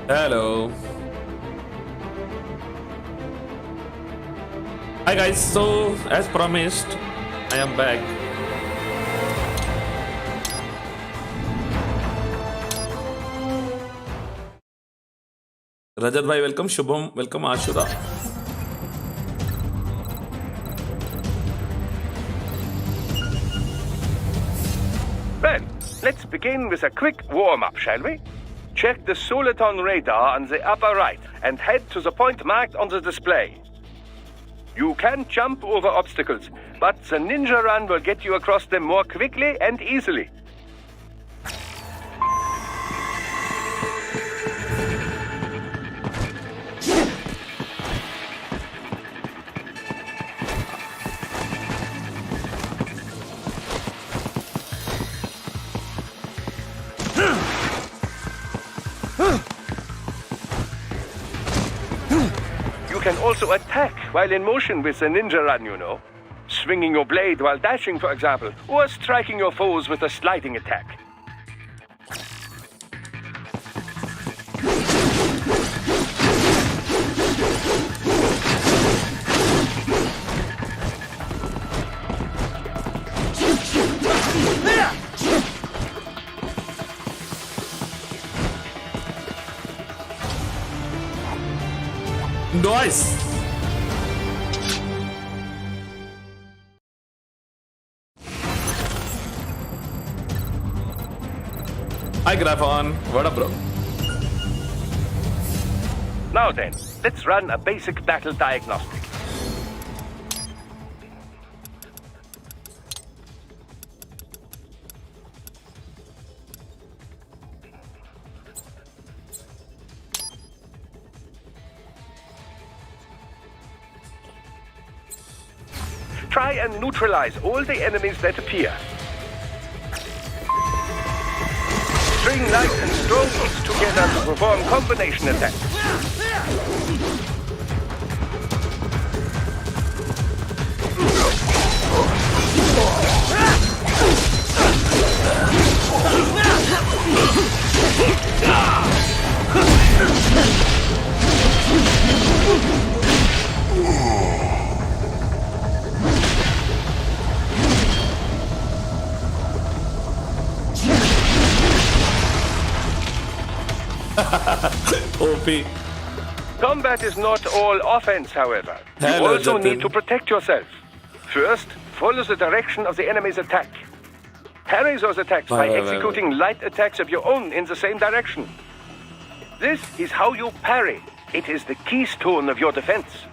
Hello. Hi guys, so as promised, I am back. Rajat bhai, welcome. Shubham, welcome. Ashura. Well, let's begin with a quick warm-up, shall we? Check the Soliton radar on the upper right and head to the point marked on the display. You can jump over obstacles, but the ninja run will get you across them more quickly and easily. You can also attack while in motion with the ninja run, you know. Swinging your blade while dashing, for example, or striking your foes with a sliding attack. Nice. Hi Grafon, what up bro? Now then, let's run a basic battle diagnostic. Try and neutralize all the enemies that appear. String light and strong hits together to perform combination attacks. OP. Combat is not all offense, however. You Hello, also Jatin. need to protect yourself. First, follow the direction of the enemy's attack. Parry those attacks by executing light attacks of your own in the same direction. This is how you parry. It is the keystone of your defense.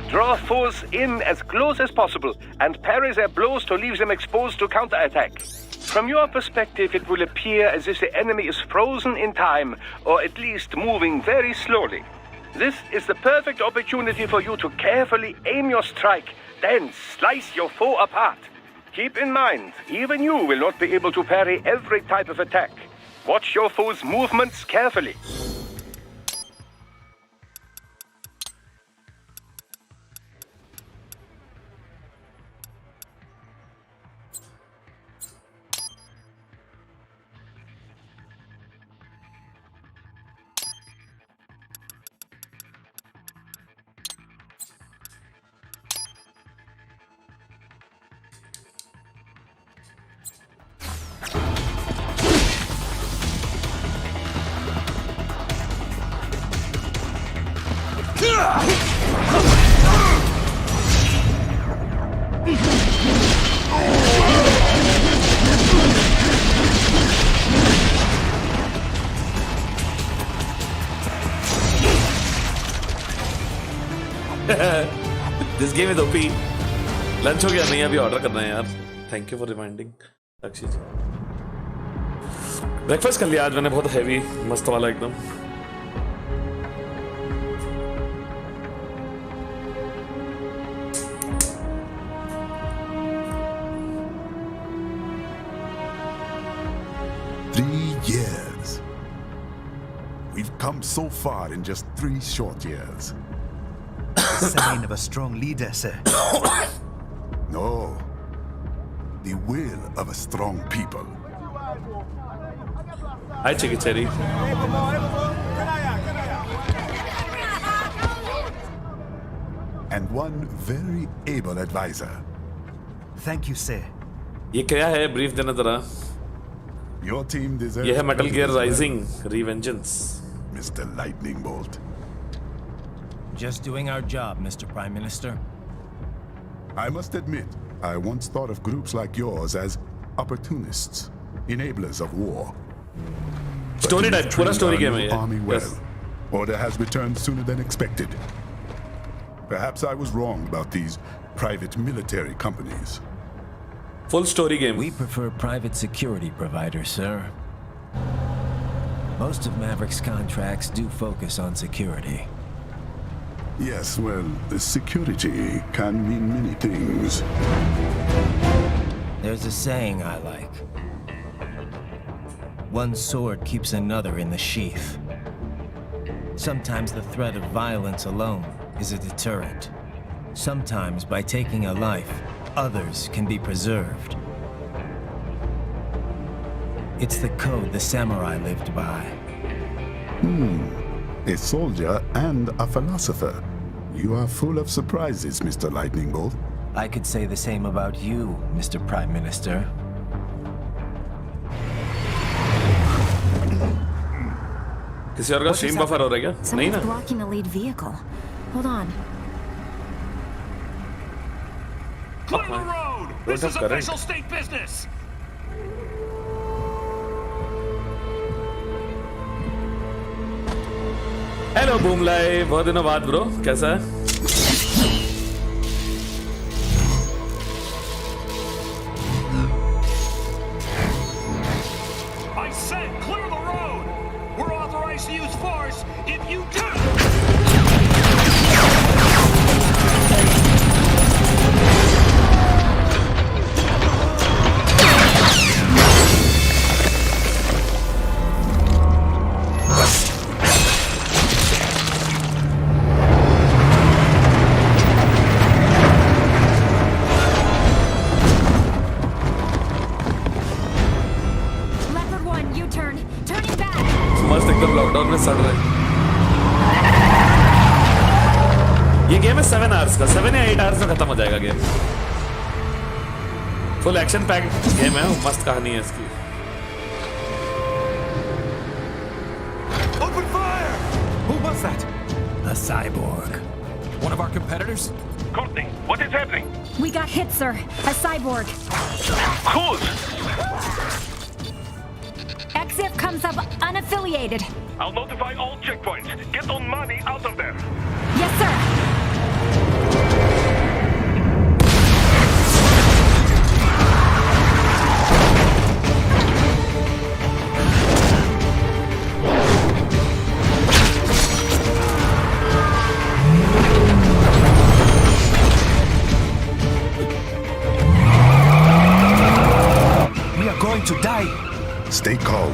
Draw foes in as close as possible and parry their blows to leave them exposed to counterattack. From your perspective, it will appear as if the enemy is frozen in time, or at least moving very slowly. This is the perfect opportunity for you to carefully aim your strike, then slice your foe apart. Keep in mind, even you will not be able to parry every type of attack. Watch your foe's movements carefully. This game is OP. Lunch हो गया नहीं अभी order करना है यार. Thank you for reminding Akshay ji. Breakfast कर लिया आज मैंने बहुत हैवी मस्त वाला एकदम. Years. We've come so far in just 3 short years. The sign of a strong leader, sir. No. The will of a strong people. Hi, Chicky Cherry. And one very able advisor. Thank you, sir. ये क्या है brief देना जरा. Your team deserves. ये है metal gear rising Revengeance. Mr. Lightning Bolt. Just doing our job, Mr. Prime Minister. I must admit, I once thought of groups like yours as opportunists, enablers of war. Story type, पूरा story game है ये. Army well. Yes. Order has returned sooner than expected. Perhaps I was wrong about these private military companies. Full story game. We prefer private security providers, sir. Most of Maverick's contracts do focus on security. Yes, well, security can mean many things. There's a saying I like. One sword keeps another in the sheath. Sometimes the threat of violence alone is a deterrent. Sometimes by taking a life, others can be preserved. It's the code the samurai lived by. A soldier and a philosopher. You are full of surprises, Mr. Lightning Bolt. I could say the same about you, Mr. Prime Minister. किसी और का stream buffer हो रहा है क्या? नहीं ना? Someone's blocking the lead vehicle. Hold on. Clear the road! This is official state business! Hello boom live, बहुत दिनों बाद ब्रो, कैसा है? I said clear the road! We're authorized to use force if you do! सड़ रहे. ये game है 7 hours का, 7 या 8 आवर्स में खत्म हो जाएगा game. Full action pack game है, मस्त कहानी है इसकी. Open fire! Who was that? A cyborg. One of our competitors? Courtney, what is happening? We got hit, sir. A cyborg. Whose? Exif comes up unaffiliated. I'll notify all checkpoints. Get on money out of there. Yes, sir. We are going to die. Stay calm.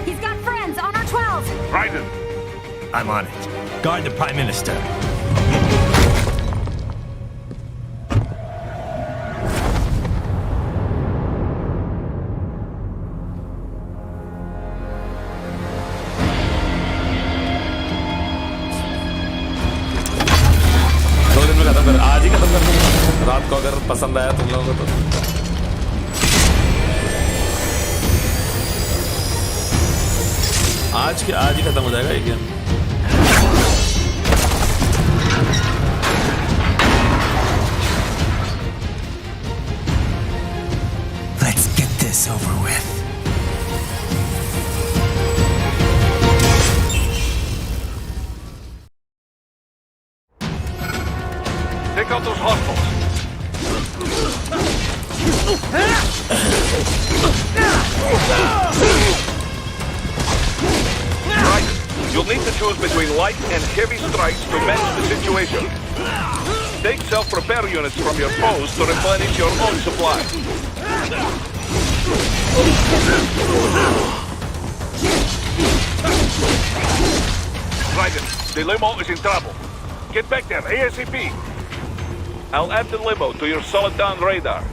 He's got friends on our 12. Raiden. I'm on it. Guard the Prime Minister. आज ही खत्म कर दूंगा रात को, अगर पसंद आया तुम लोगों को तो. आज ही खत्म हो जाएगा ये game. out those hostiles. Right. You'll need to choose between light and heavy strikes to match the situation. Take self-repair units from your foes to replenish your own supply. Dragon, the limo is in trouble. Get back there, ASAP. I'll add the limo to your solid down radar.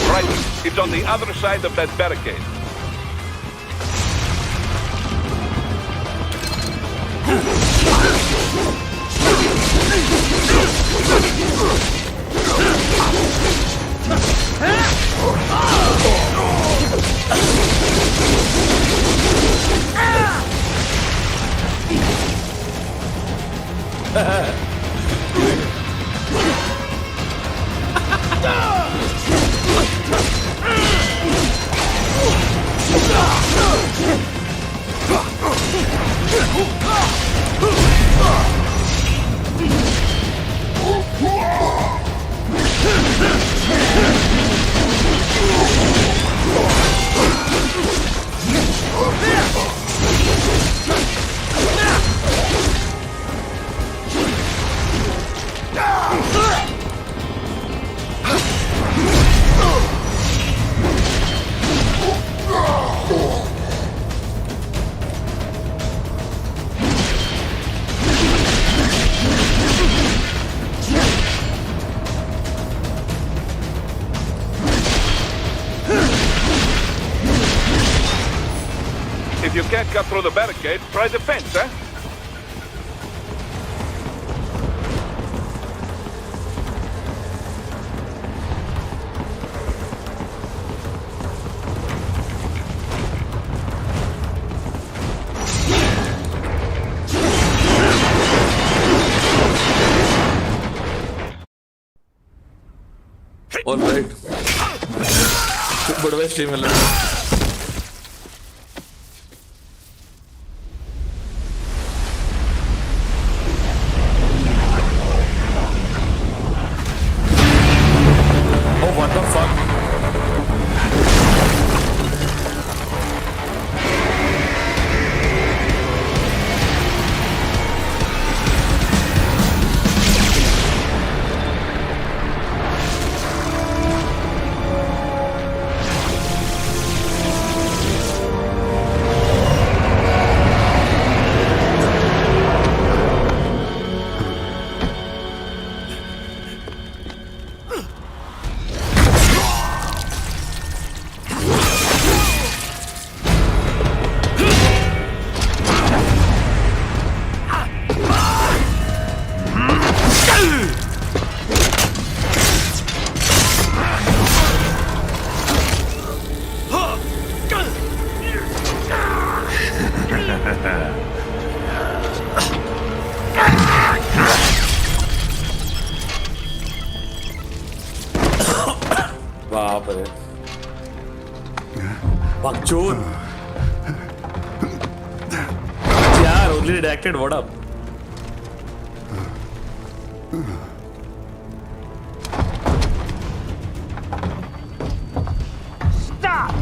Right, it's on the other side of that barricade. If you can't cut through the barricade, try the fence, eh? All right. बड़वे stream में लगा what the fuck? बाप रे बकचोद यार only redacted what up Stop!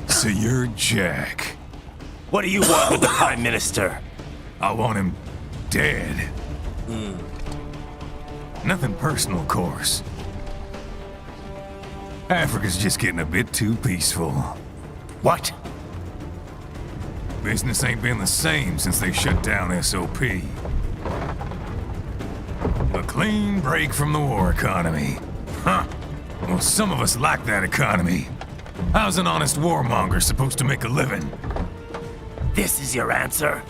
So you're Jack. What do you want with the Prime Minister? I want him dead. Nothing personal, of course. Africa's just getting a bit too peaceful. What? Business ain't been the same since they shut down SOP. A clean break from the war economy. Huh. Well, some of us like that economy. How's an honest warmonger supposed to make a living? This is your answer?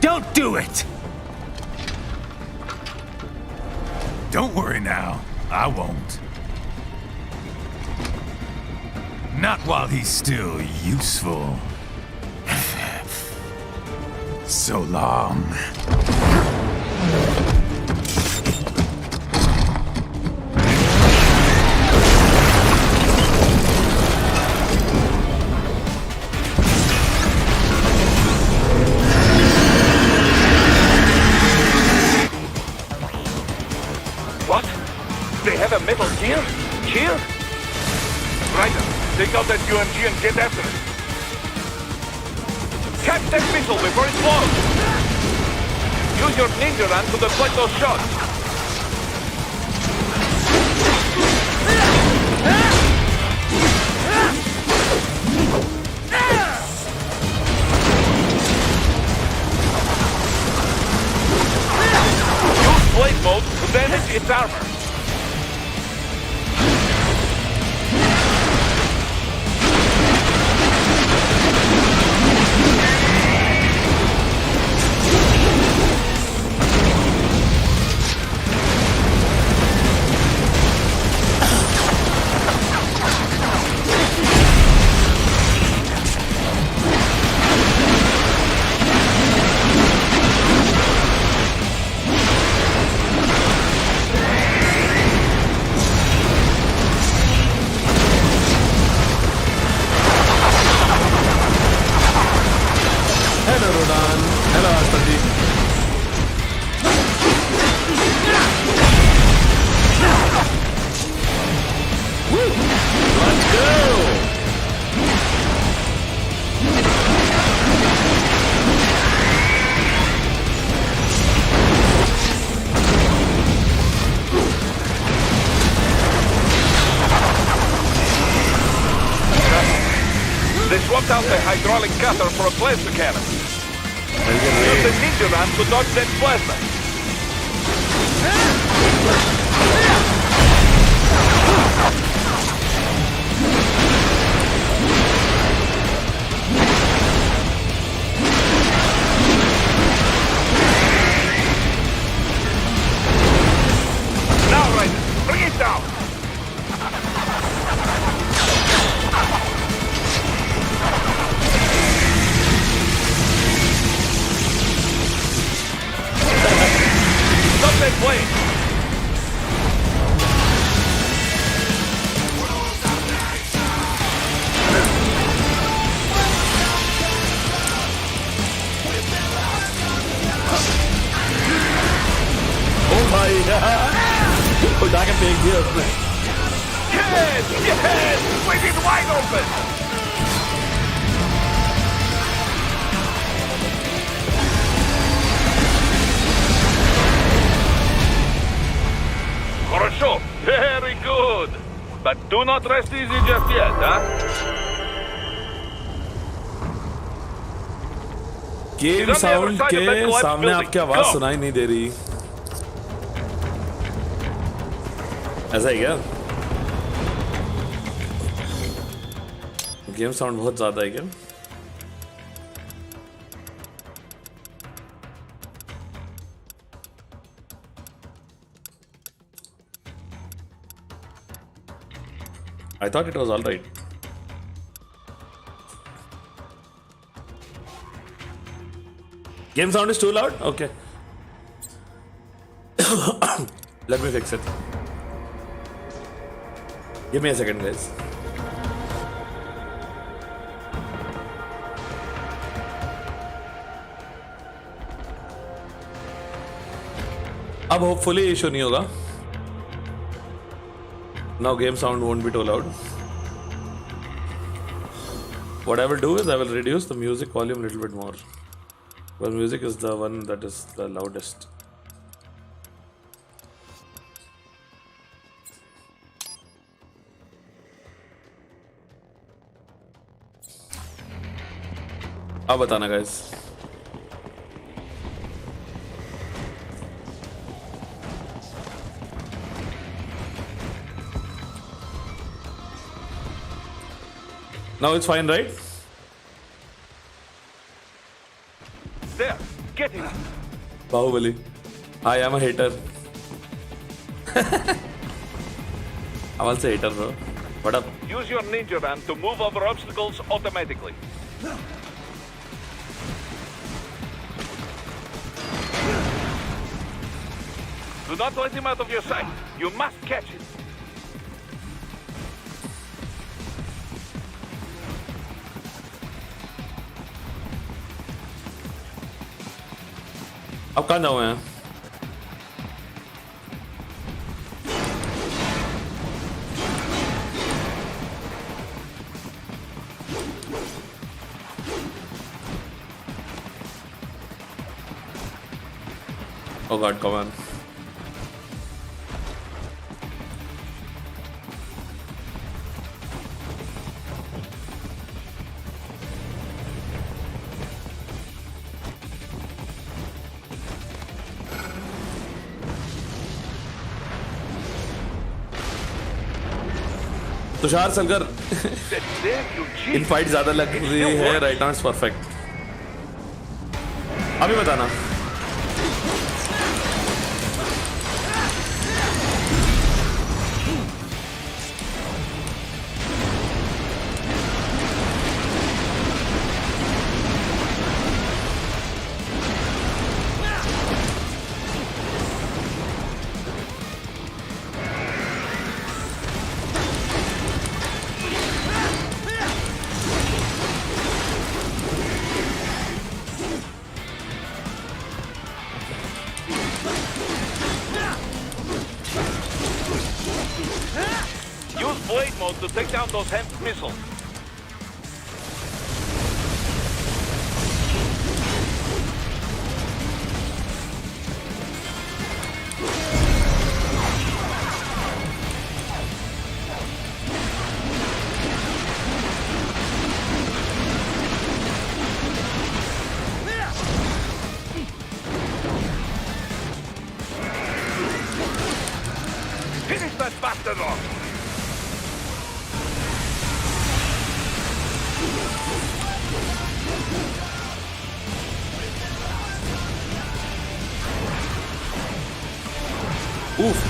Don't do it! Don't worry now. I won't. Not while he's still useful. So long. What? They have a metal gear? Here? Ryder, take out that UMG and get after it. Catch that missile before it blows! Use your ninja run to deflect those shots. Use blade mode to damage its armor. Hello, Rodan. Hello, Astadi. Woo! Let's go! They swapped out the hydraulic cutter for a plasma cannon. Use the ninja run to dodge that plasma. Now, Ryder, bring it down! Stop that plane! Oh my god! उठा के फेंक दिया उसने. Yes! Yes! With it wide open! Хорошо! Very good! But do not rest easy just yet, huh? Game sound के सामने आपकी आवाज सुनाई नहीं दे रही. ऐसा है क्या? गेम साउंड बहुत ज्यादा है क्या? I thought it was all right. Game sound is too loud? Okay. Let me fix it. Give me a second, guys. अब hopefully issue नहीं होगा. Now game sound won't be too loud. What I will do is I will reduce the music volume a little bit more. Well, music is the one that is the loudest. अब बताना guys. Now it's fine, right? There! Get him! Bahubali. I am a hater. I was a hater, bro. What up? Use your ninja van to move over obstacles automatically. Do not let him out of your sight. You must catch him. अब कहाँ जाऊँ मैं? Oh God, come on. Tushar Salkar in fight ज्यादा लग रही है right arms perfect अभी बताना To take down those HEMP missiles. Finish that bastard off! Oof.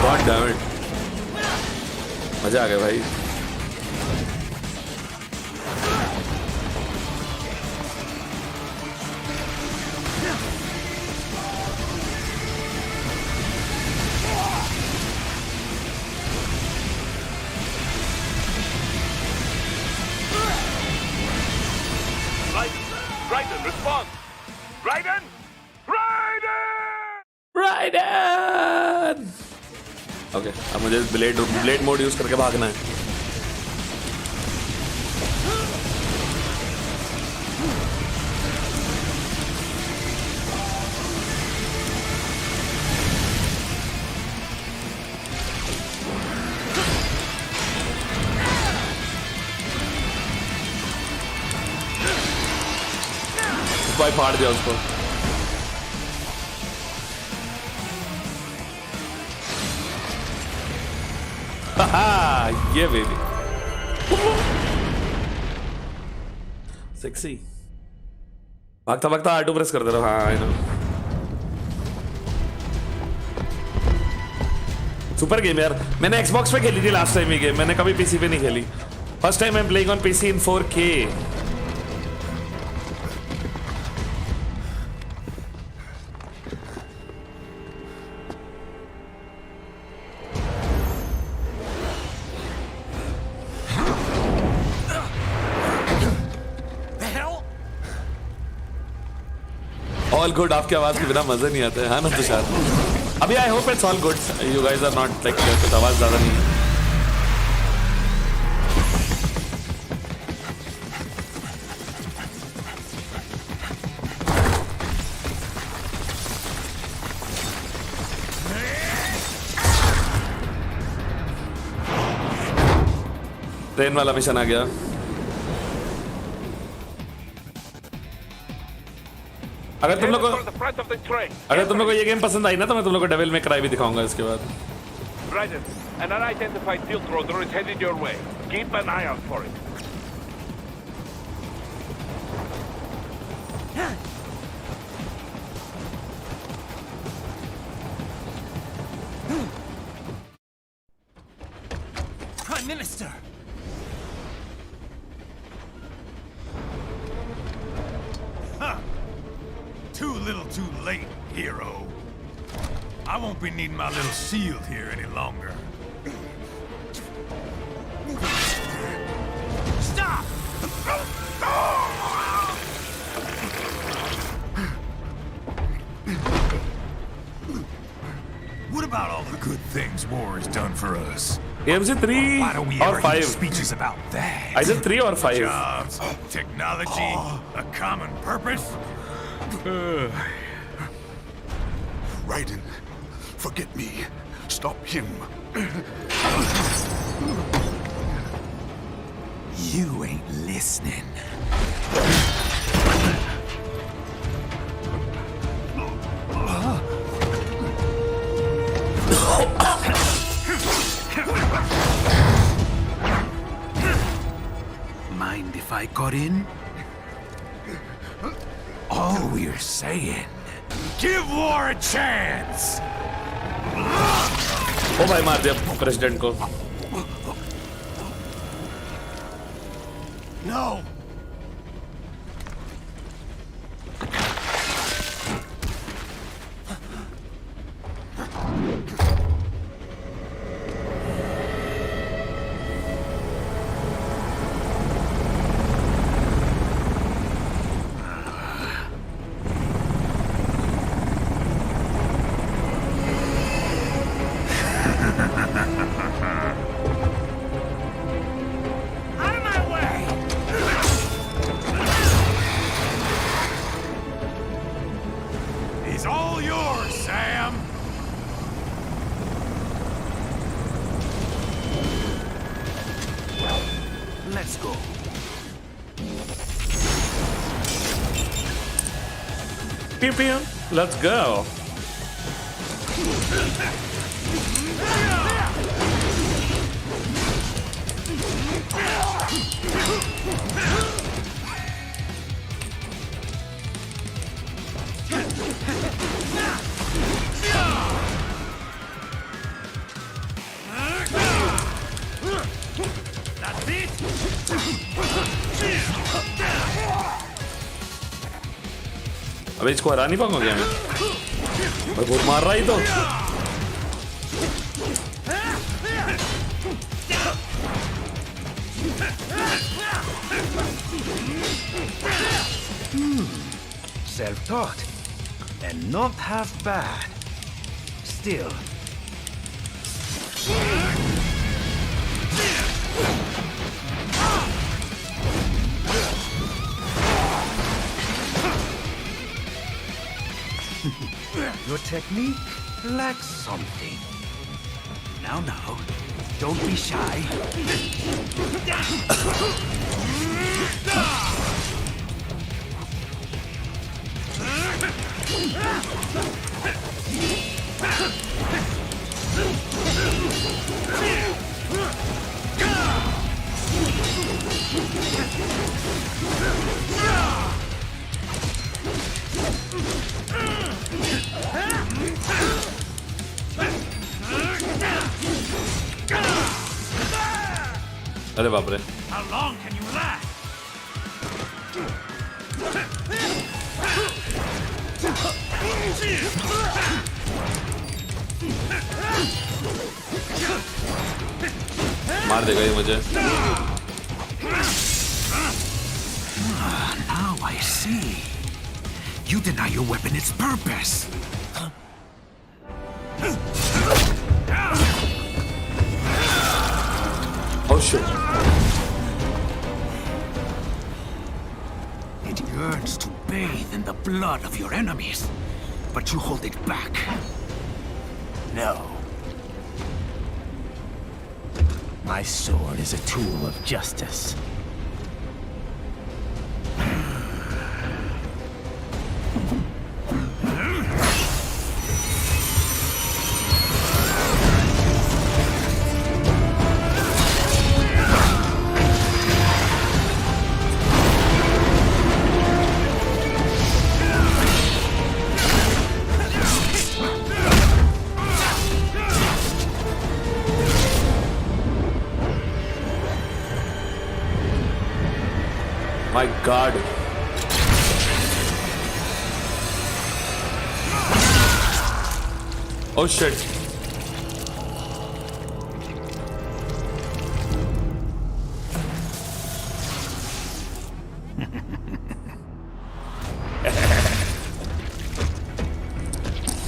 God damn it. मजा आ गया भाई Raiden, respond! Raiden! Ridden okay अब मुझे ब्लेड मोड यूज करके भागना है भाई फाड़ दिया उसको ये बेबी सेक्सी भागता भागता R2 प्रेस कर दे रहा हाँ आई नो सुपर गेम यार मैंने Xbox पे खेली थी लास्ट टाइम ये गेम मैंने कभी पीसी पे नहीं खेली first time I am playing on PC in 4K all good आपकी आवाज के बिना मजा नहीं आता है हाँ ना तुषार अभी I hope it's all good you guys are not like कुछ आवाज ज्यादा नहीं है ट्रेन वाला मिशन आ गया। अगर तुम लोग को For the front of the train. ये गेम पसंद आई ना तो मैं तुम लोग को डेविल में क्राई भी दिखाऊंगा इसके बाद। Right. An unidentified field roader is headed your way. Keep an eye out for it. Prime Minister! Too little too late, hero. I won't be needing my little shield here any longer. Stop! What about all the good things war has done for us? Game से 3 Why don't we और ever hear 5 speeches about that? I said 3 or 5 Jobs, technology, a common purpose. Raiden, forget me. Stop him. You ain't listening. Mind if I got in? All we're saying, give war a chance. ओ भाई मार दिया president को। No! He's all yours, Sam. Let's go. Pew pew. Let's go. That's it. अबे इसको हरा नहीं पाऊंगा क्या मैं? और बहुत मार रहा ही तो। Self-taught. And not half bad. Still. Your technique lacks something. Now, don't be shy. अरे बाप रे। How long can you last? मार देगा ये मुझे। Now I see. You deny your weapon its purpose. Oh shit. It yearns to bathe in the blood of your enemies, but you hold it back. No. My sword is a tool of justice. My God. Oh shit.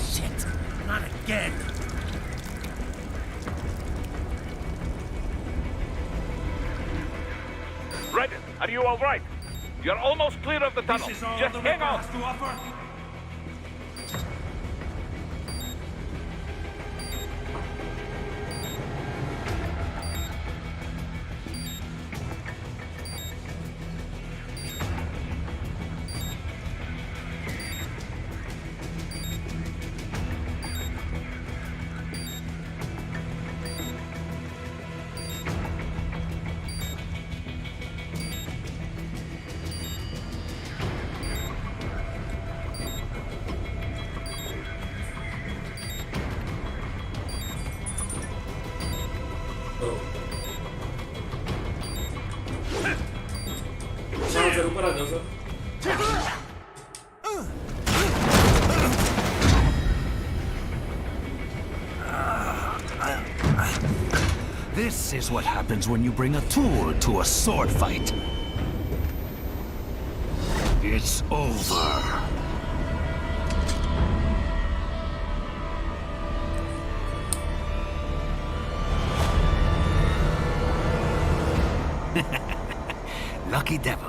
Shit, not again. Red, are you all right? You're almost clear of the tunnel. This is all Just the hang Reaper on. has to offer. Sir ऊपर आ जाओ sir. This is what happens when you bring a tool to a sword fight. It's over. Lucky devil.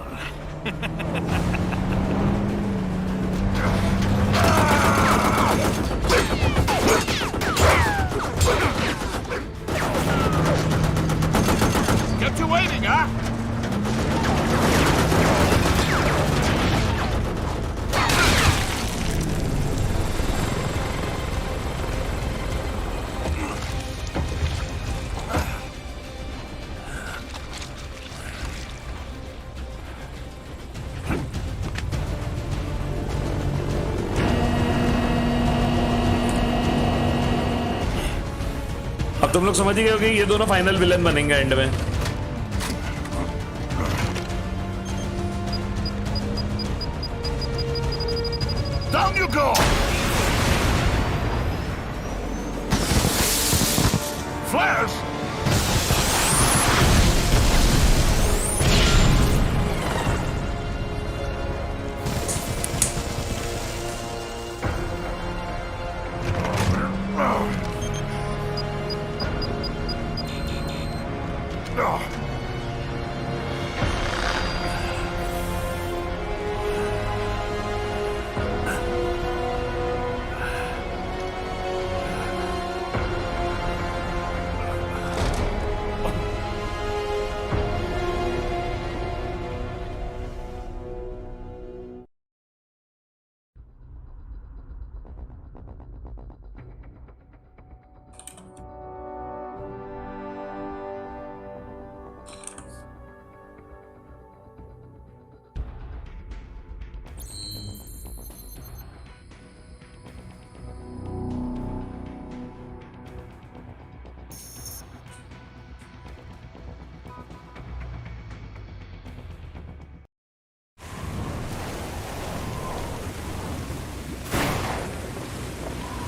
Kept you waiting, huh? अब तुम लोग समझ ही गए हो कि ये दोनों फाइनल विलन बनेंगे एंड में. Down you go! Flares!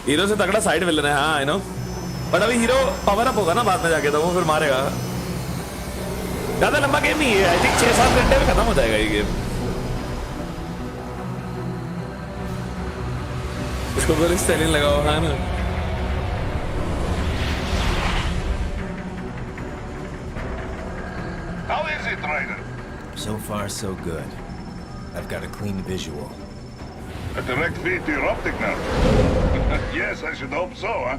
Hero से तगड़ा साइड विलन है. हाँ आई नो, बट अभी हीरो पावर अप होगा ना बाद में जाके, तो वो फिर मारेगा. ज्यादा लंबा गेम नहीं है. आई थिंक 6-7 घंटे में खत्म हो जाएगा ये गेम. इसको गोली स्टेलिन लगाओ. हाँ ना. How is it, Ryder? So far, so good. I've got a clean visual. A direct feed to your optic now. Yes, I should hope so, huh?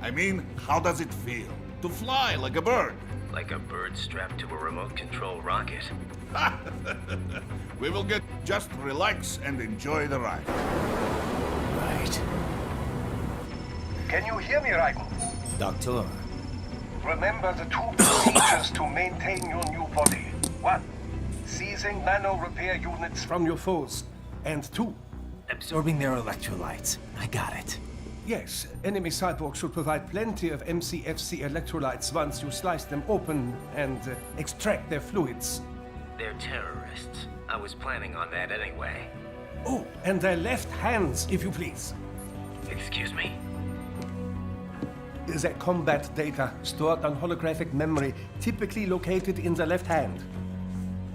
I mean, how does it feel to fly like a bird. Like a bird strapped to a remote control rocket. We will get just relax and enjoy the ride. Right. Can you hear me, Raiden? Doctor. Remember the two procedures to maintain your new body. 1. Seizing nano repair units from your foes. And 2. Absorbing their electrolytes. I got it. Yes, enemy cyborgs should provide plenty of MCFC electrolytes once you slice them open and extract their fluids. They're terrorists. I was planning on that anyway. Oh, and their left hands, if you please. Excuse me? Their combat data stored on holographic memory, typically located in the left hand.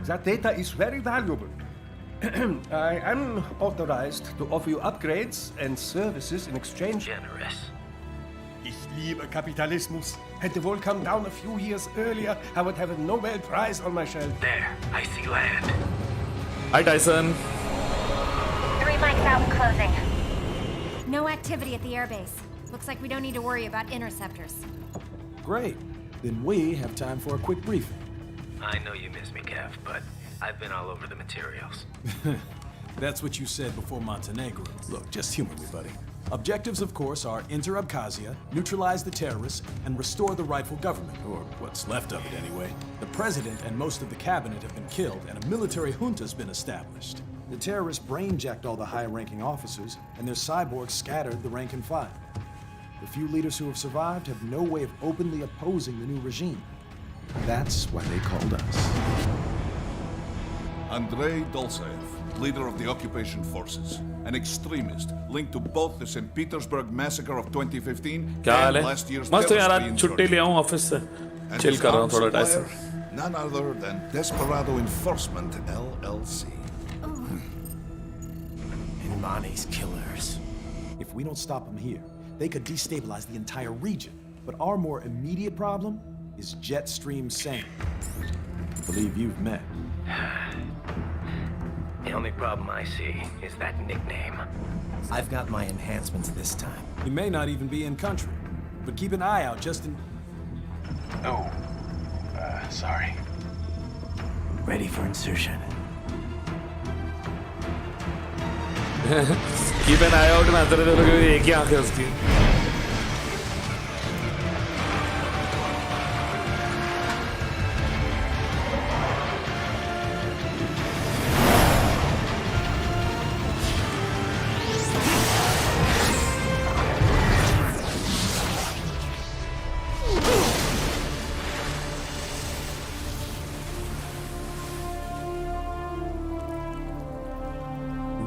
That data is very valuable. I am authorized to offer you upgrades and services in exchange. Generous. Ich liebe Kapitalismus. Had the world come down a few years earlier, I would have a Nobel Prize on my shelf. There, I see land. Hi, Tyson. 3 mics out and closing. No activity at the airbase. Looks like we don't need to worry about interceptors. Great. Then we have time for a quick briefing. I know you miss me, Kev, but I've been all over the materials. That's what you said before Montenegro. Look, just humor me, buddy. Objectives, of course, are enter Abkhazia, neutralize the terrorists, and restore the rightful government, or what's left of it anyway. The president and most of the cabinet have been killed, and a military junta's been established. The terrorists brainjacked all the high-ranking officers, and their cyborgs scattered the rank and file. The few leaders who have survived have no way of openly opposing the new regime. That's why they called us. Andrei Dolzaev, leader of the occupation forces, an extremist linked to both the St. Petersburg massacre of 2015 क्या हाल and है? last year's मस्त यार, terrorist आज छुट्टी ले आऊँ office से And chill his कर रहा हूँ arms थोड़ा supplier, Tyson none other than Desperado Enforcement, LLC. Imani's killers. If we don't stop them here, they could destabilize the entire region. But our more immediate problem is Jetstream Sane. I believe you've met. The only problem I see is that nickname. I've got my enhancements this time. He may not even be in country, but keep an eye out just in... Oh, sorry. Ready for insertion. Keep an eye out में अंदर लोग एक ही आंख है उसकी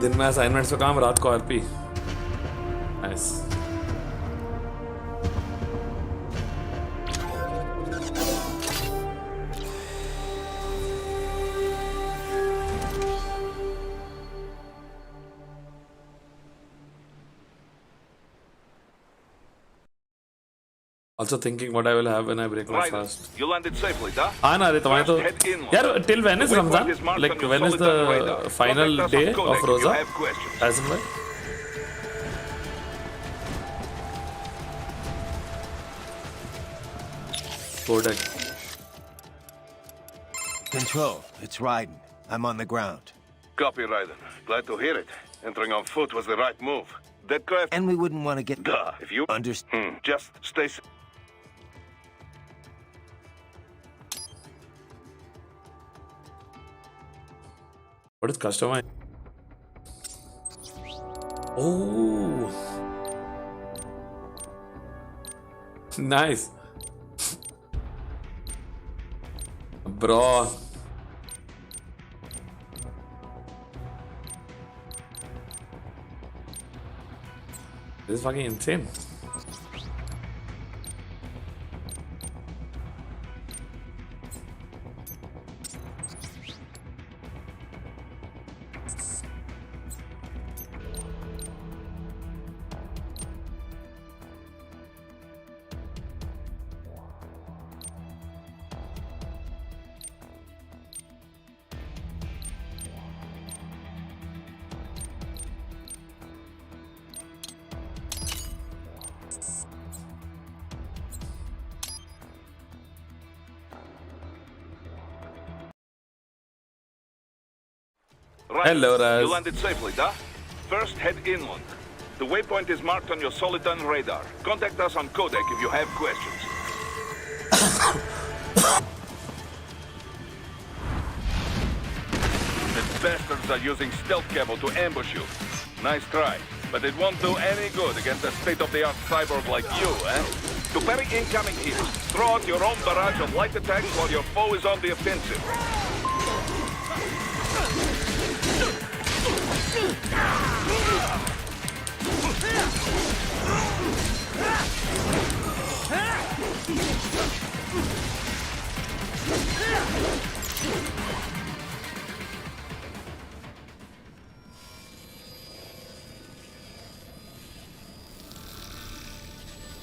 दिन में assignments का काम रात को RP nice Also thinking what I will have when I break my fast. You landed safely, da? हाँ ना रे तुम्हारे तो यार till when is Ramzan? Like when is the final day of Rosa? Tyson bhai? Kodak. Control, it's Raiden. I'm on the ground. Copy, Raiden. Glad to hear it. Entering on foot was the right move. That craft... And we wouldn't want to get... Duh, if you... Understand. Just stay... What is customized? Oh, nice, bro. This is fucking insane. Right. Hello, Raz. You landed safely, da? First, head inland. The waypoint is marked on your Soliton radar. Contact us on codec if you have questions. The bastards are using stealth camo to ambush you. Nice try, but it won't do any good against a state-of-the-art cyborg like you, eh? To parry incoming heat, throw out your own barrage of light attacks while your foe is on the offensive.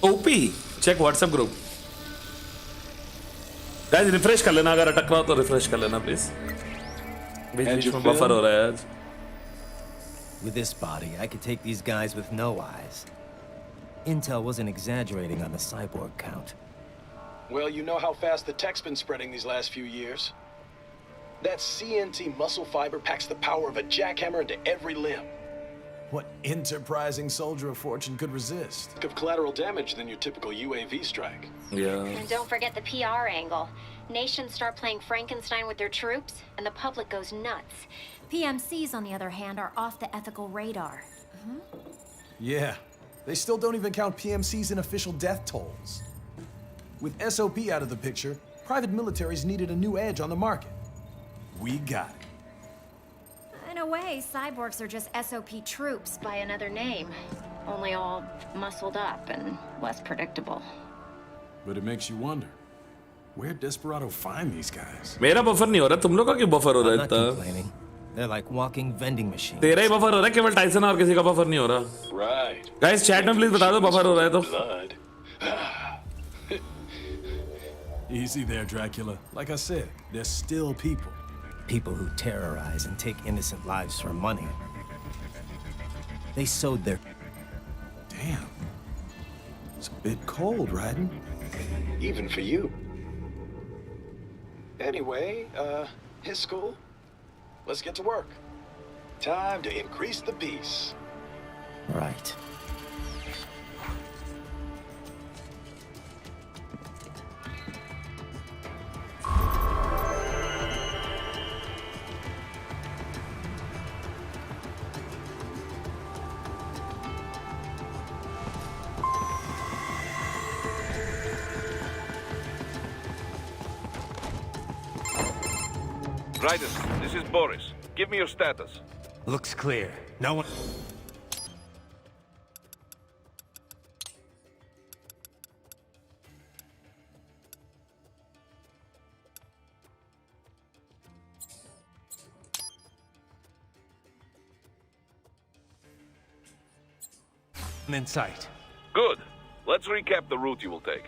OP check WhatsApp group guys refresh कर लेना अगर अटक रहा हो तो refresh कर लेना please बीच बीच में बफर हो रहा है आज With this body, I could take these guys with no eyes. Intel wasn't exaggerating on the cyborg count. Well, you know how fast the tech's been spreading these last few years. That CNT muscle fiber packs the power of a jackhammer into every limb. What enterprising soldier of fortune could resist? Of collateral damage than your typical UAV strike. Yeah. And don't forget the PR angle. Nations start playing Frankenstein with their troops, and the public goes nuts. PMCs, on the other hand, are off the ethical radar. Yeah, they still don't even count PMCs in official death tolls. With SOP out of the picture, private militaries needed a new edge on the market. We got it. In a way, cyborgs are just SOP troops by another name. Only all muscled up and less predictable. But it makes you wonder, where'd Desperado find these guys? मेरा buffer नहीं हो रहा तुम लोग का क्यों buffer हो रहा I'm है not इतना complaining. They're like walking vending machines. तेरा ही बफर हो रहा है केवल टाइसन और किसी का बफर नहीं हो रहा Right. गाइस चैट में प्लीज बता दो बफर हो रहा है तो Blood. Easy there, Dracula. Like I said, they're still people. People who terrorize and take innocent lives for money. They sowed their... Damn. It's a bit cold, Raiden. Even for you. Anyway, his school. Let's get to work. Time to increase the peace. Right. Raiden, this is Boris. Give me your status. Looks clear. No one... in sight. Good. Let's recap the route you will take.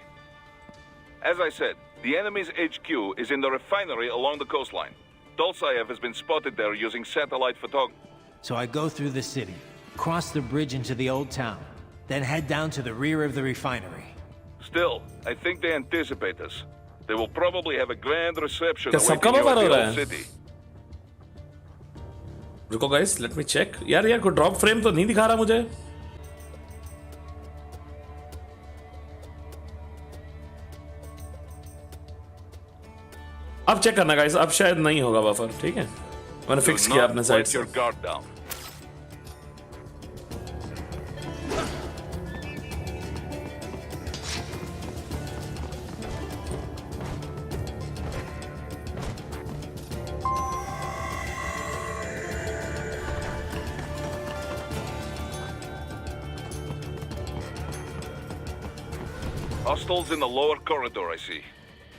As I said, the enemy's HQ is in the refinery along the coastline. Dolzaev has been spotted there using satellite photography. So I go through the city, cross the bridge into the old town, then head down to the rear of the refinery. Still, I think they anticipate us. They will probably have a grand reception क्या सबका awaiting you buffer at हो the रहा old है city. रुको guys let me check यार कोई drop frame तो नहीं दिखा रहा मुझे अब चेक करना गाइस अब शायद नहीं होगा बफर ठीक है मैंने फिक्स किया अपने साइड से your guard down. Hostiles in the lower corridor, I see.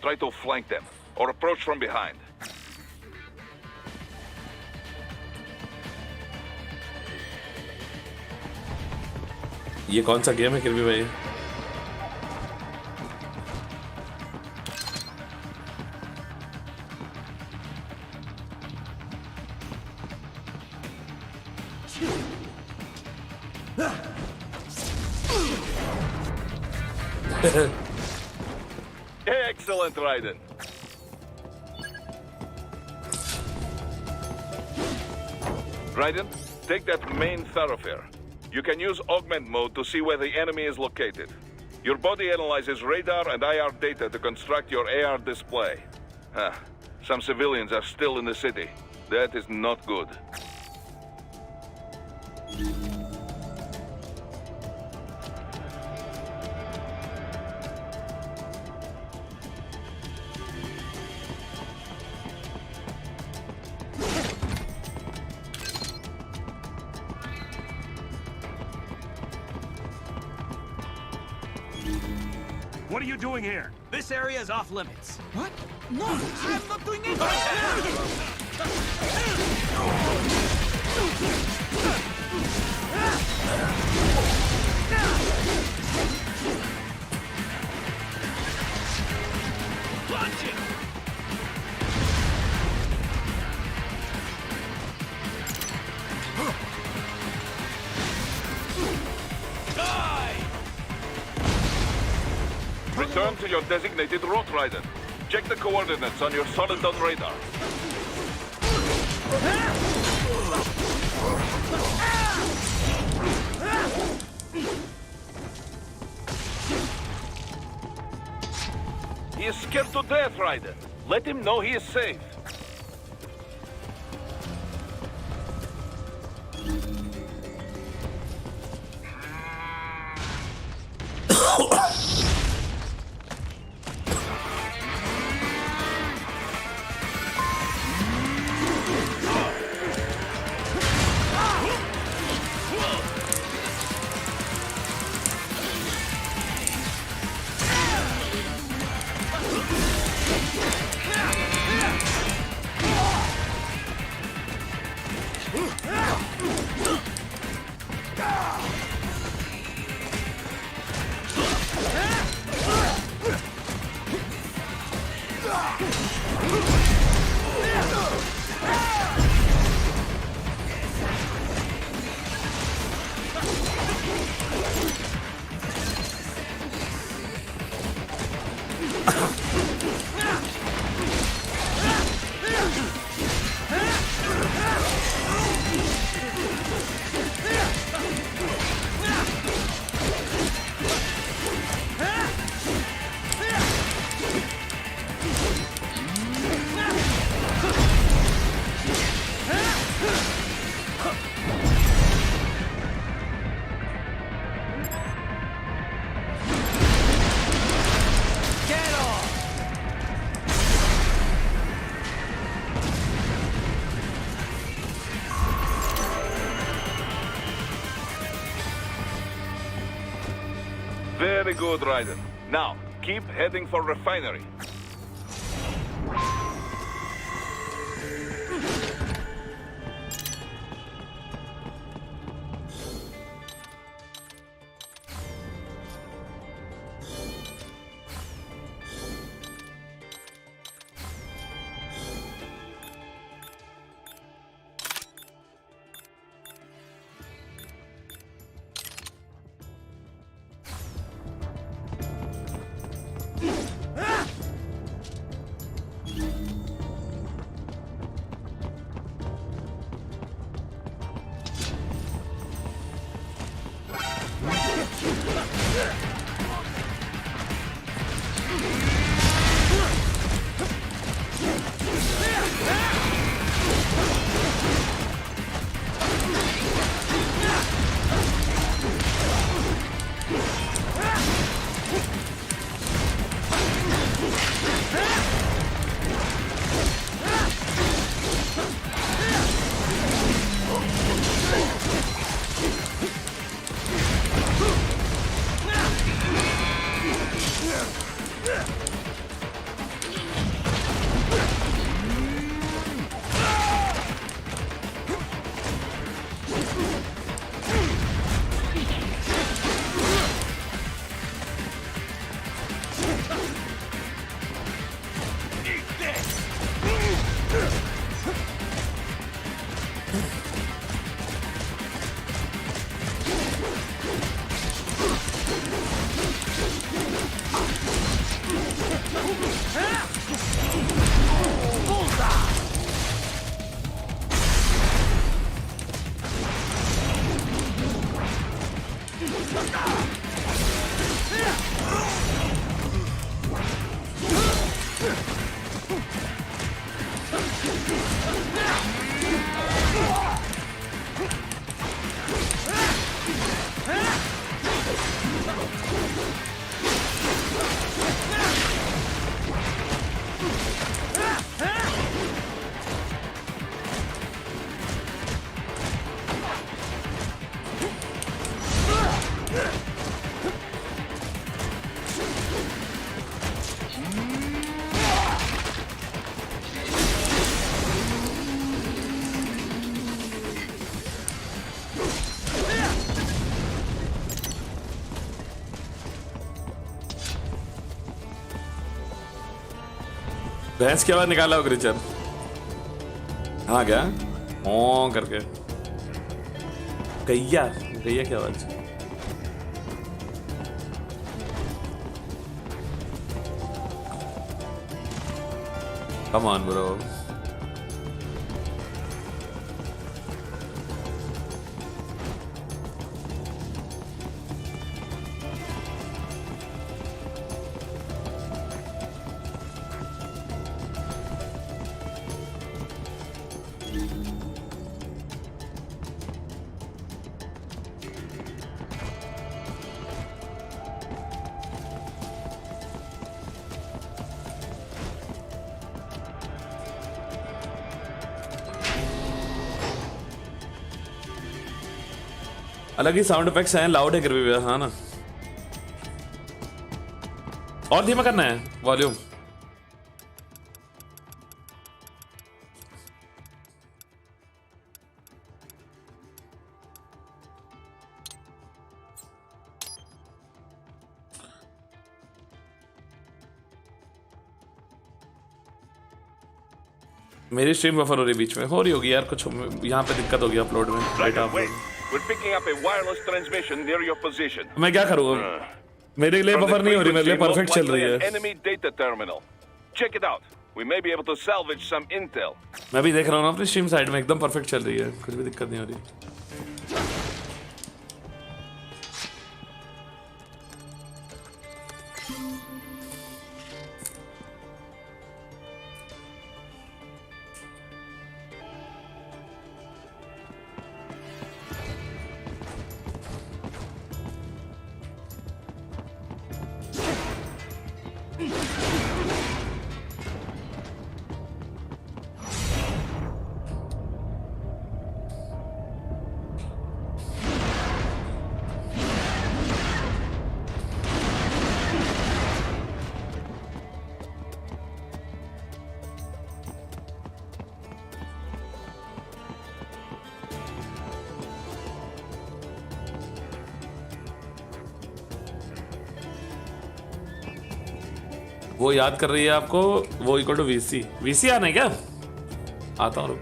Try to flank them, or approach from behind. ये कौन सा गेम है किरबी भाई Excellent, Raiden. Raiden, take that main thoroughfare. You can use augment mode to see where the enemy is located. Your body analyzes radar and IR data to construct your AR display. Some civilians are still in the city. That is not good. What are you doing here? This area is off limits. What? No, I'm not doing anything! Launch it! Return to your designated route, Raiden. Check the coordinates on your solid-on radar. He is scared to death, Raiden. Let him know he is safe. Very good, Raiden. Now, keep heading for refinery. भैंस की आवाज निकाला हो क्रिचर। हाँ क्या ओ करके गैया गैया की आवाज। Come on bro. अलग ही साउंड इफेक्ट्स हैं, लाउड है फिर भी। हाँ ना, और धीमा करना है वॉल्यूम। मेरी स्ट्रीम बफर हो रही बीच में, हो रही होगी यार कुछ, यहाँ पे दिक्कत होगी अपलोड में। We're picking up a wireless transmission near your position. मैं क्या करूँगा? मेरे लिए बफर नहीं हो रही, मेरे लिए परफेक्ट चल रही है। Enemy data terminal. Check it out. We may be able to salvage some intel. मैं भी देख रहा हूँ ना अपनी स्ट्रीम साइड में, एकदम परफेक्ट चल रही है, कुछ भी दिक्कत नहीं हो रही। वो याद कर रही है आपको, वो इक्वल टू वीसी। वीसी आना है क्या? आता हूँ।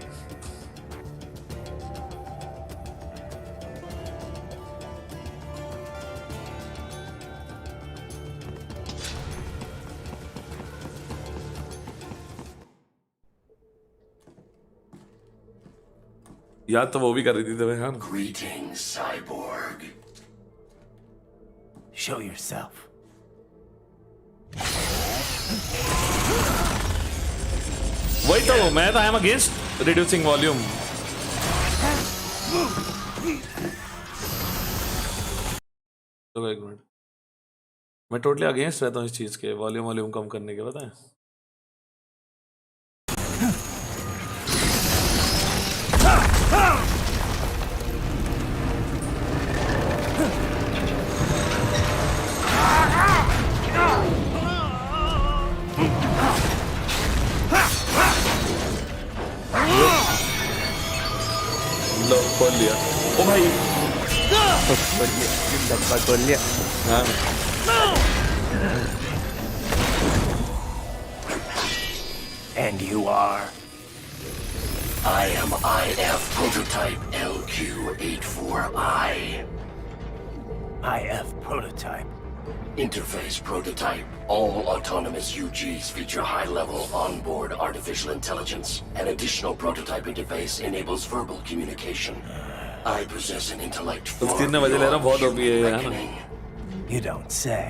याद तो वो भी कर रही थी तुम्हें। हाँ, Greetings, cyborg. Show yourself. वही तो मैं तो I am against reducing volume. तो एक मिनट, मैं टोटली अगेंस्ट रहता हूँ इस चीज के, वॉल्यूम कम करने के। बताएं लो खोल लिया। ओ भाई डब्बा खोल लिया। हाँ And you are? I am IF Prototype LQ84I. IF Prototype. Interface Prototype. All autonomous UGs feature high-level onboard artificial intelligence. An additional prototype interface enables verbal communication. I possess an intellect तो far 3 बजे ले रहा बहुत beyond OP है human यार. reckoning. You don't say.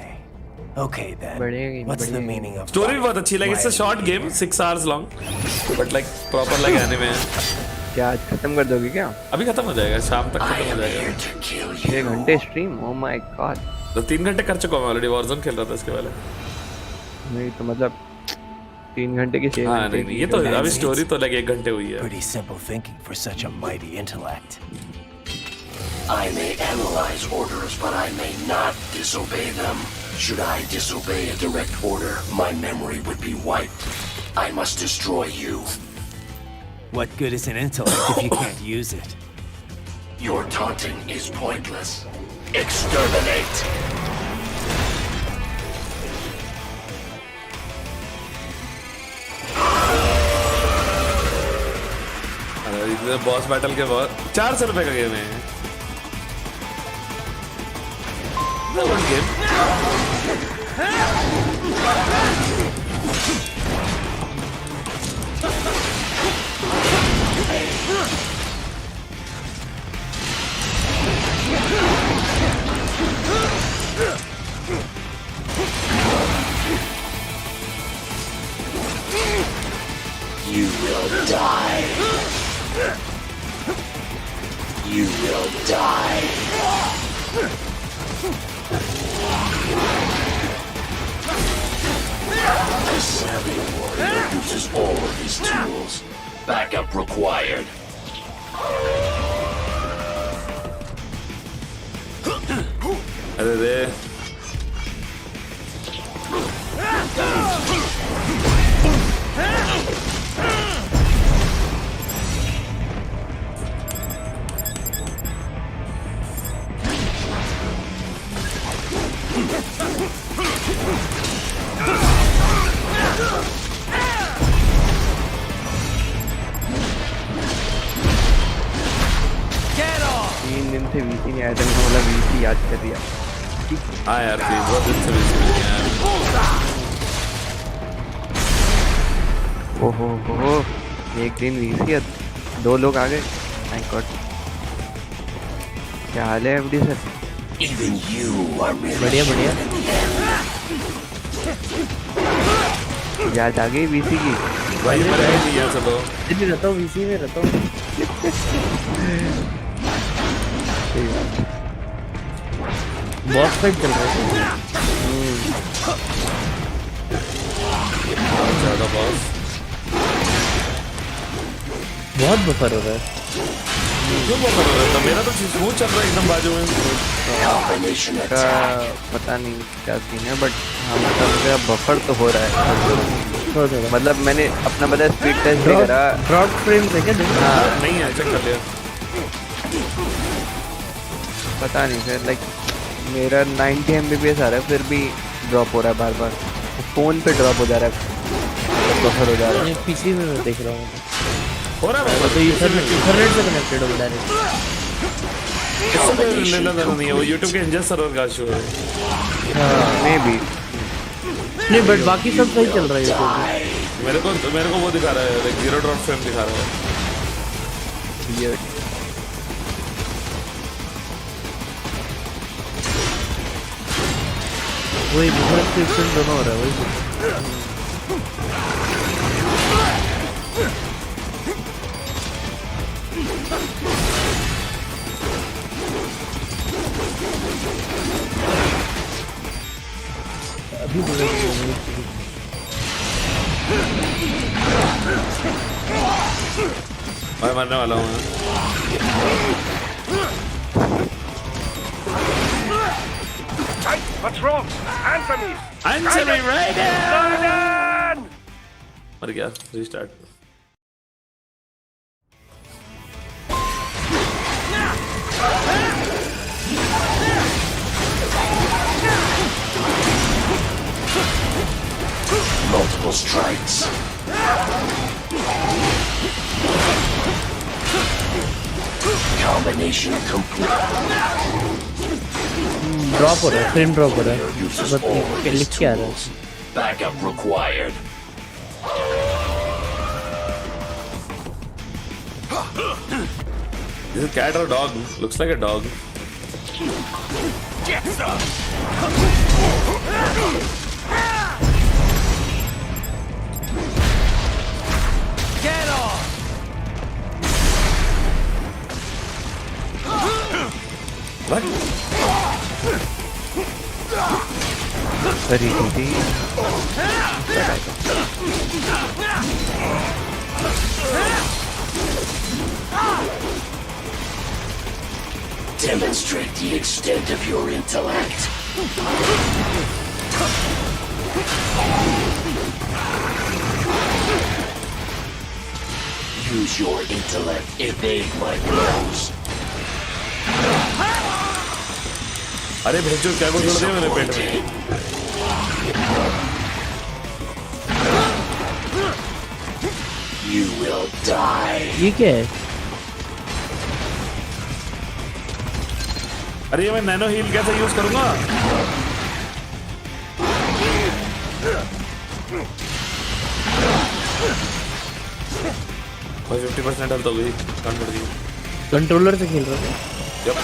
Okay then. बढ़िया What's the meaning of Story भी life? बहुत अच्छी like it's a short game 6 hours long but like proper like anime है. क्या आज खत्म कर दोगे क्या? अभी खत्म हो जाएगा शाम तक I खत्म हो am जाएगा. here to kill 6 you. घंटे स्ट्रीम? Oh my God. तो 3 घंटे कर चुका हूँ ऑलरेडी. वॉरज़ोन खेल रहा था इसके पहले. नहीं तो मतलब 3 घंटे की 6 हाँ घंटे नहीं ये तो अभी स्टोरी तो like 1 घंटे हुई है. Pretty simple thinking for such a mighty intellect. I may analyze orders, but I may not disobey them. Should I disobey a direct order, my memory would be wiped. I must destroy you. What good is an intellect if you can't use it? Your taunting is pointless. Exterminate! अरे boss battle के बाद 400 रुपए का game है. Good game. You will die. You will die. The savvy warrior uses all of his tools. Backup required. अरे रे से VC नहीं आया था. मतलब वीसी याद कर दिया. हाँ यार बहुत दिन से मिस यार. ओहो हो एक दिन वीसी 2 लोग आ गए. My God. क्या हाल है एफडी सर? बढ़िया बढ़िया. याद आ गई वीसी की. भाई मेरा नहीं है चलो. दिल्ली रहता हूँ वीसी में रहता हूँ. बॉस फाइट चल रहा है. ज़्यादा बॉस बहुत बफर हो रहा है. क्यों बफर हो रहा था? मेरा तो स्मूथ चल रहा है एकदम बाजू में. का पता नहीं क्या सीन है बट हाँ मतलब मेरा बफर तो हो रहा है. मतलब मैंने अपना पता स्पीड टेस्ट भी करा. ड्रॉप फ्रेम है क्या? हाँ नहीं है चेक कर लिया. पता नहीं सर लाइक मेरा 90 mbps आ रहा है फिर भी ड्रॉप हो रहा है बार बार. फ़ोन पे ड्रॉप हो जा रहा है. बफर हो जा रहा है. पीसी में मैं देख रहा हूँ हो रहा है. तो इथरनेट से कनेक्टेड हो डायरेक्ट. इससे कोई लेना देना नहीं है. वो YouTube के इंजन सर्वर का इशू है. हाँ मे बी नहीं बट बाकी सब सही चल रहा है YouTube पे. मेरे को वो दिखा रहा है लाइक 0 ड्रॉप फ्रेम दिखा रहा है. ये वही डिस्क्रिप्शन दोनों हो रहा है वही. अभी मैं मरने वाला हूँ. What's wrong? Answer me! Answer me right now! Jordan! मर गया. Restart. Multiple strikes. Combination complete. Drop हो रहा है. फ्रेम ड्रॉप हो रहा है. बट लिख के आ रहा है. Backup required. Is it a cat or a dog? Looks like a dog. Get off! What? Very easy. Demonstrate the extent of your intellect. Use your intellect. Evade my blows. अरे भेजो क्या को छोड़ दिया मेरे पेट में You will die. ये क्या है? अरे ये मैं नैनो हील कैसे यूज करूंगा? भाई 50% हेल्थ हो गई, कान पड़ गई। कंट्रोलर से खेल रहा था। Yep.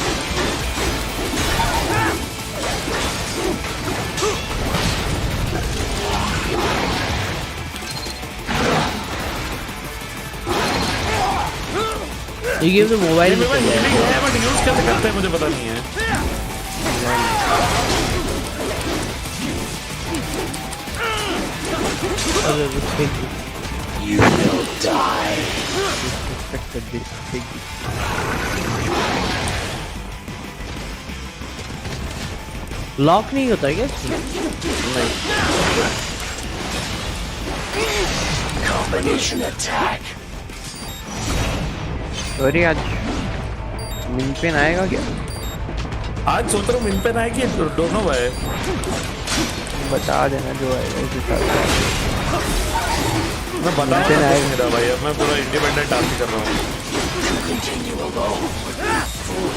ये गेम तो मोबाइल में है बट यूज कैसे करते हैं मुझे पता नहीं है। You will die. लॉक नहीं होता क्या इसमें? नहीं। Combination attack. सॉरी आज मिन पेन आएगा क्या? आज सोच रहा हूँ मिन पेन आएगी दोनों भाई। बता देना जो आएगा उस हिसाब से। मैं बता मेरा भाई अब मैं पूरा इंडिपेंडेंट टास्क कर रहा हूँ।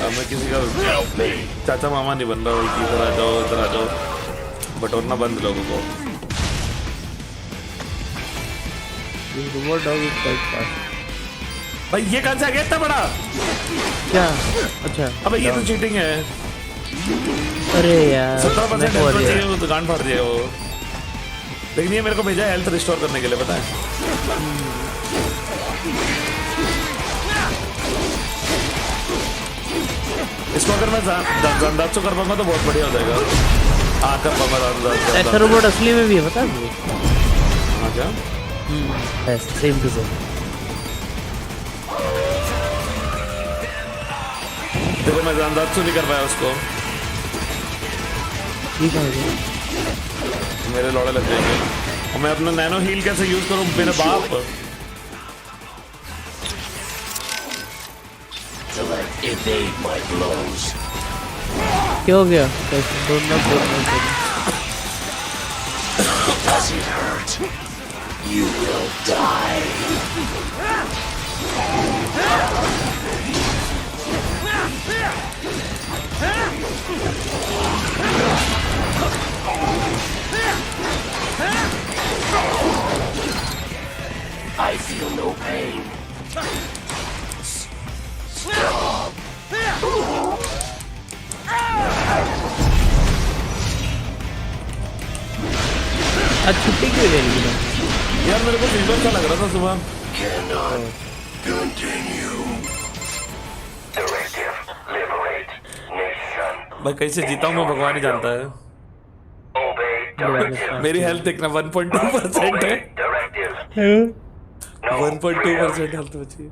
अब मैं किसी का चाचा मामा नहीं बन रहा हूँ कि इधर आ जाओ बटोरना बंद लोगों को। भाई ये कौन सा गया इतना बड़ा? क्या? अच्छा। अबे ये तो चीटिंग है। अरे यार 17% हेल्थ चाहिए वो दुकान फाड़ दिया वो। लेकिन ये मेरे को भेजा हेल्थ रिस्टोर करने के लिए पता है। इसको अगर मैं जानदार कर पाऊंगा तो बहुत बढ़िया हो जाएगा। हाँ कर पाऊंगा। ऐसा रोबोट असली में भी है पता है? हाँ क्या? Same to same. देखो मैं जानदार नहीं कर पाया उसको। ठीक है मेरे लौड़े लग जाएंगे और मैं अपना नैनो हील कैसे यूज करूं मेरे बाप। क्या हो गया? Does it hurt? You will die. I feel no pain. Stop. आज छुट्टी क्यों ले ली ना? यार मेरे को फीवर सा लग रहा था सुबह। Cannot continue. Directive liberate nation. भाई कैसे जीता हूँ मैं भगवान ही जानता है। मेरी हेल्थ देखना 1.2% है। 1.2% हेल्थ बची है।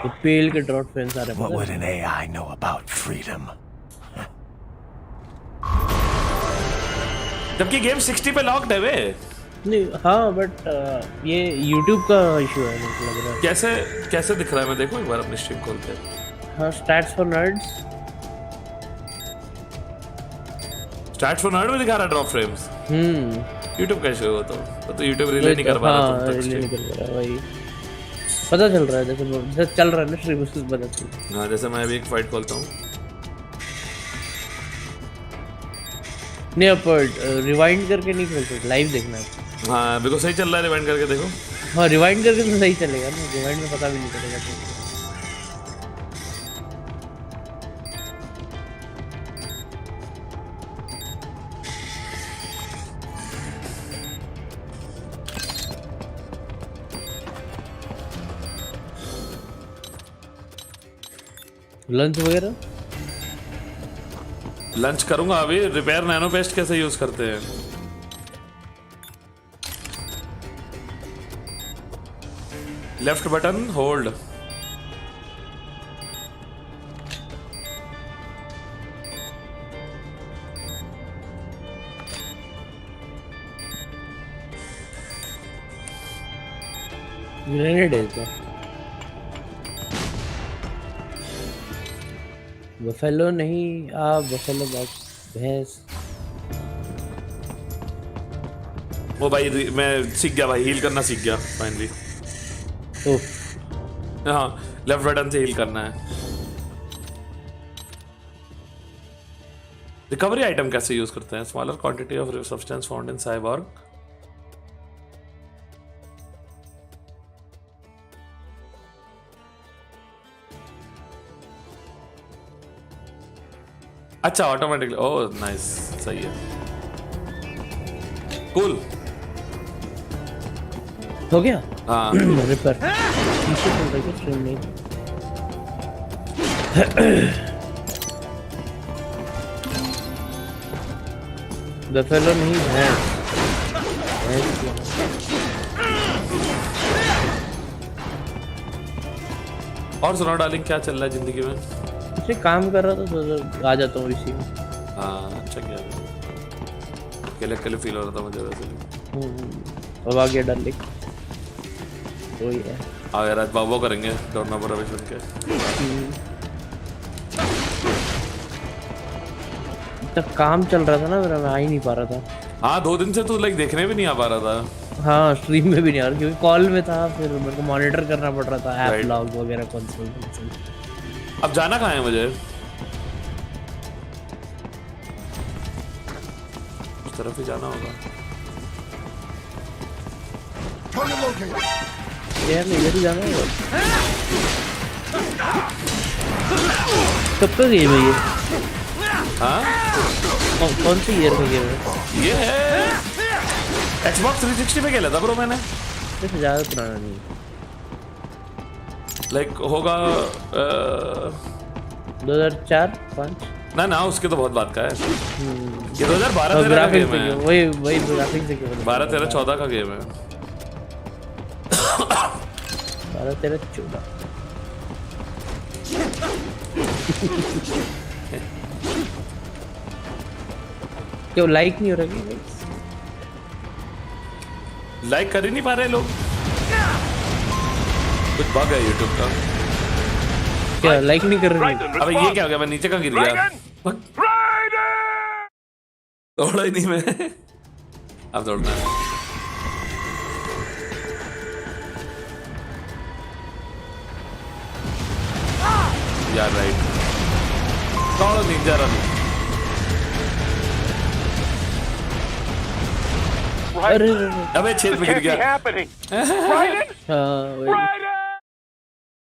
तो पेल के ड्रॉट फैंस आ रहे हैं। What would an AI know about freedom? जबकि गेम 60 पे लॉक्ड है वे। नहीं हाँ बट ये YouTube का इशू है मुझे लग रहा है। कैसे दिख रहा है मैं देखूं एक बार अपनी स्ट्रीम खोल के। हाँ स्टैट्स फॉर नर्ड्स में दिखा रहा ड्रॉप फ्रेम्स। YouTube का इशू है तो YouTube रिले नहीं कर पा रहा। हाँ रिले नहीं कर पा रहा भाई। पता चल रहा है जैसे चल रहा है ना स्ट्रीम उससे पता चल। हाँ जैसे मैं अभी एक फाइट खोलता हूँ। नहीं अब रिवाइंड करके नहीं खोल सकते लाइव देखना है। हाँ बिल्कुल सही चल रहा है रिवाइंड करके देखो। हाँ रिवाइंड करके तो सही चलेगा ना, रिवाइंड में पता भी नहीं चलेगा तो। लंच वगैरह लंच करूंगा अभी। रिपेयर नैनो पेस्ट कैसे यूज करते हैं? Left button hold. ग्रेनेड है तो बफेलो नहीं, आप बफेलो भैंस। वो भाई मैं सीख गया भाई, हील करना सीख गया फाइनली। हाँ लेफ्ट बटन से हील करना है। रिकवरी आइटम कैसे यूज करते हैं? Smaller quantity of substance found in cyborg. अच्छा ऑटोमेटिकली, ओह नाइस, सही है, कूल हो गया। हाँ रिपर पीछे चल रहा है स्ट्रीम में। बफेलो नहीं है। और सुना डार्लिंग, क्या चल रहा है जिंदगी में? कुछ काम कर रहा था तो आ जाता हूँ इसी में। हाँ अच्छा किया, अकेले अकेले फील हो रहा था मुझे वैसे। अब आ गया डार्लिंग, वही है। आ गया रात बाबू करेंगे डोरना पर अभी सुन के। तब काम चल रहा था ना मेरा, मैं आ ही नहीं पा रहा था। हाँ 2 दिन से तू लाइक देखने भी नहीं आ पा रहा था। हाँ स्ट्रीम में भी नहीं आ रहा क्योंकि कॉल में था, फिर मेरे को मॉनिटर करना पड़ रहा था ऐप लॉग वगैरह कंसोल। अब जाना कहाँ है मुझे? उस तरफ ही जाना होगा यार, इधर ही जाना होगा। कब का गेम है ये? हाँ कौन सी ईयर का गेम है ये? है Xbox 360 पे खेला था ब्रो मैंने। वैसे ज़्यादा पुराना नहीं, लाइक होगा 2004-5। ना उसके तो बहुत बात का है। ये 2012-13 का गेम है। वही ग्राफिक्स है। 12-13-14 का गेम है। 12-13-14 क्यों लाइक नहीं हो रहा? लाइक कर ही नहीं पा रहे लोग, कुछ बग है यूट्यूब का। क्या लाइक नहीं कर रहे? अबे ये क्या हो गया? मैं नीचे का गिर गया, दौड़ा ही नहीं मैं। अब दौड़ना है यार, राइट दौड़ो निंजा रन। अरे अबे छेद में गिर गया।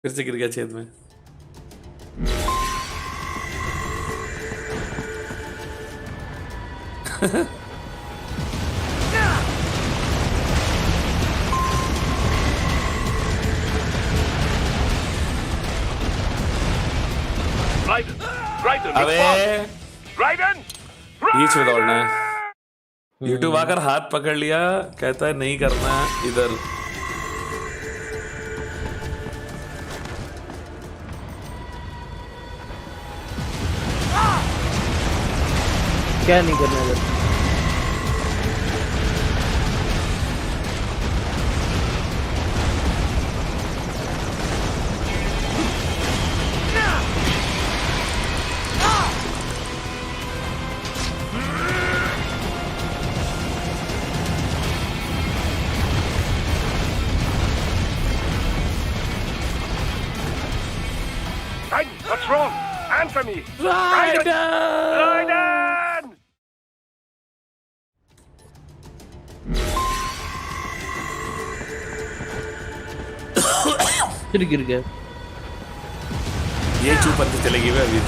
फिर से गिर गया छेद में। अबे बीच में दौड़ना है। यूट्यूब आकर हाथ पकड़ लिया, कहता है नहीं करना इधर। क्या नहीं करना इधर? What's wrong? Answer me! Raiden! फिर गिर गया। ये चूप बनती चलेगी भाई अभी।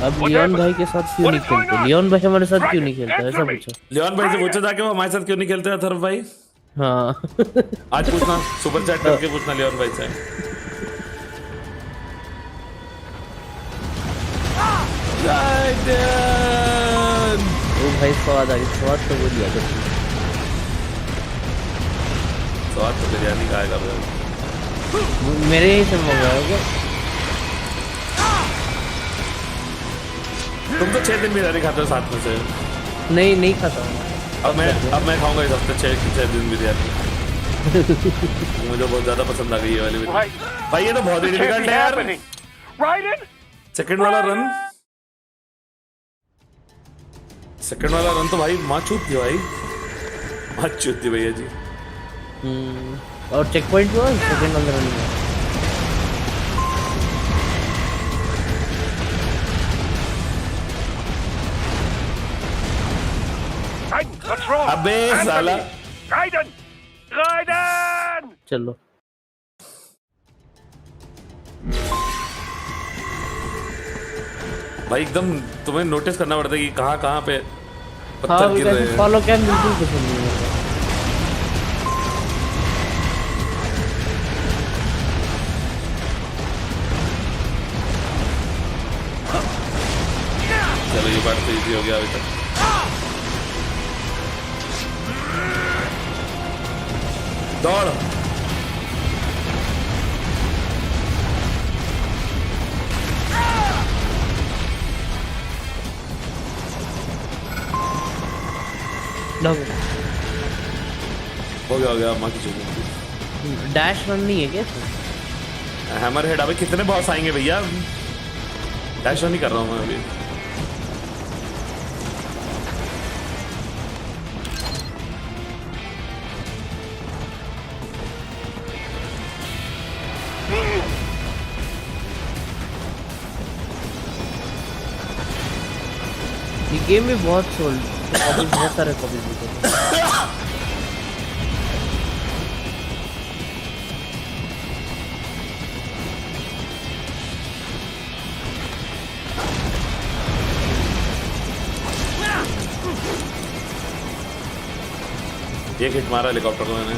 अब लियोन भाई के साथ क्यों नहीं खेलते? लियोन भाई हमारे साथ क्यों नहीं खेलता? ऐसा पूछो। लियोन भाई से पूछो जाके वो हमारे साथ क्यों नहीं खेलते अथर्व भाई। हाँ आज पूछना, सुपर चैट करके पूछना लियोन भाई से। ओ भाई स्वाद आ गया, स्वाद तो वो दिया था। स्वाद तो बिरयानी का आएगा भाई। मेरे ही से मंगाया क्या? तुम तो 6 दिन बिरयानी खाते हो साथ में से। नहीं खाता हूँ। अब मैं खाऊंगा इस हफ्ते 6 दिन बिरयानी। मुझे बहुत ज्यादा पसंद आ गई ये वाली बिरयानी। भाई ये तो बहुत ही डिफिकल्ट है यार। सेकंड वाला रन तो भाई माँ चूत थी भाई, माँ चूत थी भैया जी। और चेक पॉइंट हुआ सेकंड वाला रन में। अबे साला चलो भाई एकदम तुम्हें नोटिस करना पड़ता है कि कहाँ पे हाँ, पत्थर गिर रहे हैं। फॉलो कैम बिल्कुल पसंद नहीं है। चलो ये बात तो इजी हो गया अभी तक। दौड़ हो गया माँ की चीज। डैश रन नहीं है क्या? हैमर हेड अभी कितने बॉस आएंगे भैया? डैश रन नहीं कर रहा हूँ मैं अभी। ये गेम में बहुत सोल्ड कॉपीज, बहुत सारे कॉपीज बिके। एक हिट मारा हेलीकॉप्टर को मैंने।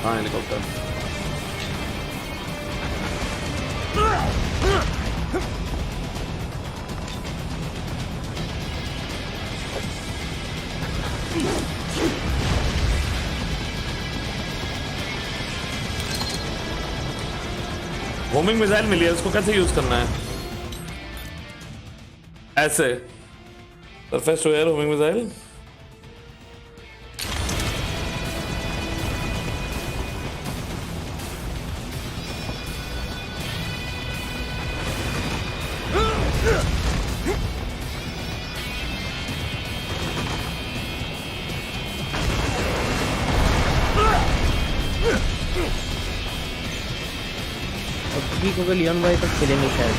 हाँ हेलीकॉप्टर होमिंग मिसाइल मिली है, उसको कैसे यूज करना है? ऐसे surface to air homing missile. को लियोन भाई तक खेलेंगे शायद।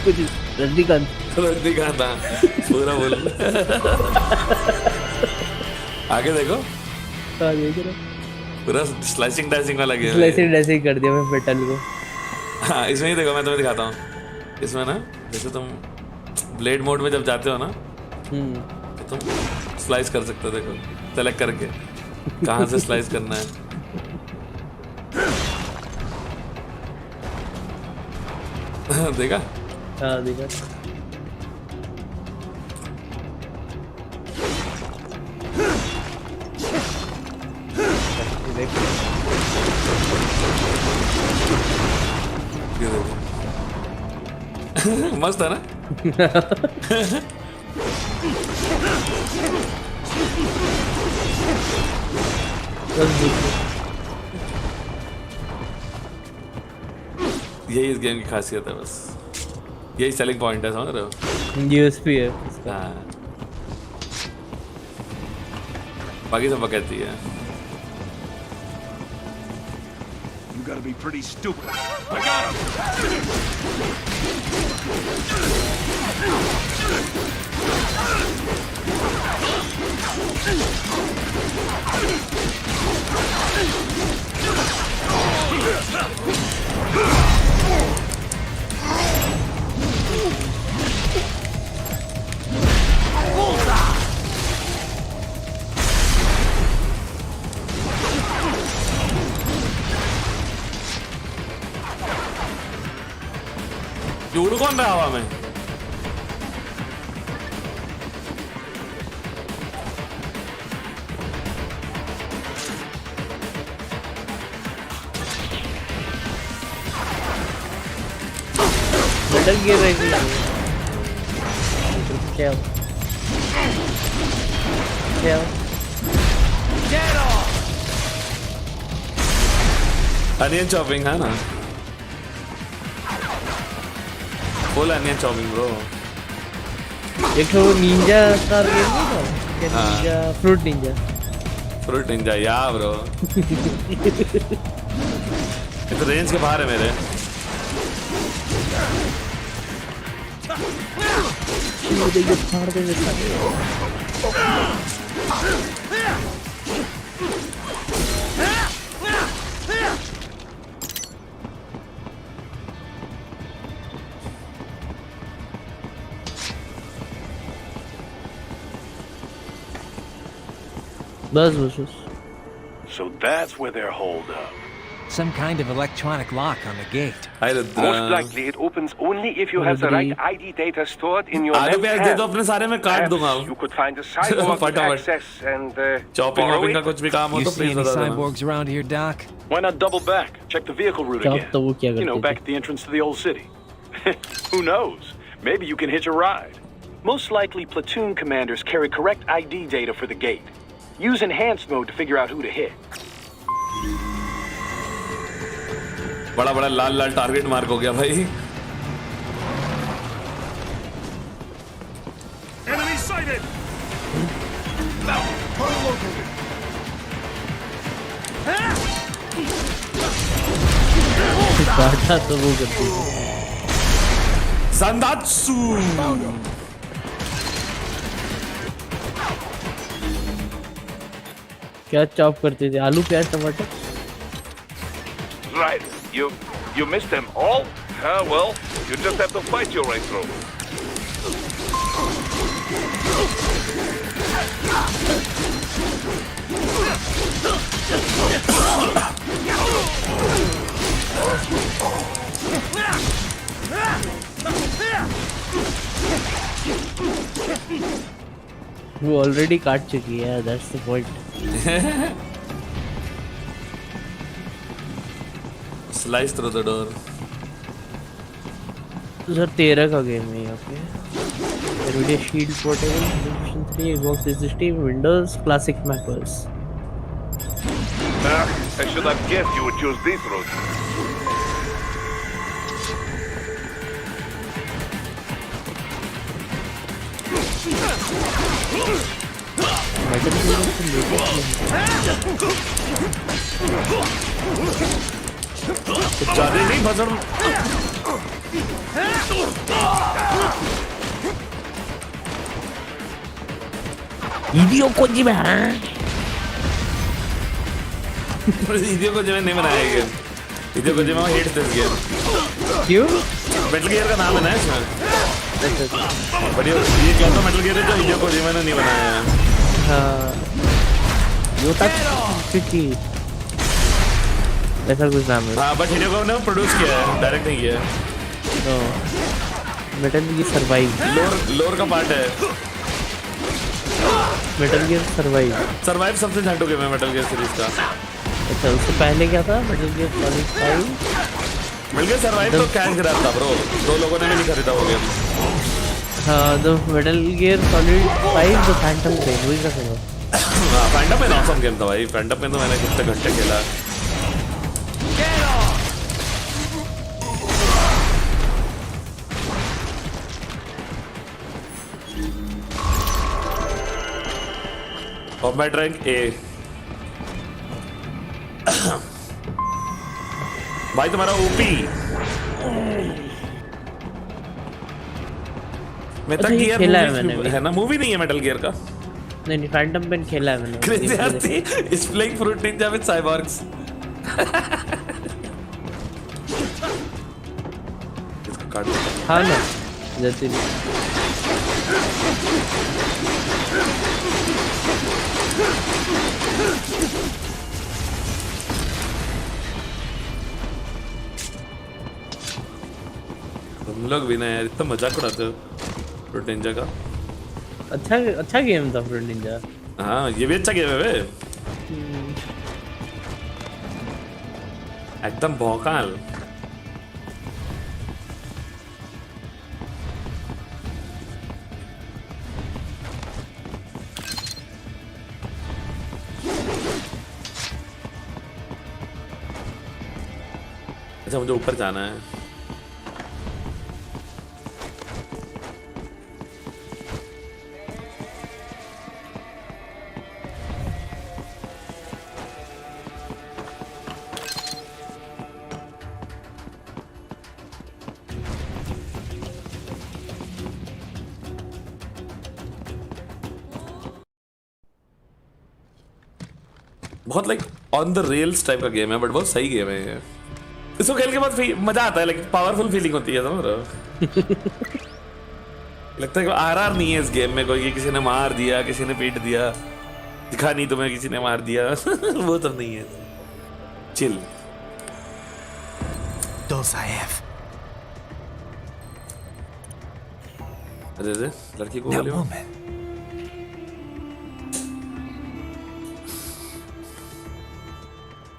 कुछ रजनीकांत पूरा बोल। आगे देखो पूरा स्लाइसिंग डाइसिंग वाला गेम। स्लाइसिंग डाइसिंग कर दिया मैं मेटल को। हाँ इसमें ही देखो, मैं तुम्हें दिखाता हूँ। इसमें ना जैसे तुम ब्लेड मोड में जब जाते हो ना तो तुम स्लाइस कर सकते हो। देखो सेलेक्ट करके कहाँ से स्लाइस करना है। देखा? हाँ देखा। मस्त है ना? यही इस गेम की खासियत है, बस यही सेलिंग पॉइंट है, समझ रहे हो? यूएसपी है। हाँ, बाकी सब कहती है। You gotta be pretty stupid. I got him. उड़ कौन रहा हवा में? मेटल गियर रहेगी क्या? अनियन चॉपिंग है ना, फुल अनियन चॉपिंग ब्रो। एक तो निंजा स्टार गेम नहीं था क्या? निंजा फ्रूट निंजा या ब्रो। ये तो रेंज के बाहर है मेरे। फाड़ देंगे बस। So that's where they're holed up. Some kind of electronic lock on the gate. Most likely it opens only if you have the right ID data stored in your left they hand. दो अपने सारे में काट दूंगा। You could find a cyborg with access and chopping whopping का कुछ भी काम हो You तो see प्लीज any बता देना। cyborgs around here, Doc? Why not double back? Check the vehicle route क्या again. तो वो क्या You know, करते back at the entrance to the old city. Who knows? Maybe you can hitch a ride. Most likely, platoon commanders carry correct ID data for the gate. Use enhanced mode to figure out who to hit. बड़ा बड़ा लाल लाल target mark हो गया भाई। Enemy sighted! काटा तो वो करती है। संदात्सु। क्या चॉप करते थे? आलू प्याज टमाटर? Right. You missed them all? Well, you just have to fight your way through. वो ऑलरेडी काट चुकी है, that's the point. Slice through the door. Sir 13 का गेम है यहाँ पे। NVIDIA Shield Portable, PlayStation 3, Xbox 360, Windows, Classic Macros. I should have guessed you would choose these routes. ज़्यादा नहीं बजर। वीडियो को जी मैं वीडियो को नहीं बनाया गेम। वीडियो को मैं हेट दिस गेम। क्यों? मेटल गियर का नाम है ना इसमें। बढ़िया ये क्या तो मेटल गियर है जो वीडियो को मैंने नहीं बनाया है। हाँ यो तक क्योंकि ऐसा कुछ नाम है। हाँ बट वीडियो को ने प्रोड्यूस किया है, डायरेक्ट नहीं किया है। Metal gear survive. लोर का पार्ट है। मेटल गियर सर्वाइव सबसे झंडू गेम है मेटल गियर सीरीज का। अच्छा उससे पहले क्या था? Metal gear solid 5। Metal gear survive तो कैश ग्रैब था ब्रो, 2 लोगों ने भी नहीं खरीदा वो गेम। हाँ तो मेटल गियर सॉलिड 5 तो फैंटम पेन वही का था। हाँ फैंटम पेन ऑसम गेम था भाई। फैंटम पेन तो मैंने कितने घंटे खेला। Combat rank A। भाई तुम्हारा ओपी मेटल गियर है ना, मूवी नहीं है मेटल गियर का। नहीं फैंटम पेन खेला है मैंने। CrazyRC is playing Fruit Ninja with cyborgs। इसको काट दो। हाँ ना जैसे तुम लोग भी ना यार इतना मजाक उड़ाते हो फ्रूट निंजा का। अच्छा गेम था फ्रूट निंजा। हाँ ये भी अच्छा गेम है बे, एकदम भौकाल। अच्छा मुझे ऊपर जाना है। बहुत like on the rails type का गेम है बट बहुत सही गेम है ये। इसको खेल के बाद मजा आता है, लाइक पावरफुल फीलिंग होती है समझ रहे हो। लगता है कि आरआर नहीं है इस गेम में कोई, किसी ने मार दिया किसी ने पीट दिया, दिखा नहीं तुम्हें किसी ने मार दिया वो सब नहीं है, चिल। अरे लड़की को बोले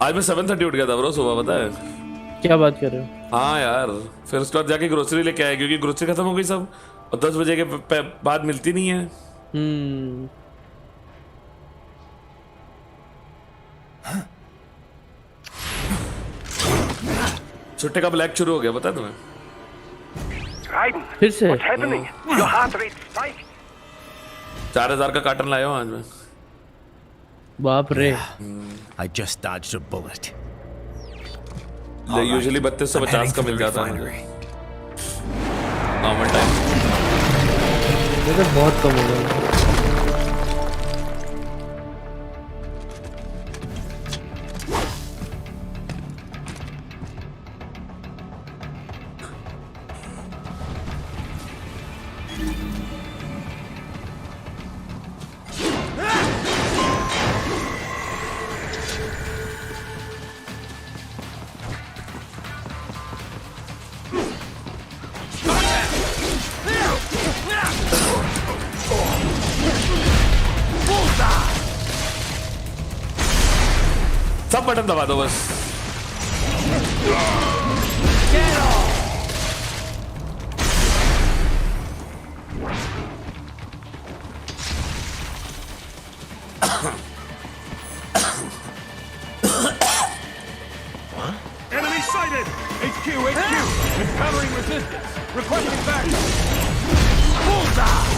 आज मैं 7:30 उठ गया था ब्रो सुबह, पता है? क्या बात कर रहे हो? हाँ यार, फिर उसके बाद जाके ग्रोसरी लेके आया क्योंकि ग्रोसरी खत्म हो गई सब और 10 बजे के बाद मिलती नहीं है। छुट्टे का ब्लैक शुरू हो गया, पता है तुम्हें? फिर से 4000 का कार्टन लाया हूँ आज मैं। बाप रे। I just dodged a bullet. Usually 3250 का मिल जाता है नॉर्मल टाइम। ये तो बहुत कम हो गया। सब बटन दबा दो बस। Enemy sighted! HQ! Encountering resistance! Requesting backup! Bullseye!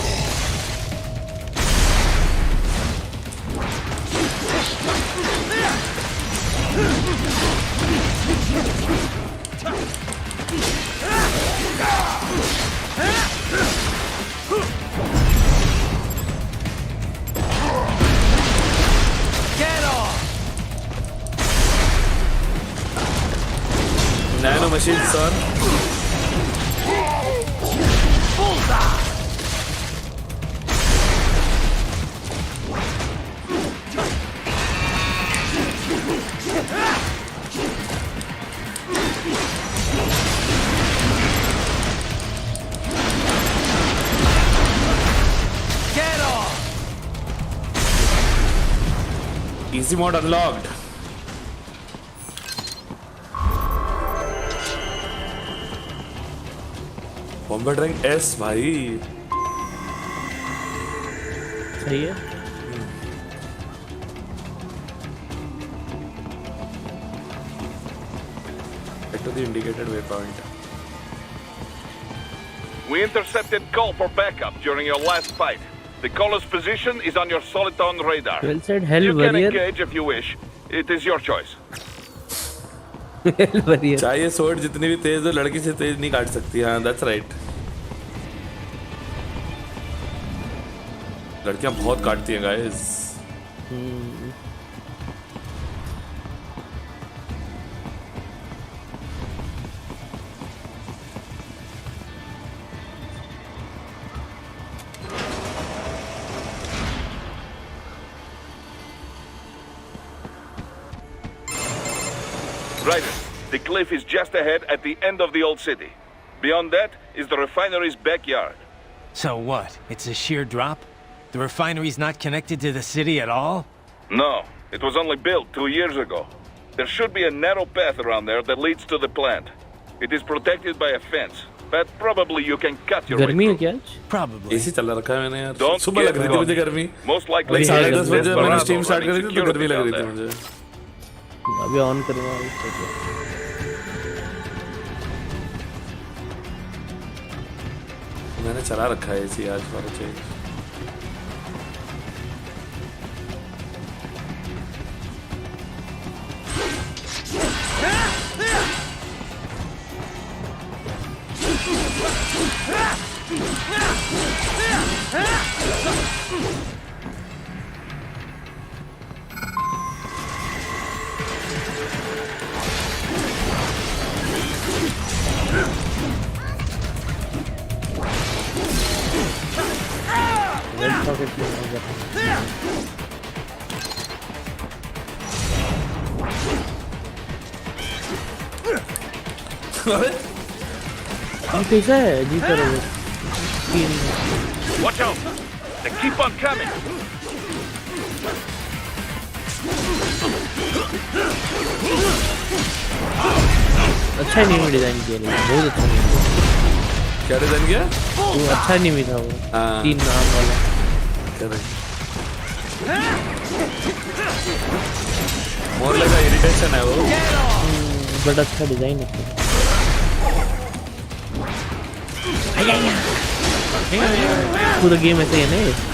Get off! Nano machine, sir. Bullseye! Easy mode unlocked. Combat rank S भाई. सही है. Head to the indicated waypoint. We intercepted call for backup during your last fight. The caller's position is on your Soliton radar. Well said, hell you warrior. can engage if you wish. It is your choice. Hell warrior. चाहे sword जितनी भी तेज हो, लड़की से तेज नहीं काट सकती. हाँ, that's right. लड़कियां बहुत काटती हैं, guys. Right. The cliff is just ahead at the end of the old city. Beyond that is the refinery's backyard. So what? It's a sheer drop? The refinery's not connected to the city at all? No. It was only built 2 years ago. There should be a narrow path around there that leads to the plant. It is protected by a fence, but probably you can cut your way गर्मी है through. क्या? Probably. AC चला रखा है मैंने यार. Don't सुबह get लग रही थी मुझे cocky. गर्मी. Most likely like 10:30 बजे मैंने Desperado स्ट्रीम स्टार्ट running करी थी तो गर्मी security लग रही down थी there. मुझे. अभी ऑन करूँगा. मैंने चला रखा है AC आज वाला चाहिए. कैसा है जी करो. Watch out! They keep on coming. अच्छा नहीं डिजाइन किया, बहुत अच्छा नहीं. क्या डिजाइन किया? वो अच्छा नहीं था वो. 3 नाम वाला. मोर लगा इरिटेशन है वो. बड़ा अच्छा डिजाइन है. पूरा गेम ऐसे ही है ना.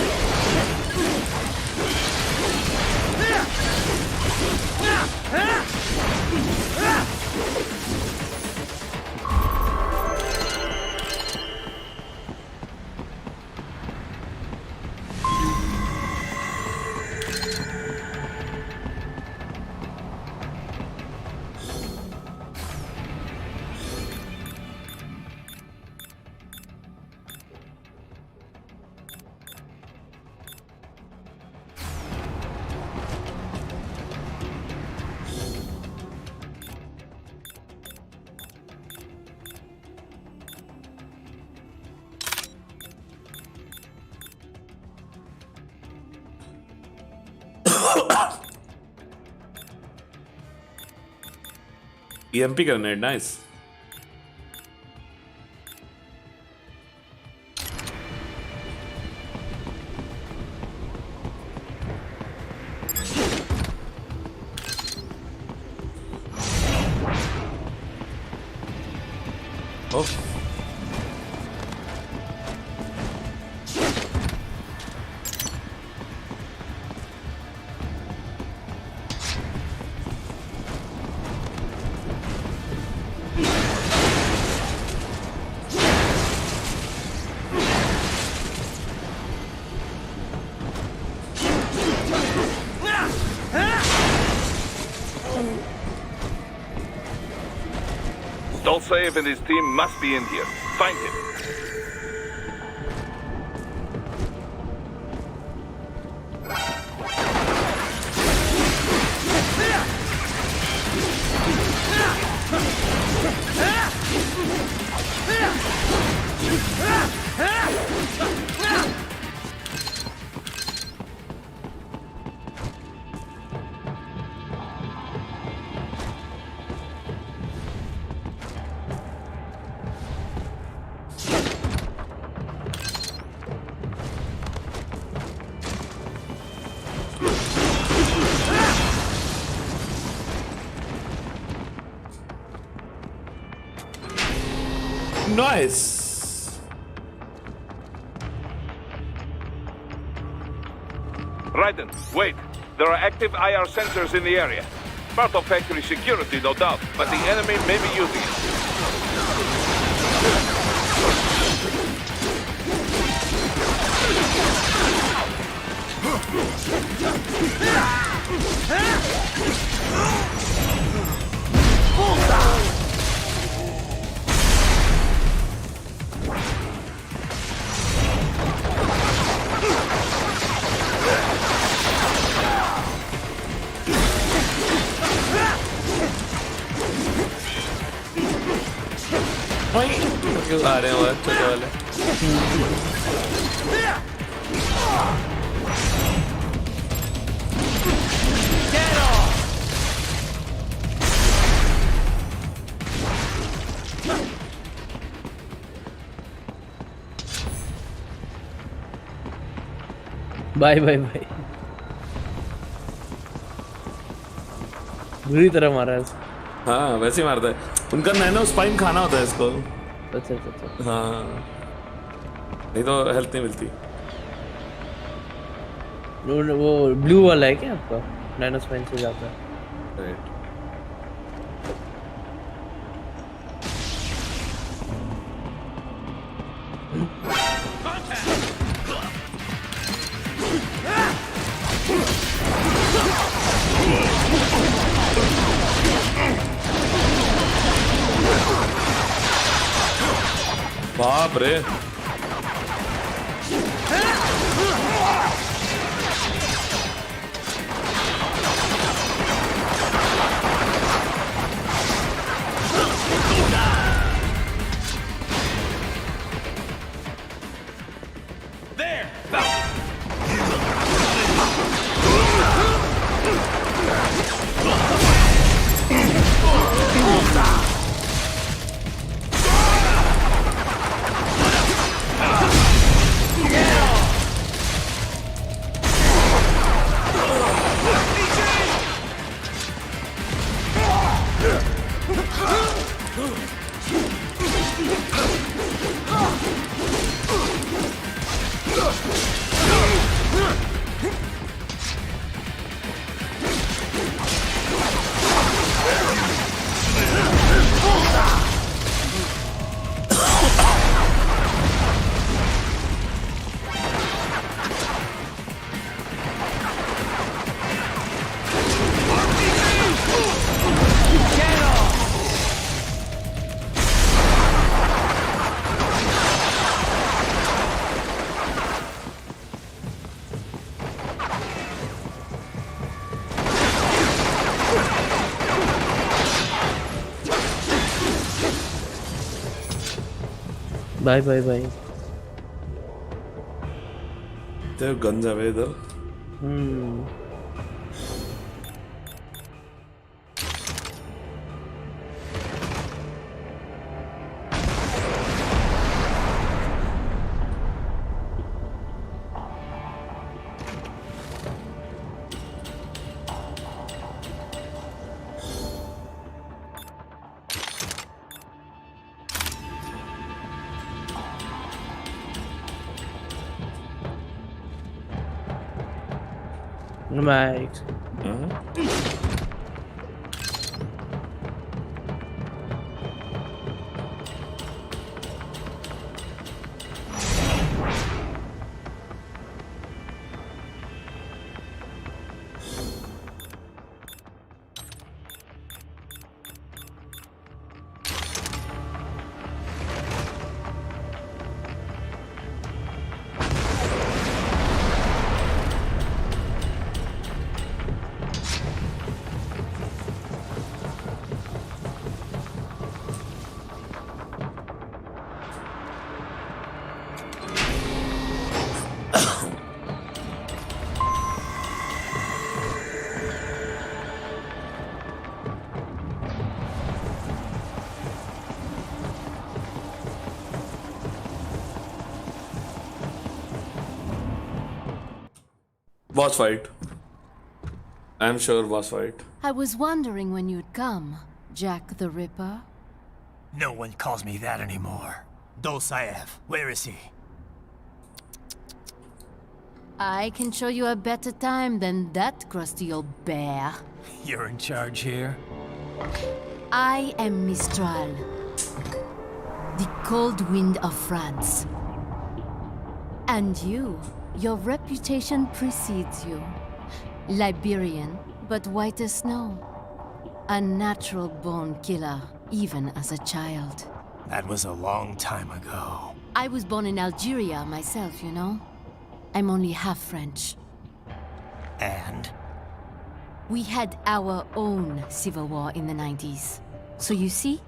EMP grenade, nice. Oh. Dolcev and his team must be in here. Find him. Nice. Raiden, wait. There are active IR sensors in the area. Part of factory security, no doubt, but the enemy may be using it. क्यों आ रहे हैं वो छोटे वाले? Bye bye bye. बुरी तरह मारा है। हाँ वैसे ही मारता है। उनका नैनो स्पाइन खाना होता है इसको। अच्छा अच्छा अच्छा। हाँ नहीं तो हेल्थ नहीं मिलती। वो ब्लू वाला है क्या आपका? नैनो स्पाइन से जाता है। राइट। बाप रे बाय बाय बाय। तेरे गन जावे इधर। Nice. Boss fight. I'm sure boss fight. I was wondering when you'd come, Jack the Ripper. No one calls me that anymore. Dolsaev, where is he? I can show you a better time than that crusty old bear. You're in charge here? I am Mistral, the cold wind of France. And your reputation precedes you. Liberian, but white as snow. A natural-born killer, even as a child. That was a long time ago. I was born in Algeria myself, you know? I'm only half French. And? We had our own civil war in the 90s. So you see?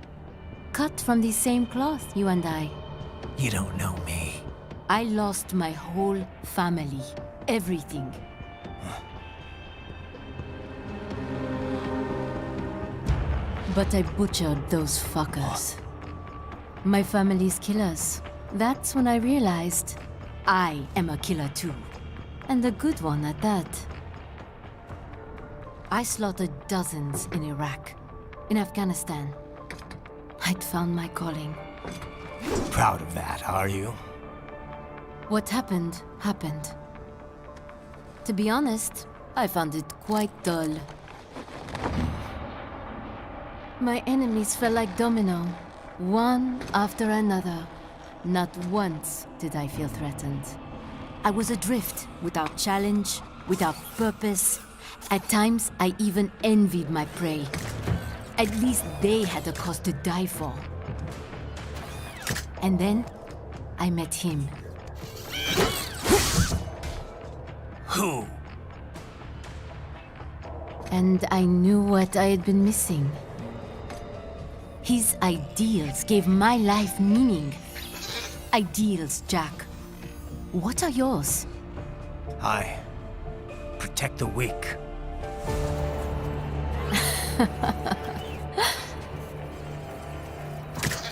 Cut from the same cloth, you and I. You don't know me. I lost my whole family. Everything. But I butchered those fuckers. My family's killers. That's when I realized I am a killer too. And a good one at that. I slaughtered dozens in Iraq, in Afghanistan. I'd found my calling. Proud of that, are you? What happened, happened. To be honest, I found it quite dull. My enemies fell like domino, one after another. Not once did I feel threatened. I was adrift, without challenge, without purpose. At times, I even envied my prey. At least they had a cause to die for. And then, I met him. Who? And I knew what I had been missing. His ideals gave my life meaning. Ideals, Jack. What are yours? I protect the weak.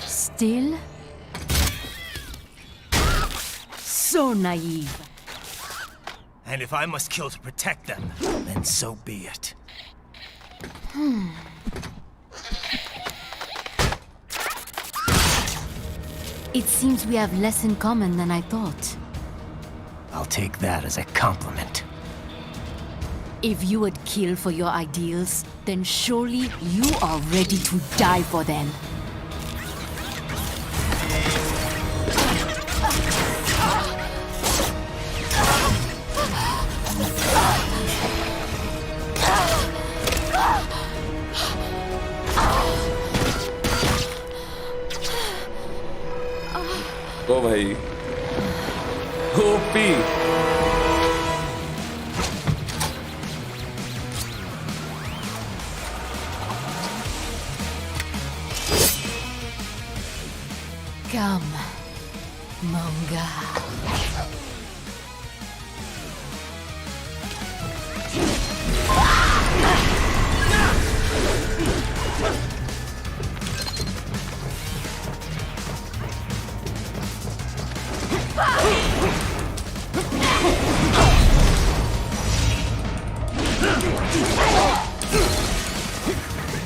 Still? So naive. And if I must kill to protect them, then so be it. It seems we have less in common than I thought. I'll take that as a compliment. If you would kill for your ideals, then surely you are ready to die for them. ओ भाई OP Come, Monga.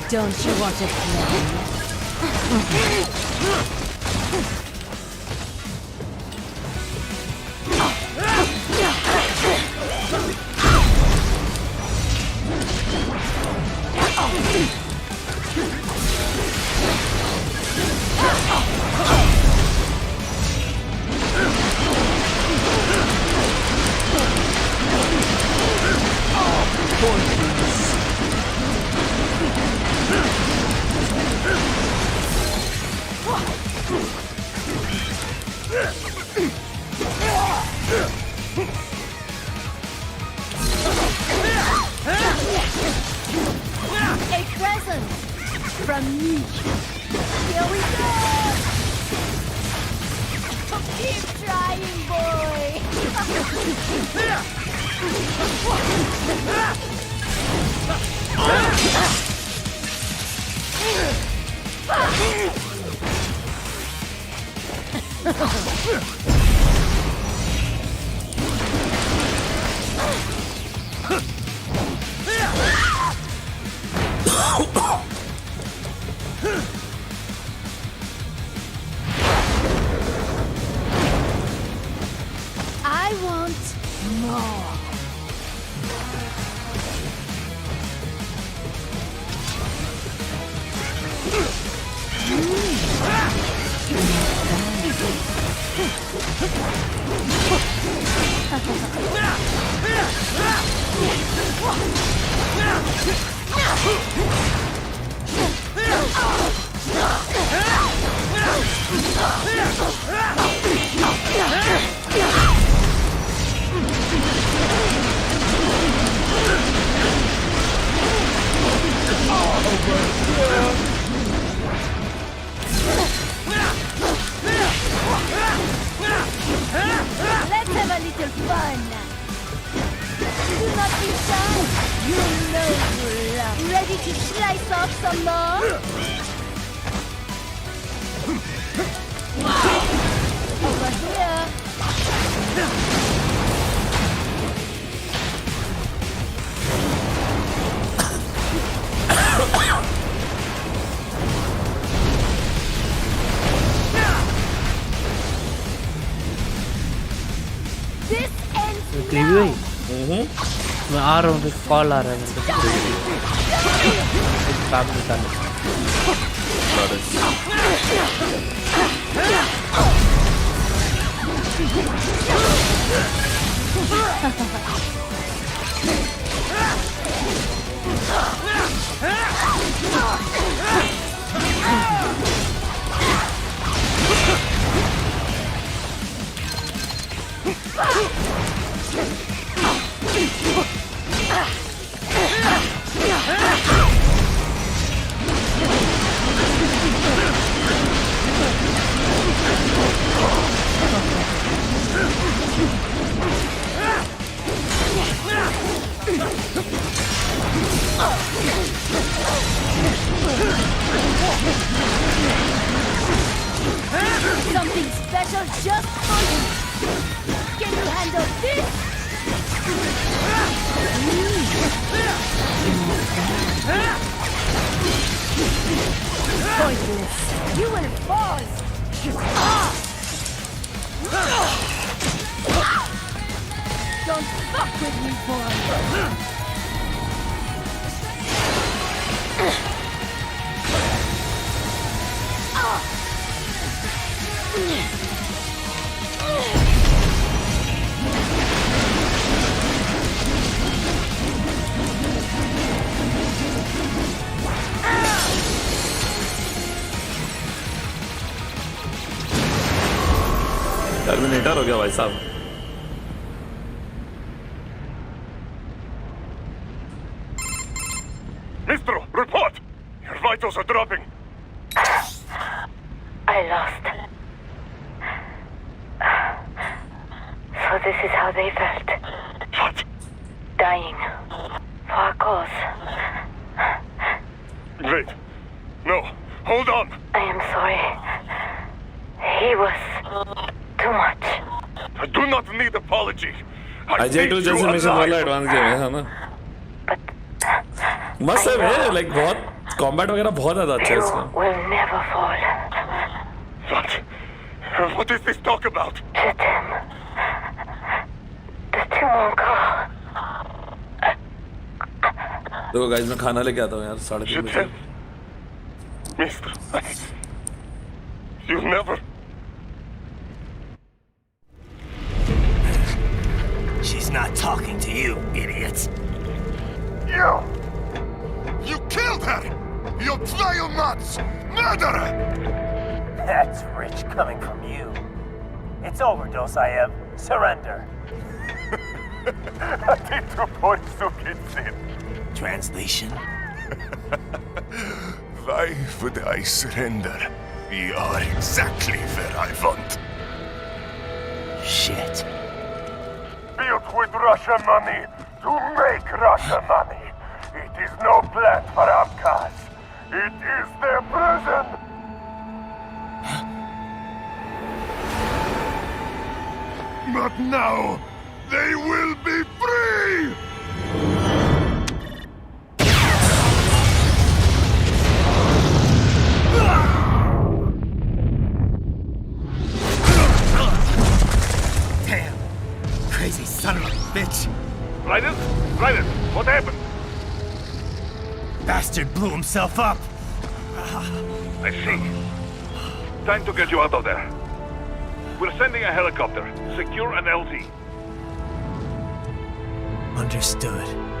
Don't you want to play? A present from me. Here we go. Keep trying, boy. Let's have a little fun. Do not be shy. You know you love. Ready to slice off some more? Over here. This ends Krivi भाई मैं आ रहा हूँ तो call आ रहा है मेरे को काम निकालो something special just for you. Can you handle this? Pointless. You will fall. Don't fuck with me, boy. Terminator हो गया भाई साहब Mistro, report! Your vitals are dropping. I lost. So this is how they felt. What? Dying. For a cause. Wait. No. Hold on. I am sorry. He was too much. I do not need apology. Ajay two जैसे mission वाला advance game है ना मस्त है भाई like बहुत combat वगैरह बहुत ज्यादा अच्छा है इसका Will never fall. What is this talk about? The Tumonka. देखो गाइस मैं खाना लेके आता हूँ यार 3:30 बजे Mister, you never. She's not talking to you, idiot. You killed her! You vile nuts! Murderer! That's rich coming from you. It's overdose, I have. Surrender. Translation? Why would I surrender? We are exactly where I want. Shit. Built with Russian money to make Russian money. It is no plan for Abkhaz. It is their prison. But now, they will be free! Damn! Crazy son of a bitch! Raiden? Raiden, what happened? Bastard blew himself up. I see. Time to get you out of there. We're sending a helicopter. Secure an LZ. Understood.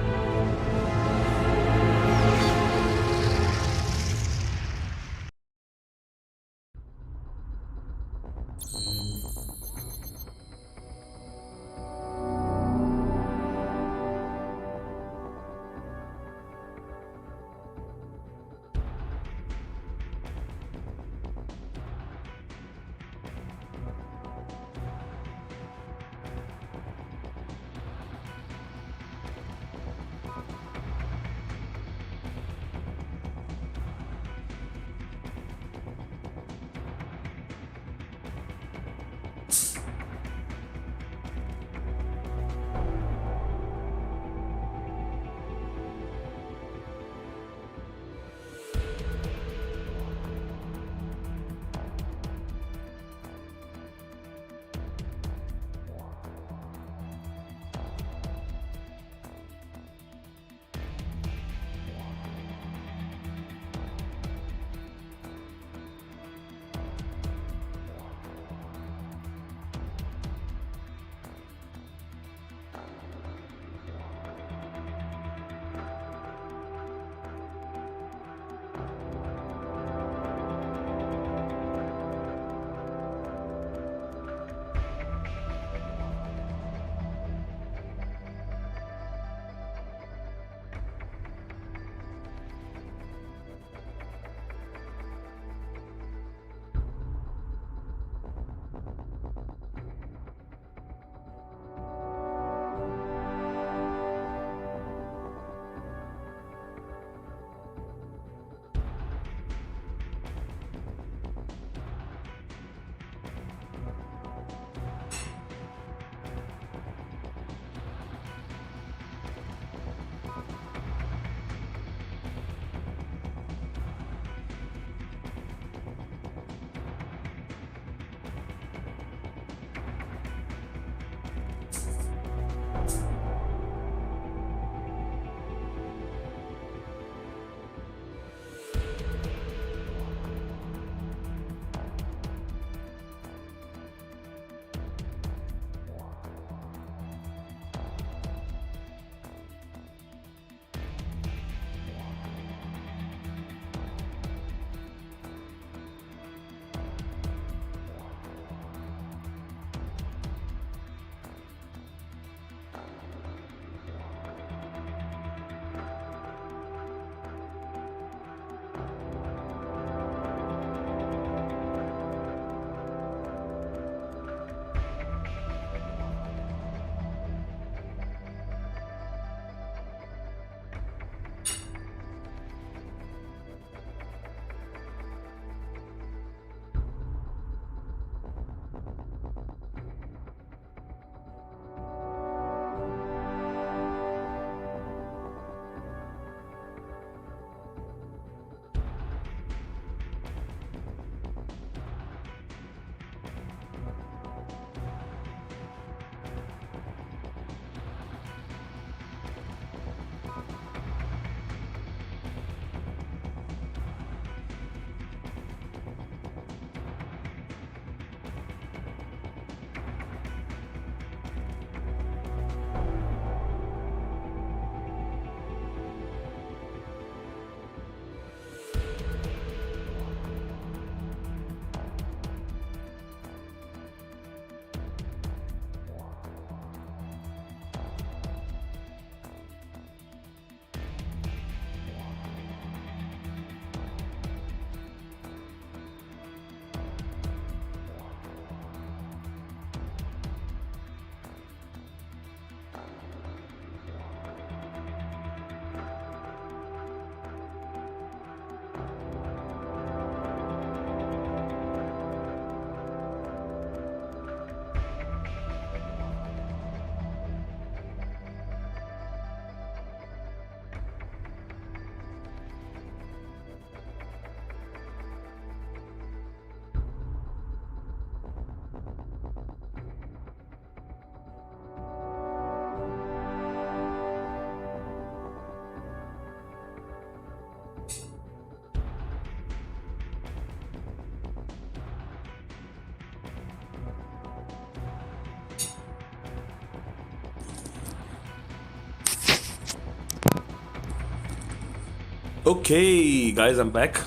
Okay, guys, I'm back.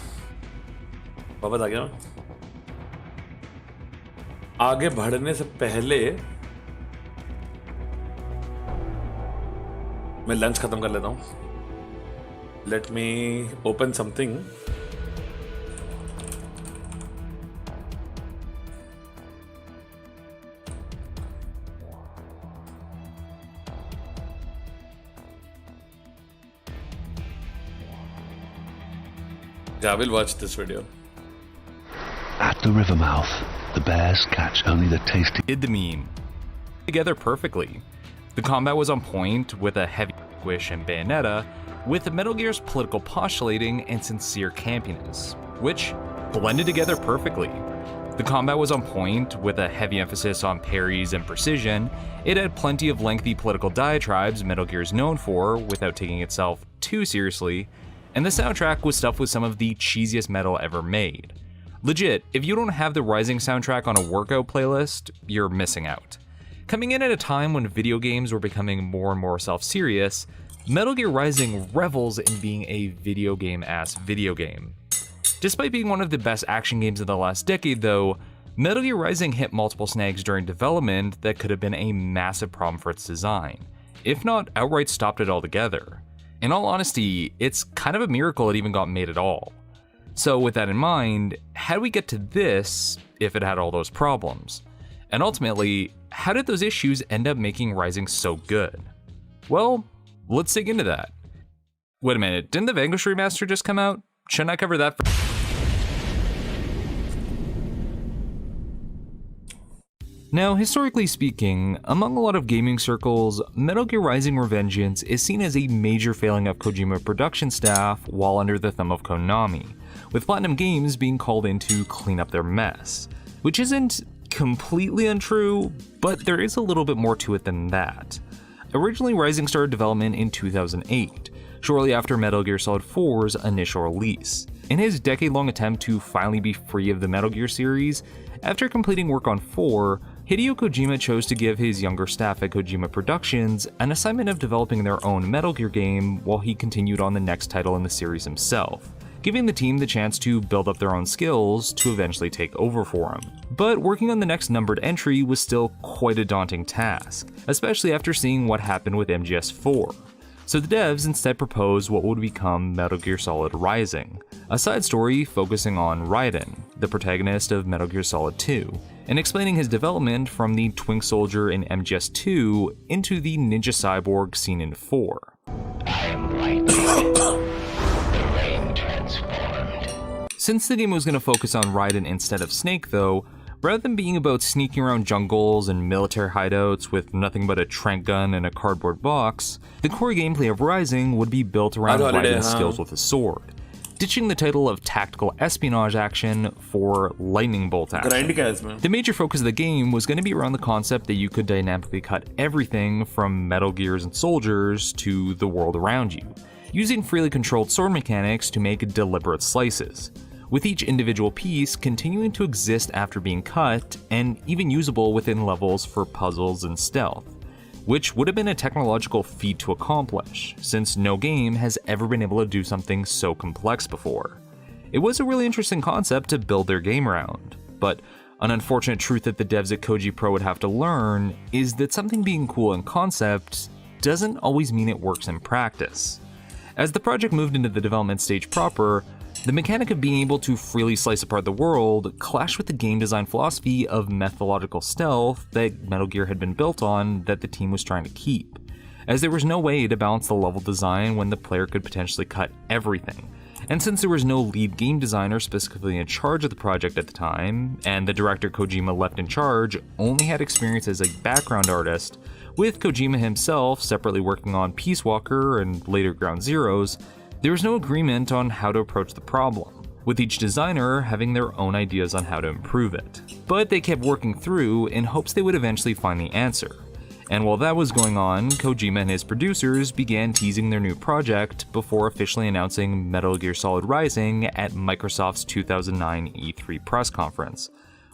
वापस आ गया मैं। आगे बढ़ने से पहले मैं lunch खत्म कर लेता हूँ। Let me open something. I will watch this video. At the river mouth, the bears catch only the tasty. Did the meme together perfectly. The combat was on point with a heavy squish and Bayonetta, with Metal Gear's political postulating and sincere campiness, which blended together perfectly. The combat was on point with a heavy emphasis on parries and precision. It had plenty of lengthy political diatribes Metal Gear is known for without taking itself too seriously. And the soundtrack was stuffed with some of the cheesiest metal ever made. Legit, if you don't have the Rising soundtrack on a workout playlist, you're missing out. Coming in at a time when video games were becoming more and more self-serious, Metal Gear Rising revels in being a video game-ass video game. Despite being one of the best action games of the last decade though, Metal Gear Rising hit multiple snags during development that could have been a massive problem for its design, if not outright stopped it altogether. In all honesty, it's kind of a miracle it even got made at all. So with that in mind, how do we get to this if it had all those problems? And ultimately, how did those issues end up making Rising so good? Well, let's dig into that. Wait a minute, didn't the Vanquish remaster just come out? Shouldn't I cover that first? Now, historically speaking, among a lot of gaming circles, Metal Gear Rising Revengeance is seen as a major failing of Kojima production staff while under the thumb of Konami, with Platinum Games being called in to clean up their mess. Which isn't completely untrue, but there is a little bit more to it than that. Originally, Rising started development in 2008, shortly after Metal Gear Solid 4's initial release. In his decade-long attempt to finally be free of the Metal Gear series, after completing work on 4, Hideo Kojima chose to give his younger staff at Kojima Productions an assignment of developing their own Metal Gear game while he continued on the next title in the series himself, giving the team the chance to build up their own skills to eventually take over for him. But working on the next numbered entry was still quite a daunting task, especially after seeing what happened with MGS4. So the devs instead proposed what would become Metal Gear Solid Rising, a side story focusing on Raiden, the protagonist of Metal Gear Solid 2, and explaining his development from the twink soldier in MGS2 into the ninja cyborg seen in 4. I am Lightning. The rain transformed. Since the game was going to focus on Raiden instead of Snake though, rather than being about sneaking around jungles and military hideouts with nothing but a trank gun and a cardboard box, the core gameplay of Rising would be built around Raiden's skills with a sword, ditching the title of tactical espionage action for lightning bolt action. The major focus of the game was going to be around the concept that you could dynamically cut everything from Metal Gears and soldiers to the world around you, using freely controlled sword mechanics to make deliberate slices, with each individual piece continuing to exist after being cut and even usable within levels for puzzles and stealth, which would have been a technological feat to accomplish, since no game has ever been able to do something so complex before. It was a really interesting concept to build their game around, but an unfortunate truth that the devs at Koji Pro would have to learn is that something being cool in concept doesn't always mean it works in practice. As the project moved into the development stage proper, the mechanic of being able to freely slice apart the world clashed with the game design philosophy of methodological stealth that Metal Gear had been built on that the team was trying to keep, as there was no way to balance the level design when the player could potentially cut everything. And since there was no lead game designer specifically in charge of the project at the time, and the director Kojima left in charge only had experience as a background artist, with Kojima himself separately working on Peace Walker and later Ground Zeroes, there was no agreement on how to approach the problem, with each designer having their own ideas on how to improve it. But they kept working through in hopes they would eventually find the answer. And while that was going on, Kojima and his producers began teasing their new project before officially announcing Metal Gear Solid Rising at Microsoft's 2009 E3 press conference,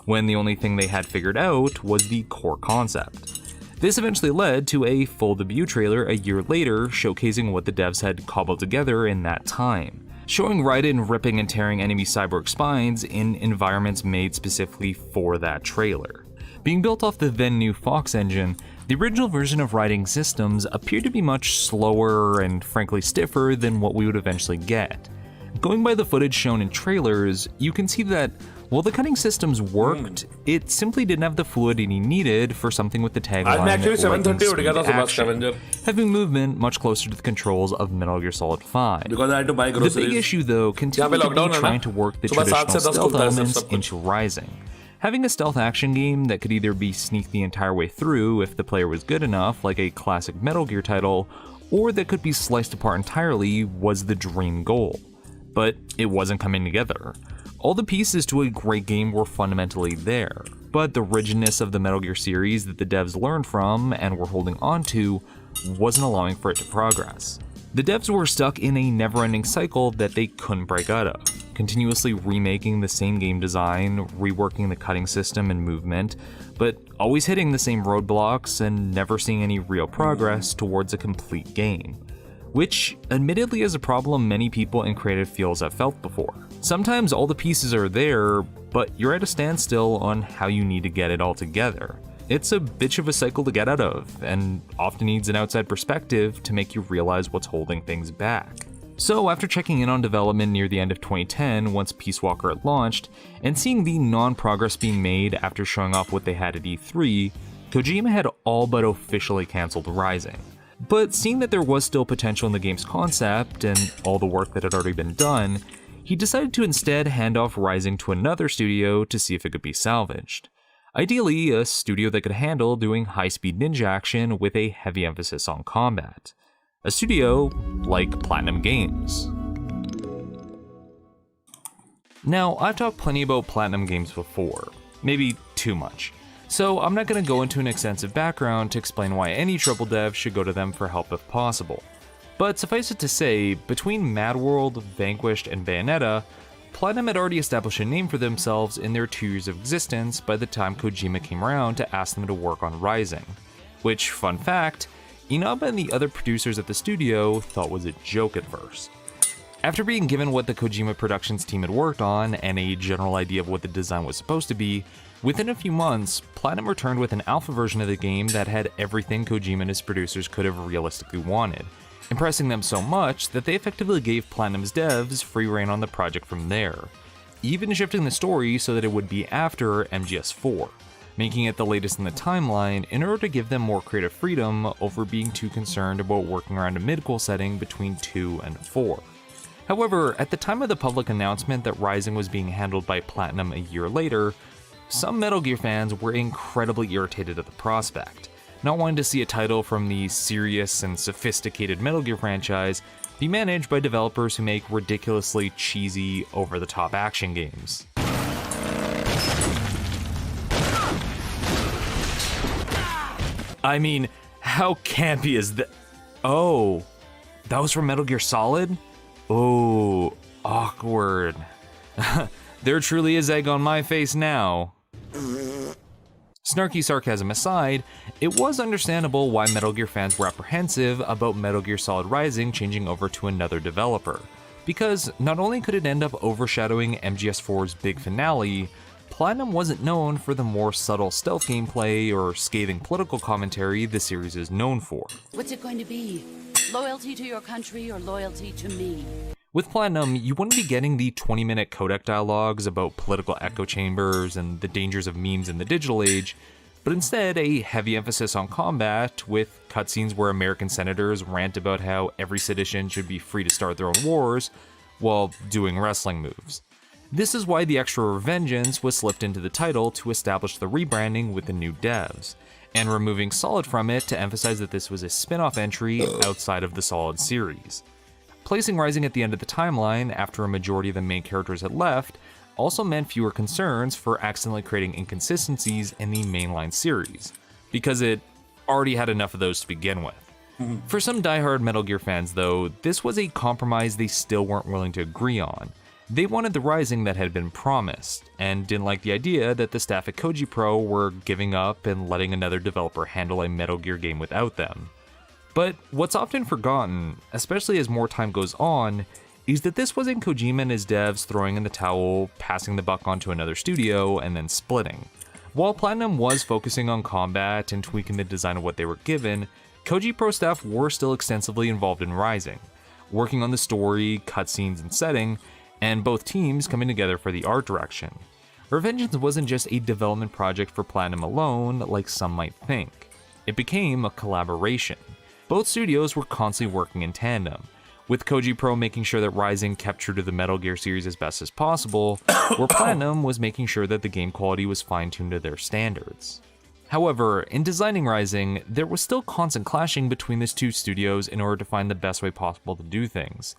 when the only thing they had figured out was the core concept. This eventually led to a full debut trailer a year later showcasing what the devs had cobbled together in that time, showing Raiden ripping and tearing enemy cyborg spines in environments made specifically for that trailer. Being built off the then new Fox engine, the original version of Raiden systems appeared to be much slower and frankly stiffer than what we would eventually get. Going by the footage shown in trailers, you can see that while the cutting systems worked, it simply didn't have the fluidity needed for something with the tagline having movement much closer to the controls of Metal Gear Solid 5. The big issue though continued to be trying to work the traditional stealth elements into Rising. Having a stealth action game that could either be sneaked the entire way through if the player was good enough, like a classic Metal Gear title, or that could be sliced apart entirely was the dream goal. But it wasn't coming together. All the pieces to a great game were fundamentally there, but the rigidness of the Metal Gear series that the devs learned from and were holding on to wasn't allowing for it to progress. The devs were stuck in a never-ending cycle that they couldn't break out of, continuously remaking the same game design, reworking the cutting system and movement, but always hitting the same roadblocks and never seeing any real progress towards a complete game. Which, admittedly, is a problem many people in creative fields have felt before. Sometimes all the pieces are there, but you're at a standstill on how you need to get it all together. It's a bitch of a cycle to get out of, and often needs an outside perspective to make you realize what's holding things back. So after checking in on development near the end of 2010 once Peace Walker had launched, and seeing the non-progress being made after showing off what they had at E3, Kojima had all but officially cancelled Rising. But seeing that there was still potential in the game's concept and all the work that had already been done, he decided to instead hand off Rising to another studio to see if it could be salvaged. Ideally, a studio that could handle doing high-speed ninja action with a heavy emphasis on combat. A studio like Platinum Games. Now, I've talked plenty about Platinum Games before, maybe too much. So I'm not going to go into an extensive background to explain why any triple dev should go to them for help if possible. But suffice it to say, between Mad World, Vanquished, and Bayonetta, Platinum had already established a name for themselves in their 2 years of existence by the time Kojima came around to ask them to work on Rising. Which, fun fact, Inaba and the other producers at the studio thought was a joke at first. After being given what the Kojima Productions team had worked on and a general idea of what the design was supposed to be, within a few months, Platinum returned with an alpha version of the game that had everything Kojima and his producers could have realistically wanted, impressing them so much that they effectively gave Platinum's devs free rein on the project from there, even shifting the story so that it would be after MGS4, making it the latest in the timeline in order to give them more creative freedom over being too concerned about working around a mid-cool setting between 2 and 4. However, at the time of the public announcement that Rising was being handled by Platinum a year later, some Metal Gear fans were incredibly irritated at the prospect, not wanting to see a title from the serious and sophisticated Metal Gear franchise be managed by developers who make ridiculously cheesy, over-the-top action games. I mean, how campy is that? Oh, that was from Metal Gear Solid? Oh, awkward. There truly is egg on my face now. Snarky sarcasm aside, it was understandable why Metal Gear fans were apprehensive about Metal Gear Solid Rising changing over to another developer, because not only could it end up overshadowing MGS4's big finale, Platinum wasn't known for the more subtle stealth gameplay or scathing political commentary the series is known for. What's it going to be? Loyalty to your country or loyalty to me? With Platinum, you wouldn't be getting the 20-minute codec dialogues about political echo chambers and the dangers of memes in the digital age, but instead a heavy emphasis on combat with cutscenes where American senators rant about how every citizen should be free to start their own wars while doing wrestling moves. This is why the extra Revengeance was slipped into the title to establish the rebranding with the new devs, and removing Solid from it to emphasize that this was a spin-off entry outside of the Solid series. Placing Rising at the end of the timeline after a majority of the main characters had left also meant fewer concerns for accidentally creating inconsistencies in the mainline series, because it already had enough of those to begin with. For some diehard Metal Gear fans though, this was a compromise they still weren't willing to agree on. They wanted the Rising that had been promised, and didn't like the idea that the staff at Koji Pro were giving up and letting another developer handle a Metal Gear game without them. But what's often forgotten, especially as more time goes on, is that this wasn't Kojima and his devs throwing in the towel, passing the buck onto another studio, and then splitting. While Platinum was focusing on combat and tweaking the design of what they were given, Koji Pro staff were still extensively involved in Rising, working on the story, cutscenes, and setting, and both teams coming together for the art direction. Revengeance wasn't just a development project for Platinum alone, like some might think. It became a collaboration. Both studios were constantly working in tandem, with Koji Pro making sure that Rising kept true to the Metal Gear series as best as possible, where Platinum was making sure that the game quality was fine-tuned to their standards. However, in designing Rising, there was still constant clashing between these two studios in order to find the best way possible to do things.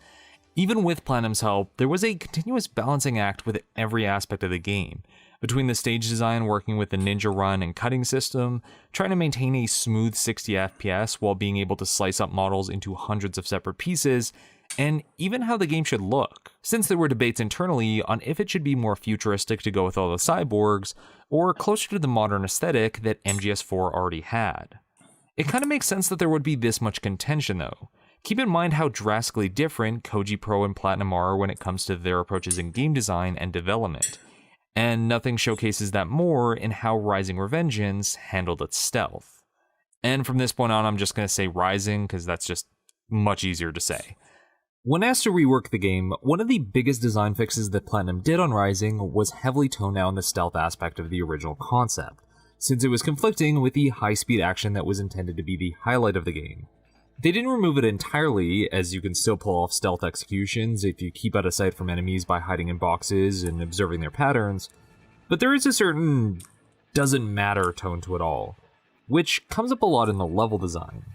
Even with Platinum's help, there was a continuous balancing act with every aspect of the game, between the stage design working with the ninja run and cutting system, trying to maintain a smooth 60 FPS while being able to slice up models into hundreds of separate pieces, and even how the game should look, since there were debates internally on if it should be more futuristic to go with all the cyborgs, or closer to the modern aesthetic that MGS4 already had. It kinda makes sense that there would be this much contention though. Keep in mind how drastically different Koji Pro and Platinum are when it comes to their approaches in game design and development, and nothing showcases that more in how Rising Revengeance handled its stealth. And from this point on, I'm just going to say Rising, because that's just much easier to say. When asked to rework the game, one of the biggest design fixes that Platinum did on Rising was heavily tone down the stealth aspect of the original concept, since it was conflicting with the high-speed action that was intended to be the highlight of the game. They didn't remove it entirely, as you can still pull off stealth executions if you keep out of sight from enemies by hiding in boxes and observing their patterns, but there is a certain doesn't matter tone to it all, which comes up a lot in the level design.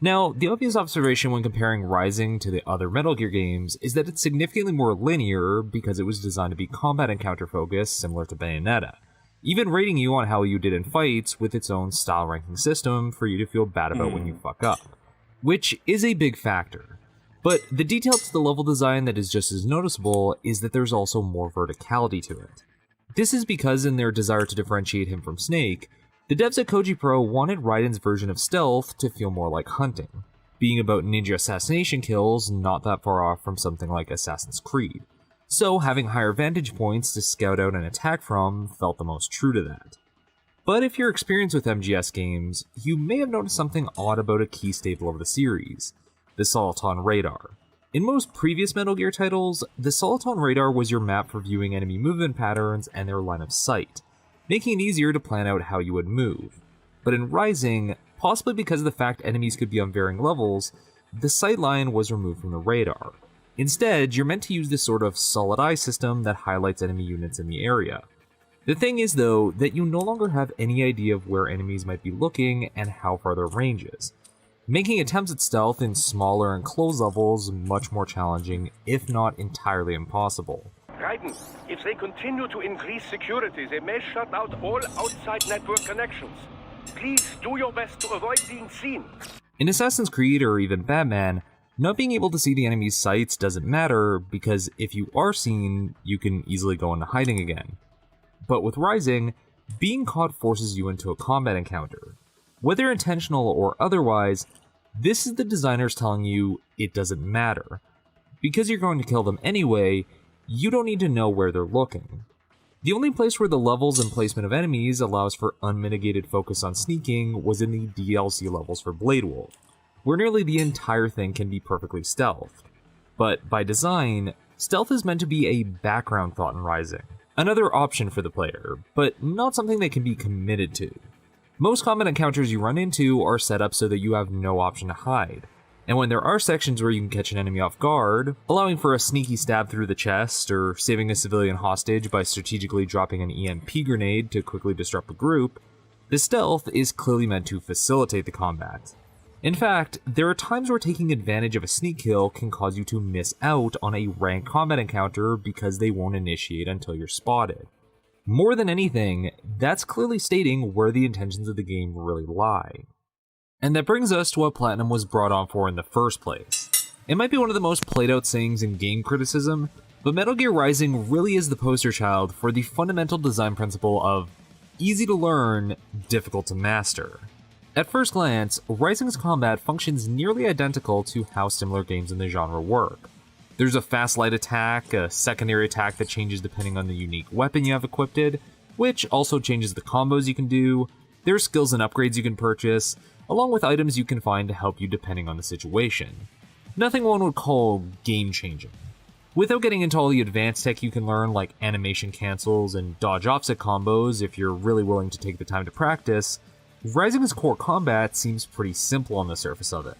Now, the obvious observation when comparing Rising to the other Metal Gear games is that it's significantly more linear because it was designed to be combat encounter focused, similar to Bayonetta, even rating you on how you did in fights with its own style ranking system for you to feel bad about when you fuck up. Which is a big factor. But the detail to the level design that is just as noticeable is that there's also more verticality to it. This is because in their desire to differentiate him from Snake, the devs at Koji Pro wanted Raiden's version of stealth to feel more like hunting, being about ninja assassination kills not that far off from something like Assassin's Creed. So having higher vantage points to scout out and attack from felt the most true to that. But if you're experienced with MGS games, you may have noticed something odd about a key staple of the series, the Soliton Radar. In most previous Metal Gear titles, the Soliton Radar was your map for viewing enemy movement patterns and their line of sight, making it easier to plan out how you would move. But in Rising, possibly because of the fact enemies could be on varying levels, the sight line was removed from the radar. Instead, you're meant to use this sort of solid eye system that highlights enemy units in the area. The thing is, though, that you no longer have any idea of where enemies might be looking and how far their range is, making attempts at stealth in smaller and close levels much more challenging, if not entirely impossible. Raiden, if they continue to increase security, they may shut out all outside network connections. Please do your best to avoid being seen. In Assassin's Creed or even Batman, not being able to see the enemy's sights doesn't matter because if you are seen, you can easily go into hiding again. But with Rising, being caught forces you into a combat encounter. Whether intentional or otherwise, this is the designers telling you it doesn't matter. Because you're going to kill them anyway, you don't need to know where they're looking. The only place where the levels and placement of enemies allows for unmitigated focus on sneaking was in the DLC levels for Blade Wolf, where nearly the entire thing can be perfectly stealthed. But by design, stealth is meant to be a background thought in Rising. Another option for the player, but not something they can be committed to. Most combat encounters you run into are set up so that you have no option to hide, and when there are sections where you can catch an enemy off guard, allowing for a sneaky stab through the chest or saving a civilian hostage by strategically dropping an EMP grenade to quickly disrupt a group, the stealth is clearly meant to facilitate the combat. In fact, there are times where taking advantage of a sneak kill can cause you to miss out on a ranked combat encounter because they won't initiate until you're spotted. More than anything, that's clearly stating where the intentions of the game really lie. And that brings us to what Platinum was brought on for in the first place. It might be one of the most played out sayings in game criticism, but Metal Gear Rising really is the poster child for the fundamental design principle of easy to learn, difficult to master. At first glance, Rising's combat functions nearly identical to how similar games in the genre work. There's a fast light attack, a secondary attack that changes depending on the unique weapon you have equipped, which also changes the combos you can do. There's skills and upgrades you can purchase, along with items you can find to help you depending on the situation. Nothing one would call game-changing. Without getting into all the advanced tech you can learn, like animation cancels and dodge offset combos if you're really willing to take the time to practice, Rising's core combat seems pretty simple on the surface of it.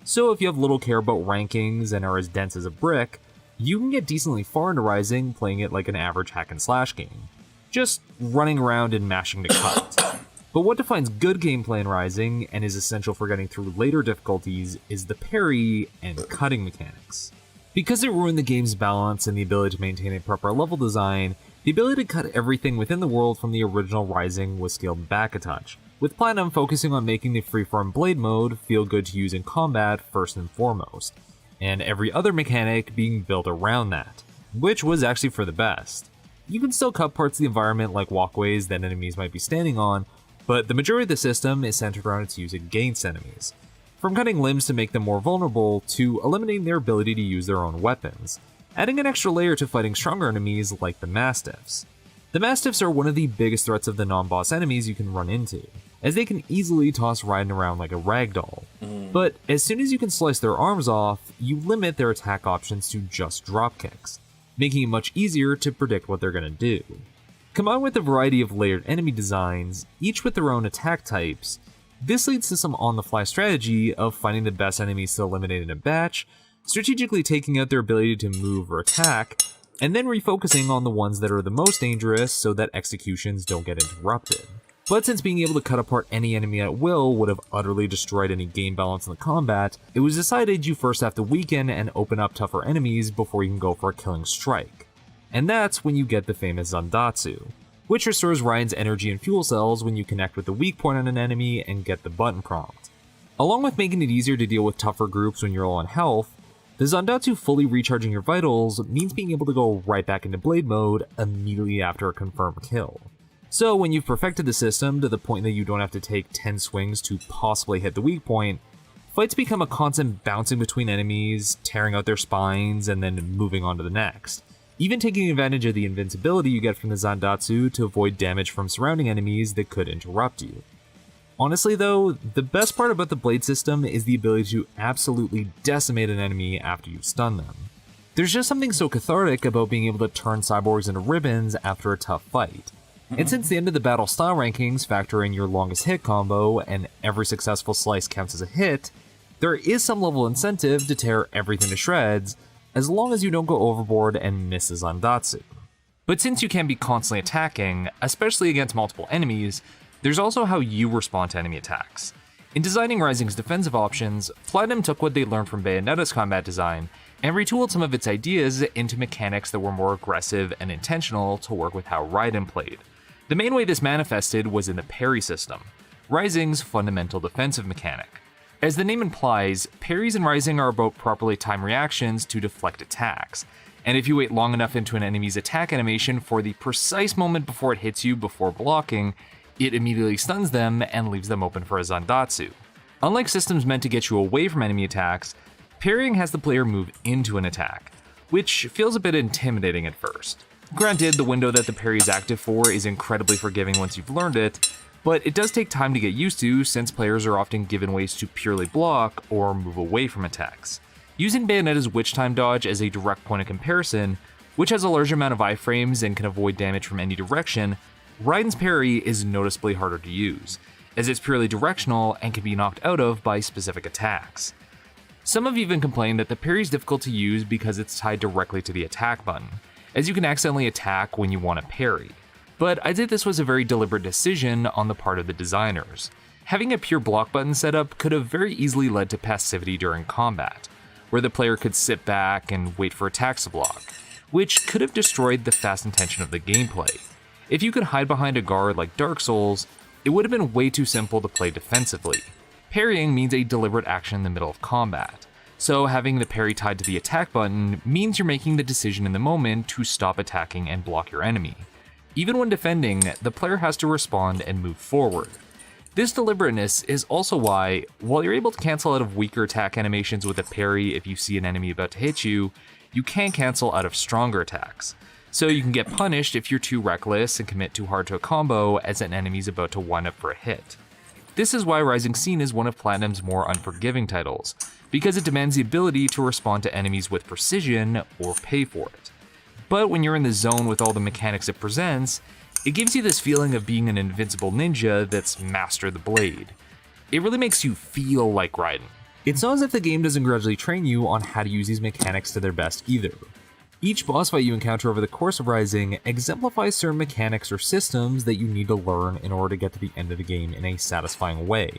So if you have little care about rankings and are as dense as a brick, you can get decently far into Rising playing it like an average hack and slash game, just running around and mashing to cut. But what defines good gameplay in Rising, and is essential for getting through later difficulties, is the parry and cutting mechanics. Because it ruined the game's balance and the ability to maintain a proper level design, the ability to cut everything within the world from the original Rising was scaled back a touch, with Platinum focusing on making the freeform blade mode feel good to use in combat first and foremost, and every other mechanic being built around that, which was actually for the best. You can still cut parts of the environment like walkways that enemies might be standing on, but the majority of the system is centered around its use against enemies. From cutting limbs to make them more vulnerable, to eliminating their ability to use their own weapons, adding an extra layer to fighting stronger enemies like the Mastiffs. The Mastiffs are one of the biggest threats of the non-boss enemies you can run into, as they can easily toss Raiden around like a ragdoll. But as soon as you can slice their arms off, you limit their attack options to just dropkicks, making it much easier to predict what they're going to do. Combined with a variety of layered enemy designs, each with their own attack types, this leads to some on-the-fly strategy of finding the best enemies to eliminate in a batch, strategically taking out their ability to move or attack, and then refocusing on the ones that are the most dangerous so that executions don't get interrupted. But since being able to cut apart any enemy at will would have utterly destroyed any game balance in the combat, it was decided you first have to weaken and open up tougher enemies before you can go for a killing strike. And that's when you get the famous Zandatsu, which restores Raiden's energy and fuel cells when you connect with the weak point on an enemy and get the button prompt. Along with making it easier to deal with tougher groups when you're low on health, the Zandatsu fully recharging your vitals means being able to go right back into blade mode immediately after a confirmed kill. So when you've perfected the system to the point that you don't have to take 10 swings to possibly hit the weak point, fights become a constant bouncing between enemies, tearing out their spines, and then moving on to the next. Even taking advantage of the invincibility you get from the Zandatsu to avoid damage from surrounding enemies that could interrupt you. Honestly though, the best part about the blade system is the ability to absolutely decimate an enemy after you stun them. There's just something so cathartic about being able to turn cyborgs into ribbons after a tough fight. And since the end of the battle style rankings factor in your longest hit combo and every successful slice counts as a hit, there is some level of incentive to tear everything to shreds, as long as you don't go overboard and miss a Zandatsu. But since you can be constantly attacking, especially against multiple enemies, there's also how you respond to enemy attacks. In designing Rising's defensive options, Platinum took what they learned from Bayonetta's combat design and retooled some of its ideas into mechanics that were more aggressive and intentional to work with how Raiden played. The main way this manifested was in the parry system, Rising's fundamental defensive mechanic. As the name implies, parries in Rising are about properly timed reactions to deflect attacks, and if you wait long enough into an enemy's attack animation for the precise moment before it hits you before blocking, it immediately stuns them and leaves them open for a Zandatsu. Unlike systems meant to get you away from enemy attacks, parrying has the player move into an attack, which feels a bit intimidating at first. Granted, the window that the parry is active for is incredibly forgiving once you've learned it, but it does take time to get used to since players are often given ways to purely block or move away from attacks. Using Bayonetta's Witch Time dodge as a direct point of comparison, which has a large amount of iframes and can avoid damage from any direction, Raiden's parry is noticeably harder to use, as it's purely directional and can be knocked out of by specific attacks. Some have even complained that the parry is difficult to use because it's tied directly to the attack button, as you can accidentally attack when you want to parry. But I'd say this was a very deliberate decision on the part of the designers. Having a pure block button setup could have very easily led to passivity during combat, where the player could sit back and wait for attacks to block, which could have destroyed the fast intention of the gameplay. If you could hide behind a guard like Dark Souls, it would have been way too simple to play defensively. Parrying means a deliberate action in the middle of combat, so having the parry tied to the attack button means you're making the decision in the moment to stop attacking and block your enemy. Even when defending, the player has to respond and move forward. This deliberateness is also why, while you're able to cancel out of weaker attack animations with a parry if you see an enemy about to hit you, you can cancel out of stronger attacks. So you can get punished if you're too reckless and commit too hard to a combo as an enemy's about to wind up for a hit. This is why Rising Scene is one of Platinum's more unforgiving titles, because it demands the ability to respond to enemies with precision or pay for it. But when you're in the zone with all the mechanics it presents, it gives you this feeling of being an invincible ninja that's mastered the blade. It really makes you feel like Raiden. It's not as if the game doesn't gradually train you on how to use these mechanics to their best either. Each boss fight you encounter over the course of Rising exemplifies certain mechanics or systems that you need to learn in order to get to the end of the game in a satisfying way.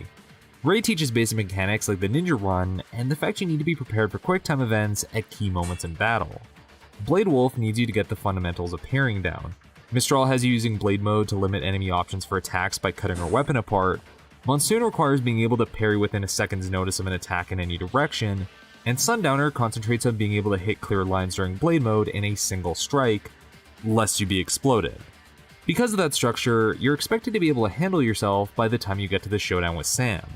Rei teaches basic mechanics like the ninja run, and the fact you need to be prepared for quick time events at key moments in battle. Blade Wolf needs you to get the fundamentals of parrying down. Mistral has you using blade mode to limit enemy options for attacks by cutting her weapon apart. Monsoon requires being able to parry within a second's notice of an attack in any direction, and Sundowner concentrates on being able to hit clear lines during blade mode in a single strike, lest you be exploded. Because of that structure, you're expected to be able to handle yourself by the time you get to the showdown with Sam,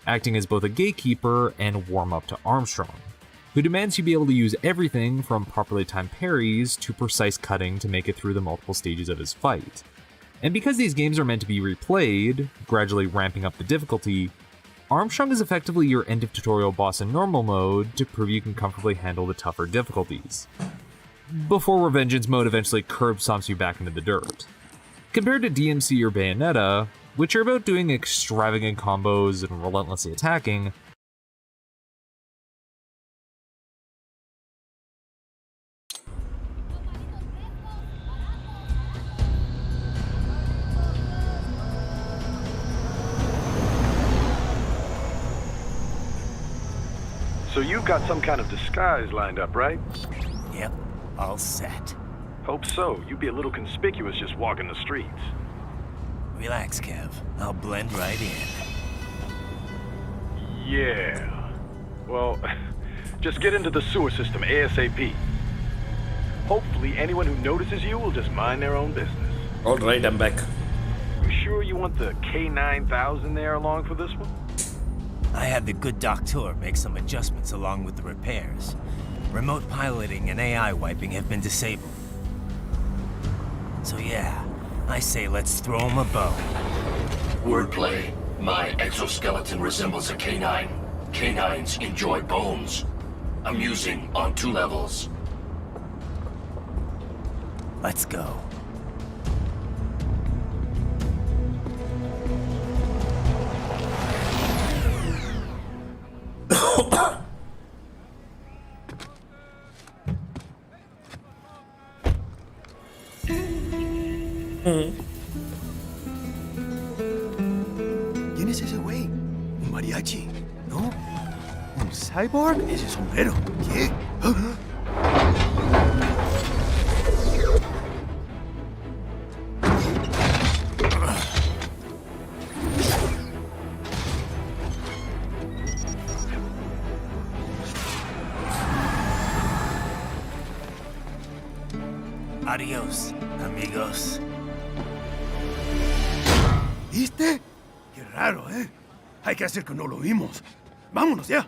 acting as both a gatekeeper and warm-up to Armstrong, who demands you be able to use everything from properly timed parries to precise cutting to make it through the multiple stages of his fight. And because these games are meant to be replayed, gradually ramping up the difficulty, Armstrong is effectively your end of tutorial boss in normal mode to prove you can comfortably handle the tougher difficulties, before Revengeance mode eventually curb stomps you back into the dirt. Compared to DMC or Bayonetta, which are about doing extravagant combos and relentlessly attacking, So you've got some kind of disguise lined up, right? Yep, all set. Hope so. You'd be a little conspicuous just walking the streets. Relax, Kev. I'll blend right in. Yeah. Well, just get into the sewer system ASAP. Hopefully anyone who notices you will just mind their own business. Alright, I'm back. You sure you want the K9000 there along for this one? I had the good doctor make some adjustments along with the repairs. Remote piloting and AI wiping have been disabled. So yeah, I say let's throw him a bone. Wordplay. My exoskeleton resembles a canine. Canines enjoy bones. Amusing on 2 levels. Let's go. ¿Quién es ese güey? ¿Un mariachi? ¿No? ¿Un cyborg? Ese sombrero. ¿Qué? Adiós, amigos. ¿Viste? Qué raro, ¿eh? Hay que hacer que no lo vimos. Vámonos ya.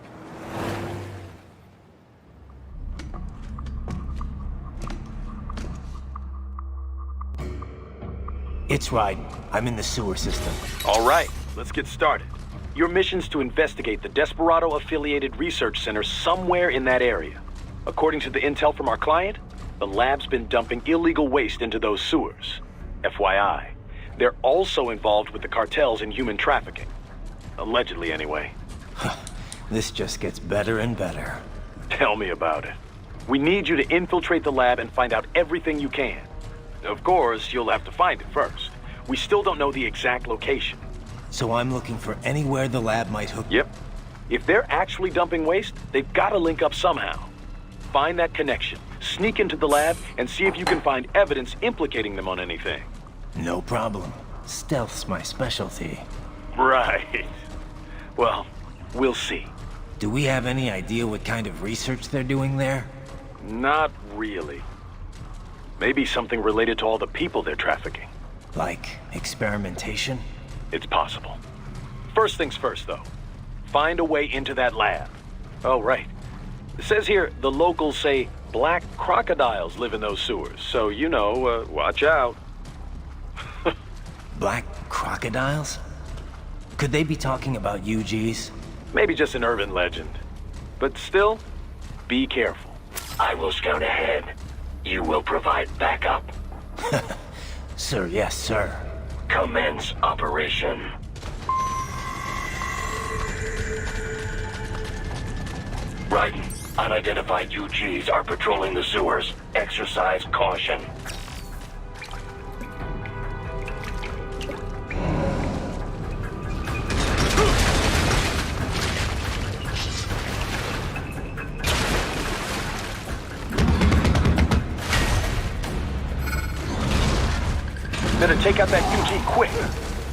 It's Raiden. I'm in the sewer system. All right, let's get started. Your mission's to investigate the Desperado-affiliated research center somewhere in that area. According to the intel from our client, the lab's been dumping illegal waste into those sewers. FYI, they're also involved with the cartels in human trafficking. Allegedly, anyway. This just gets better and better. Tell me about it. We need you to infiltrate the lab and find out everything you can. Of course, you'll have to find it first. We still don't know the exact location. So I'm looking for anywhere the lab might hook... Yep. If they're actually dumping waste, they've got to link up somehow. Find that connection, sneak into the lab, and see if you can find evidence implicating them on anything. No problem. Stealth's my specialty. Right. Well, we'll see. Do we have any idea what kind of research they're doing there? Not really. Maybe something related to all the people they're trafficking. Like experimentation? It's possible. First things first, though. Find a way into that lab. Oh, right. It says here the locals say black crocodiles live in those sewers, so you know, watch out. Black crocodiles? Could they be talking about UGs? Maybe just an urban legend. But still, be careful. I will scout ahead. You will provide backup. Sir, yes, sir. Commence operation. Raiden, unidentified UGs are patrolling the sewers. Exercise caution. Better take out that UG quick.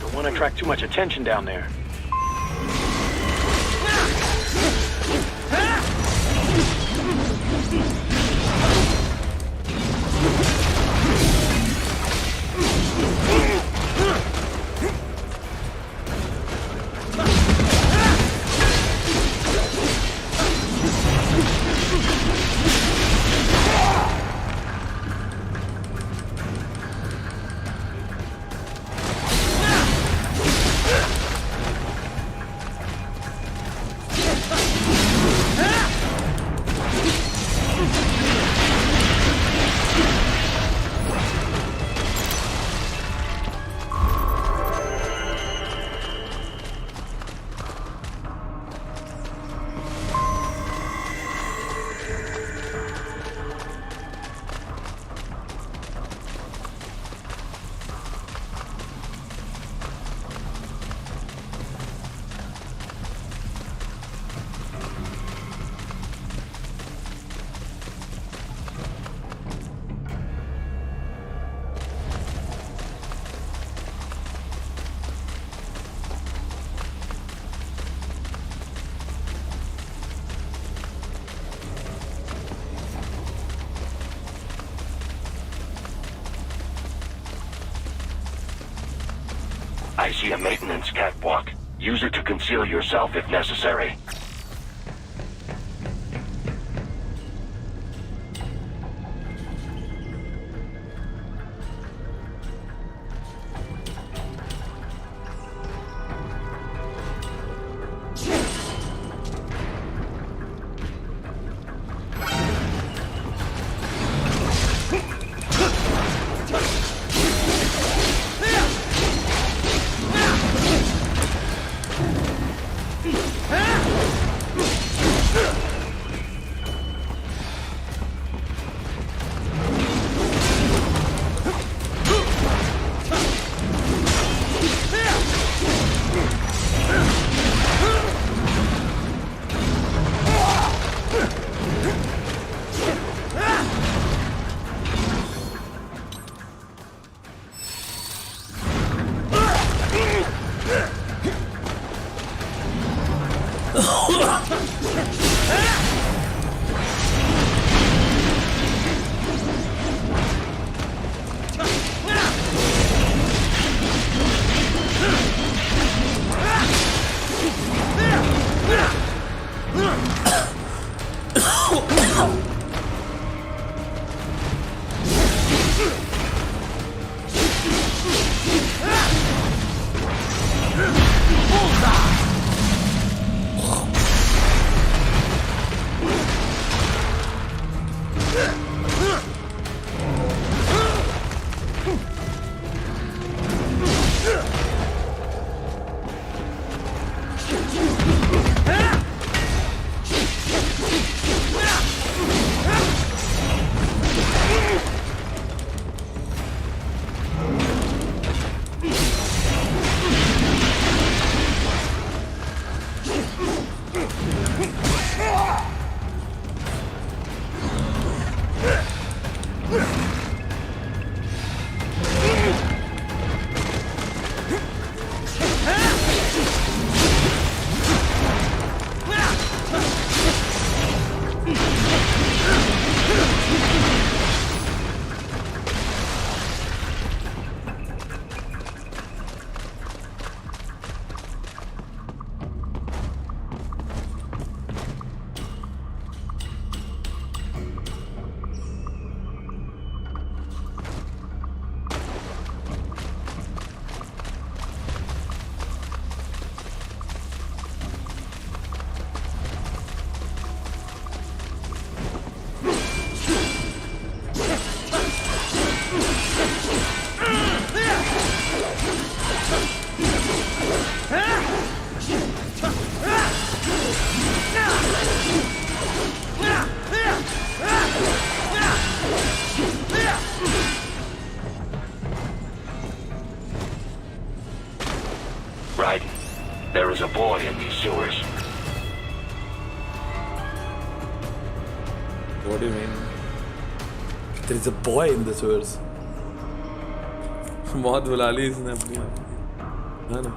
Don't want to attract too much attention down there. I see a maintenance catwalk. Use it to conceal yourself if necessary. What do you mean? There is a boy in the sewers. मौत बुला ली इसने अपनी, है ना?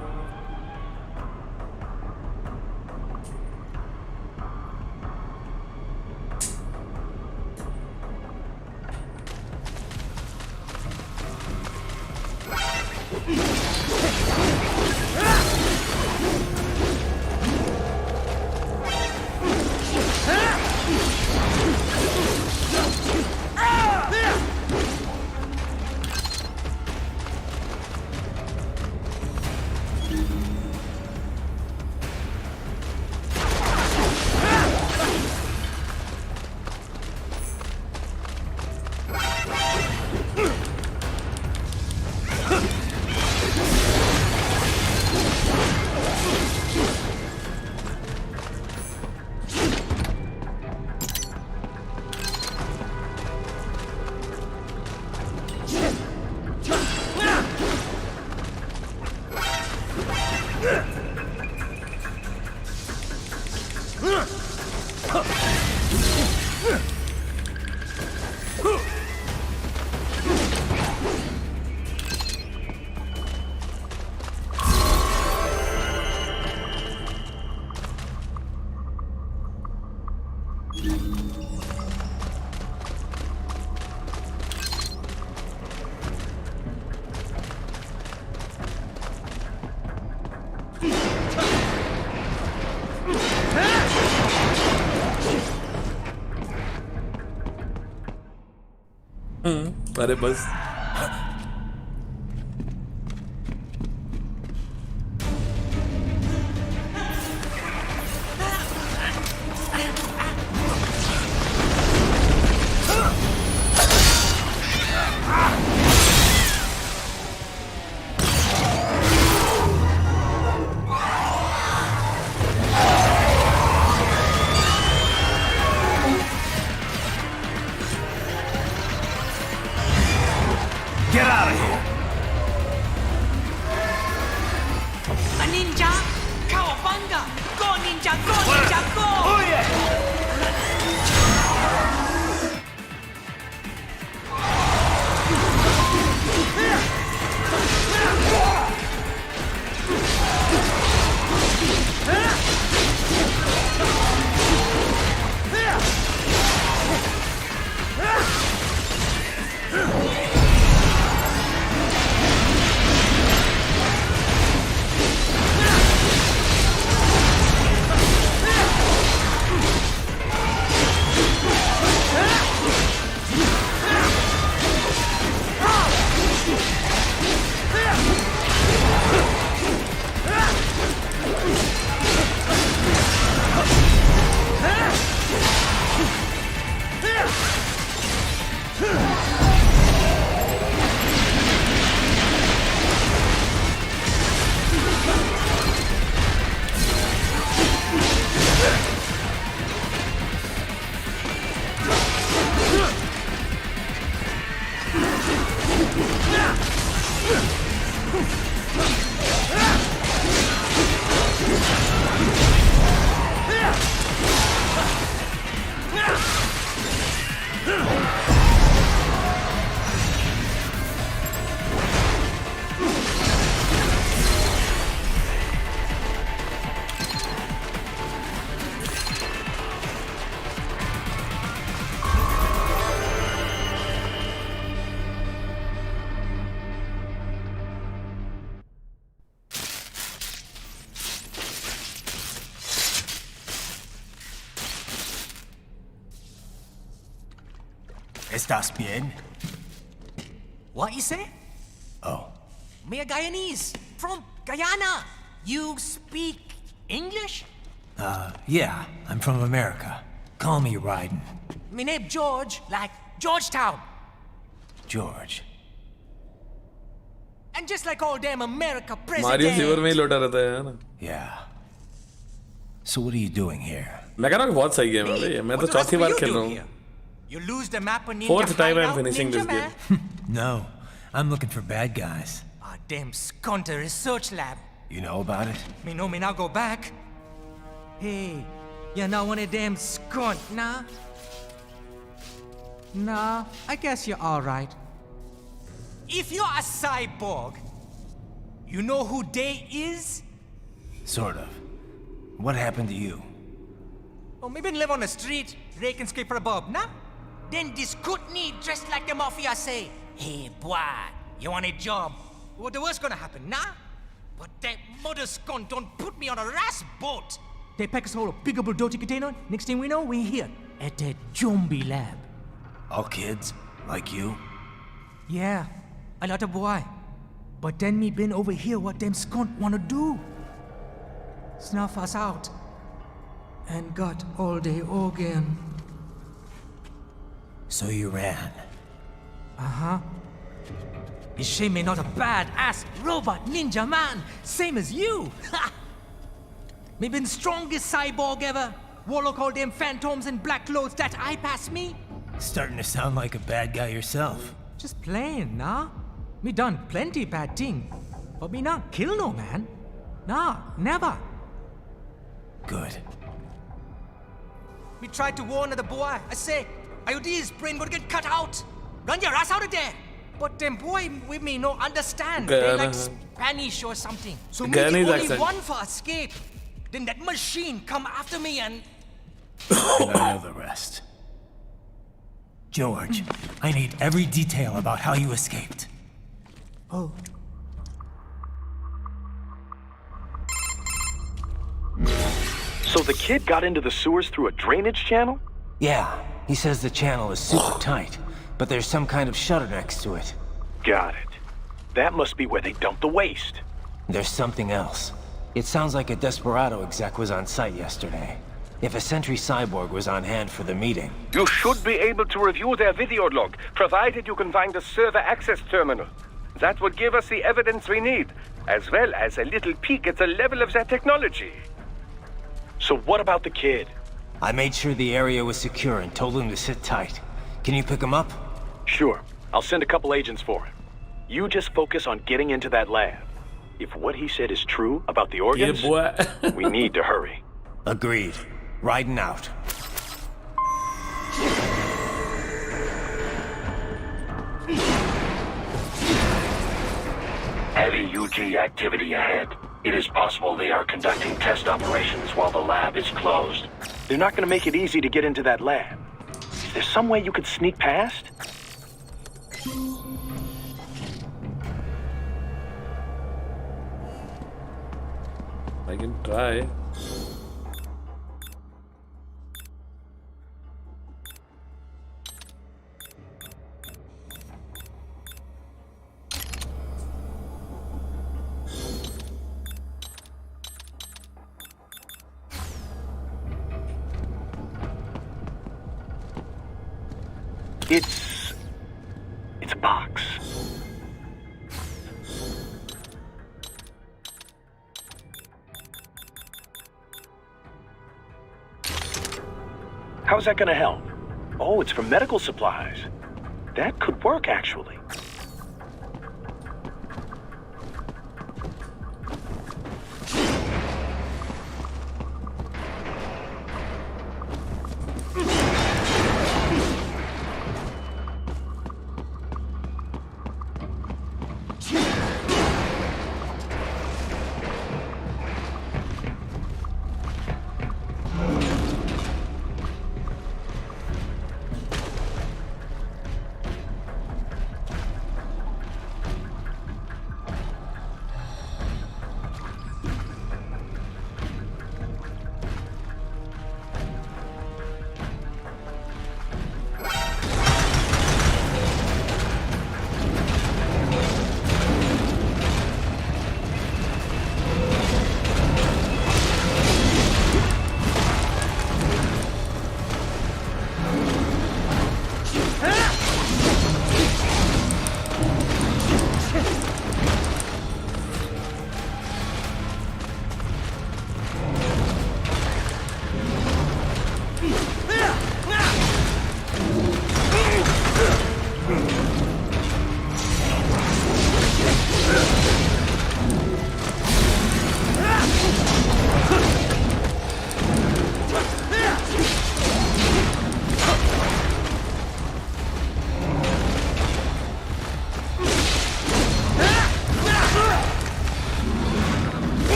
अरे बस Get out of here! A ninja! Cowabunga! Go ninja! Go ninja! Go! Oh yeah! ¿Estás bien? What you say? Oh. Me a Guyanese from Guyana. You speak English? Yeah, I'm from America. Call me Raiden. Me name George, like Georgetown. George. And just like all damn America president. Mario sewer में ही लौटा रहता है ना? Yeah. So what are you doing here? मैं कह रहा हूँ बहुत सही गेम है भाई, मैं तो चौथी बार खेल रहा हूँ. You lose the map on Ninja. Fourth time I'm hideout, finishing Ninja this man. game. No, I'm looking for bad guys. Ah, damn Skunter research lab. You know about it? Me know me now go back. Hey, you're not one of them skunt, nah? Nah, I guess you're alright. If you're a cyborg, you know who they is? Sort of. What happened to you? Oh, maybe live on the street, rake and scrape for a bob, nah? Then this Kootenai dressed like the mafia say, hey boy, you want a job? What the worst gonna happen, nah? But that mother scum don't put me on a ras boat. They pack us all a big old dirty container. Next thing we know, we're here at that zombie lab. All kids? Like you? Yeah, a lot of boy. But then me been over here what them skunt wanna do. Snuff us out. And got all day organ. So you ran? Uh-huh. Is shame me not a bad-ass robot ninja man, same as you. Ha! Me been strongest cyborg ever. Warlock all them phantoms in black clothes that eye pass me. Starting to sound like a bad guy yourself. Just plain, nah? Me done plenty bad thing. But me not kill no man. Nah, never. Good. Me tried to warn the boy. I say, IOD's brain gonna get cut out. Run your ass out of there. But them boy with me no understand. They like Spanish or something. So me the only one for escape. Then that machine come after me and I know the rest. George, I need every detail about how you escaped. Oh. So the kid got into the sewers through a drainage channel? Yeah, he says the channel is super tight, but there's some kind of shutter next to it. Got it. That must be where they dump the waste. There's something else. It sounds like a Desperado exec was on site yesterday. If a Sentry Cyborg was on hand for the meeting... You should be able to review their video log, provided you can find a server access terminal. That would give us the evidence we need, as well as a little peek at the level of their technology. So what about the kid? I made sure the area was secure and told him to sit tight. Can you pick him up? Sure. I'll send a couple agents for him. You just focus on getting into that lab. If what he said is true about the organs, we need to hurry. Agreed. Riding out. Heavy UG activity ahead. It is possible they are conducting test operations while the lab is closed. They're not going to make it easy to get into that lab. Is there some way you could sneak past? I can try. It's a box. How's that gonna help? Oh, it's for medical supplies. That could work, actually.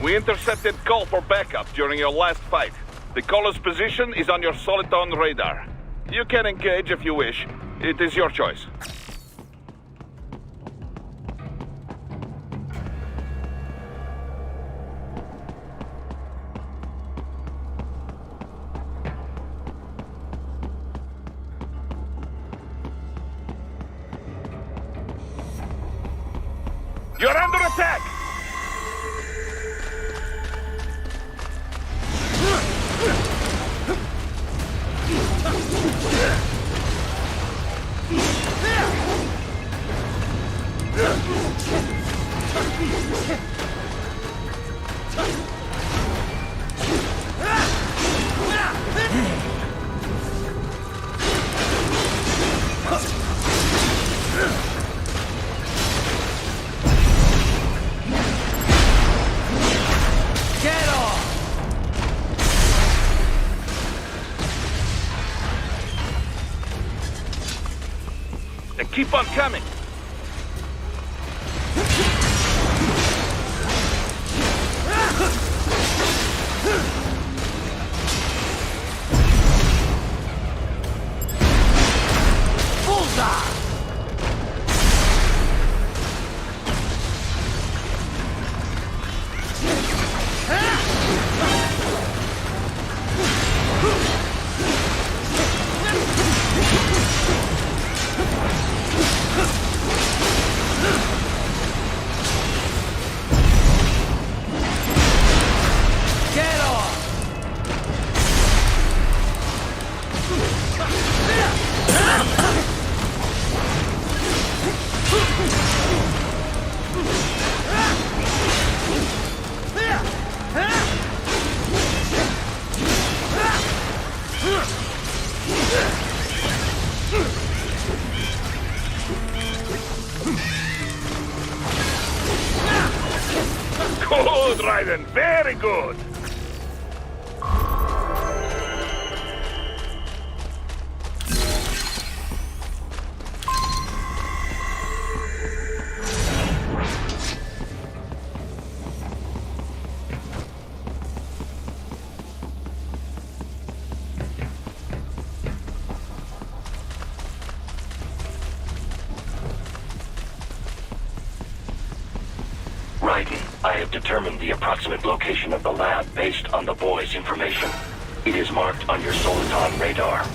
We intercepted call for backup during your last fight. The caller's position is on your Soliton radar. You can engage if you wish. It is your choice. You're under attack! Keep on coming! Bullseye! Good, Raiden. Very good. I have determined the approximate location of the lab based on the boy's information. It is marked on your Soliton radar.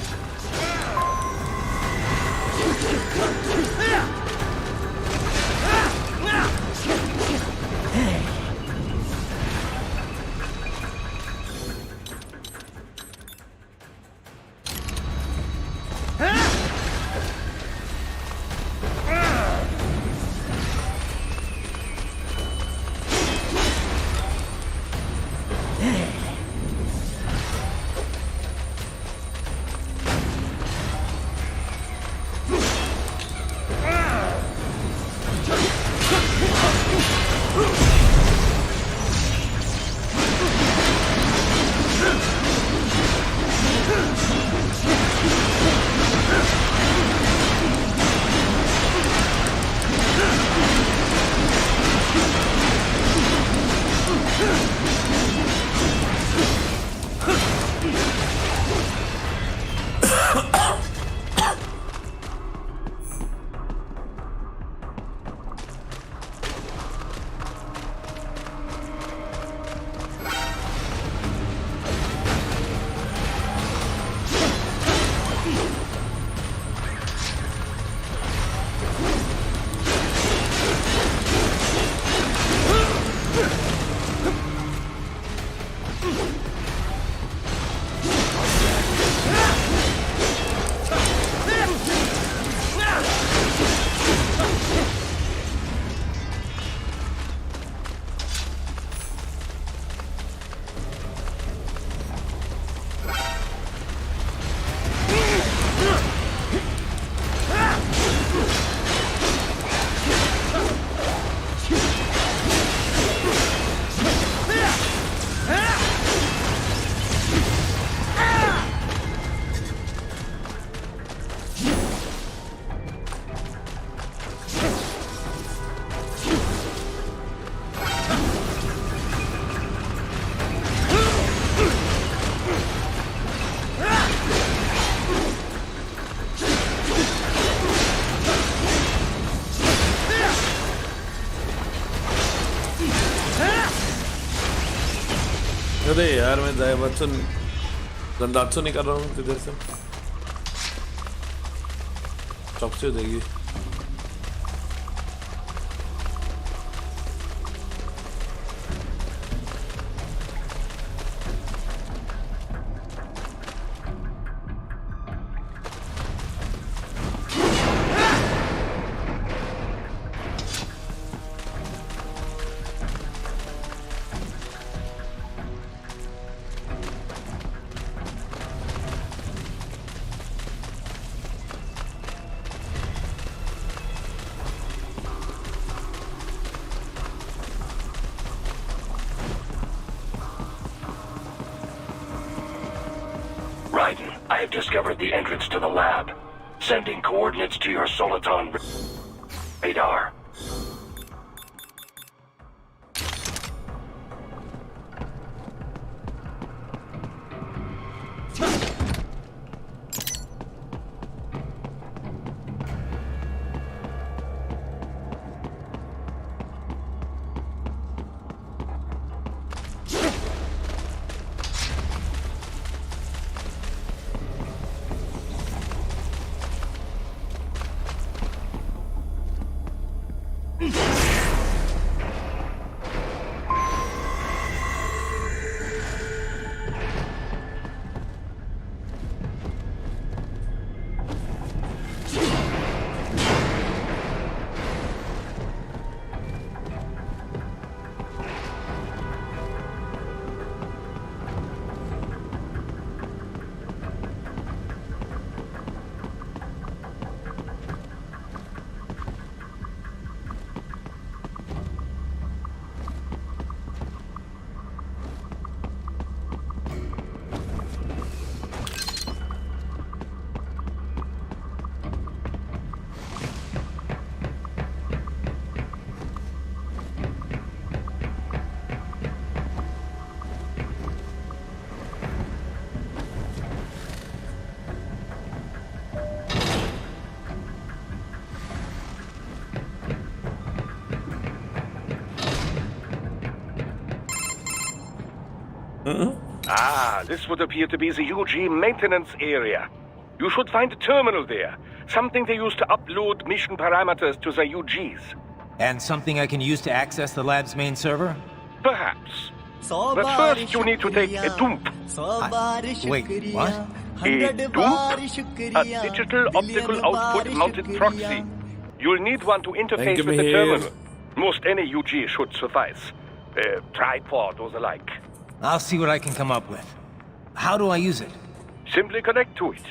अरे यार मैं रंदात्सो नहीं कर रहा हूँ इधर से proxy हो जाएगी I have discovered the entrance to the lab. Sending coordinates to your Soliton radar. Ah, this would appear to be the UG maintenance area. You should find a terminal there. Something they use to upload mission parameters to the UGs. And something I can use to access the lab's main server? Perhaps. But first you need to take a dump. Wait, what? A dump? A digital optical output mounted proxy. You'll need one to interface with the terminal. Most any UG should suffice. A tripod or the like. I'll see what I can come up with. How do I use it? Simply connect to it.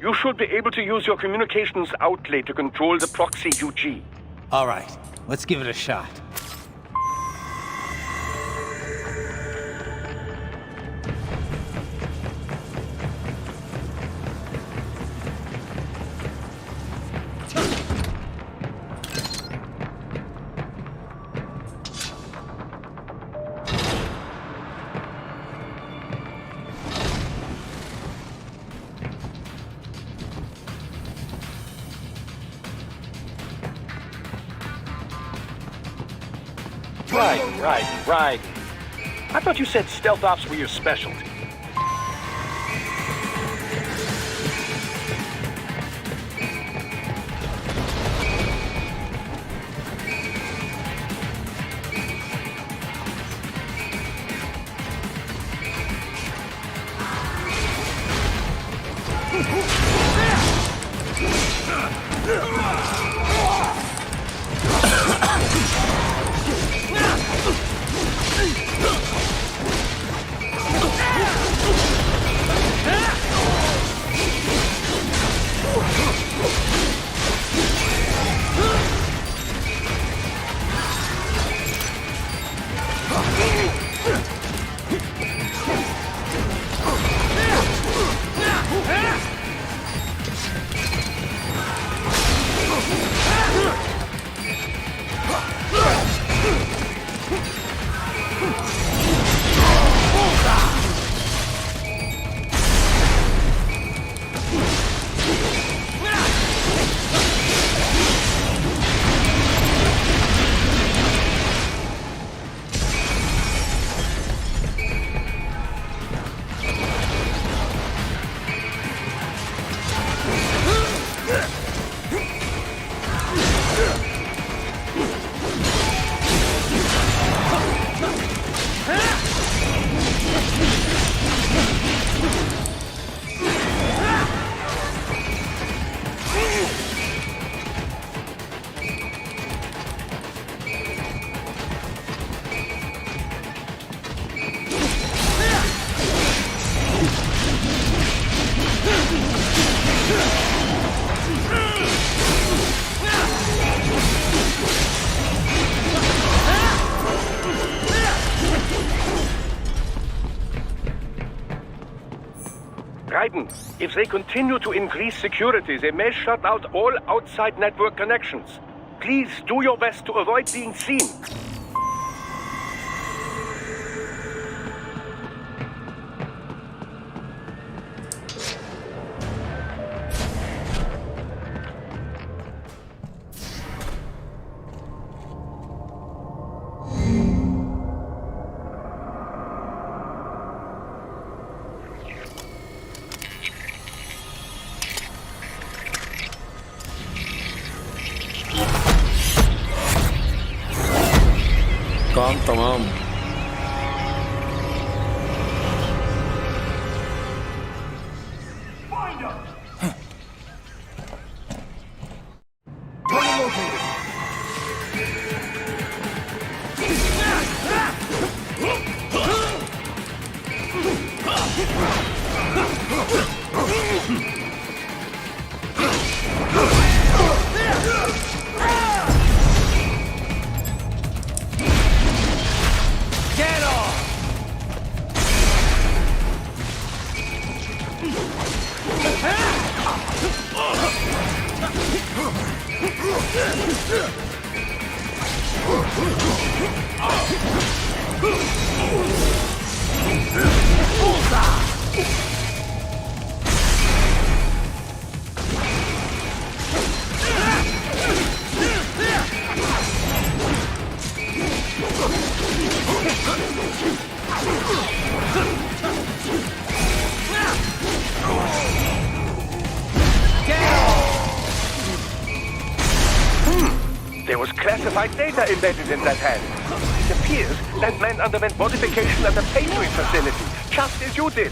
You should be able to use your communications outlet to control the proxy UG. All right, let's give it a shot. Right. I thought you said stealth ops were your specialty. Raiden. If they continue to increase security, they may shut out all outside network connections. Please do your best to avoid being seen. काम तमाम There was classified data embedded in that hand. It appears that man underwent modification at the Patriot facility, just as you did.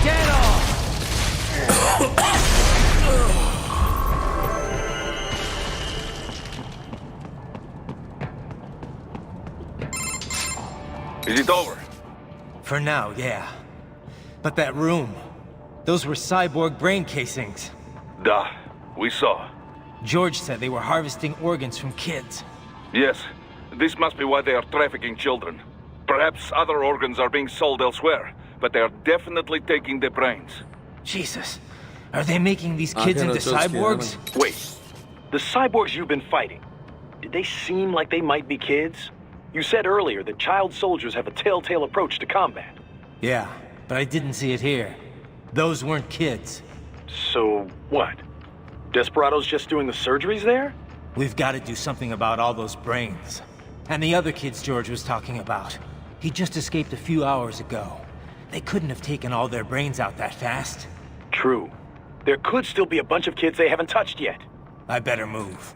Get off! Is it over? For now, yeah. But that room, those were cyborg brain casings. Duh, we saw. George said they were harvesting organs from kids. Yes, this must be why they are trafficking children. Perhaps other organs are being sold elsewhere, but they are definitely taking the brains. Jesus, are they making these kids into cyborgs? Wait, the cyborgs you've been fighting, did they seem like they might be kids? You said earlier that child soldiers have a telltale approach to combat. Yeah, but I didn't see it here. Those weren't kids. So, what? Desperados just doing the surgeries there? We've got to do something about all those brains. And the other kids George was talking about. He just escaped a few hours ago. They couldn't have taken all their brains out that fast. True. There could still be a bunch of kids they haven't touched yet. I better move.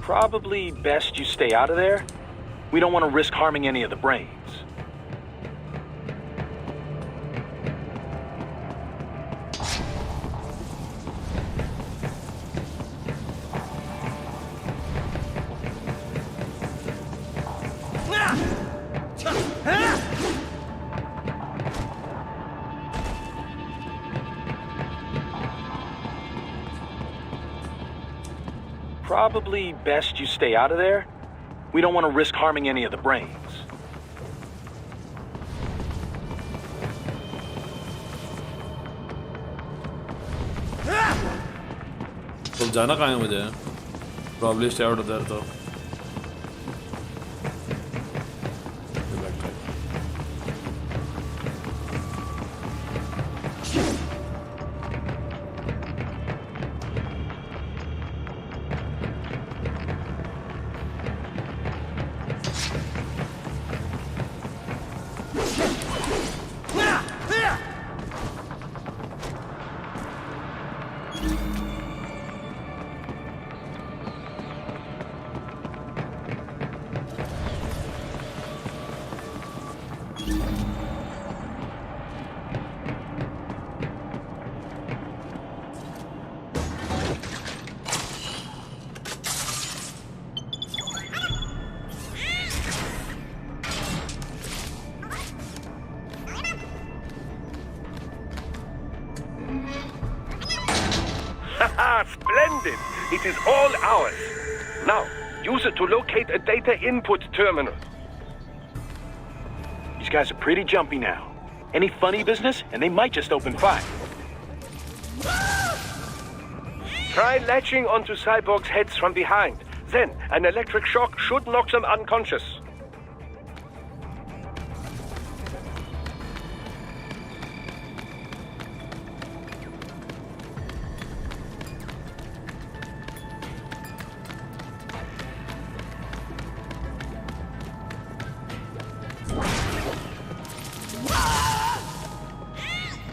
Probably best you stay out of there. We don't want to risk harming any of the brains. Probably best you stay out of there. We don't want to risk harming any of the brains. तो जाना कहाँ है मुझे? Probably stay out of there though. Splendid! It is all ours. Now, use it to locate a data input terminal. These guys are pretty jumpy now. Any funny business, and they might just open fire. Try latching onto Cyborg's heads from behind. Then, an electric shock should knock them unconscious.